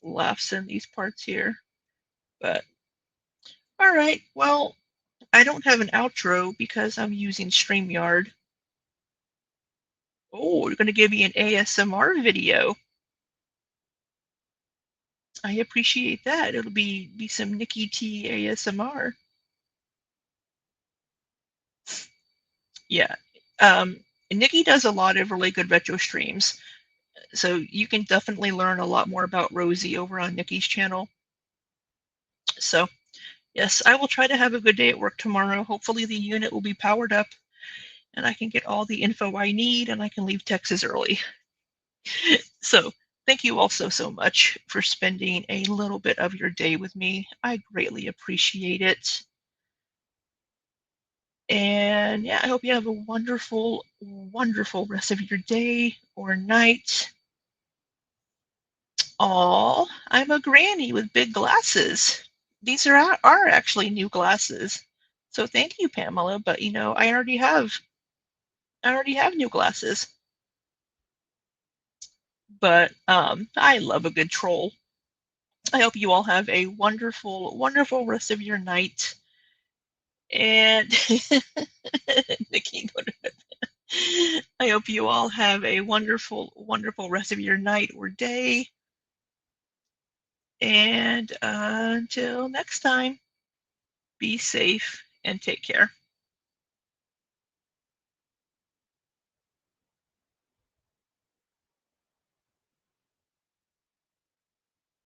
laughs in these parts here. But all right, well, I don't have an outro because I'm using StreamYard. Oh, you're going to give me an ASMR video. I appreciate that. It'll be some Nikki T ASMR. Yeah. Nikki does a lot of really good retro streams. So you can definitely learn a lot more about Rosie over on Nikki's channel. So, yes, I will try to have a good day at work tomorrow. Hopefully the unit will be powered up and I can get all the info I need and I can leave Texas early. So, thank you all so much for spending a little bit of your day with me. I greatly appreciate it. And yeah, I hope you have a wonderful, wonderful rest of your day or night. Aw, I'm a granny with big glasses. These are actually new glasses. So thank you, Pamela. But you know, I already have new glasses. But I love a good troll. I hope you all have a wonderful, wonderful rest of your night. And Nikki, go to bed. I hope you all have a wonderful, wonderful rest of your night or day. And until next time, be safe and take care.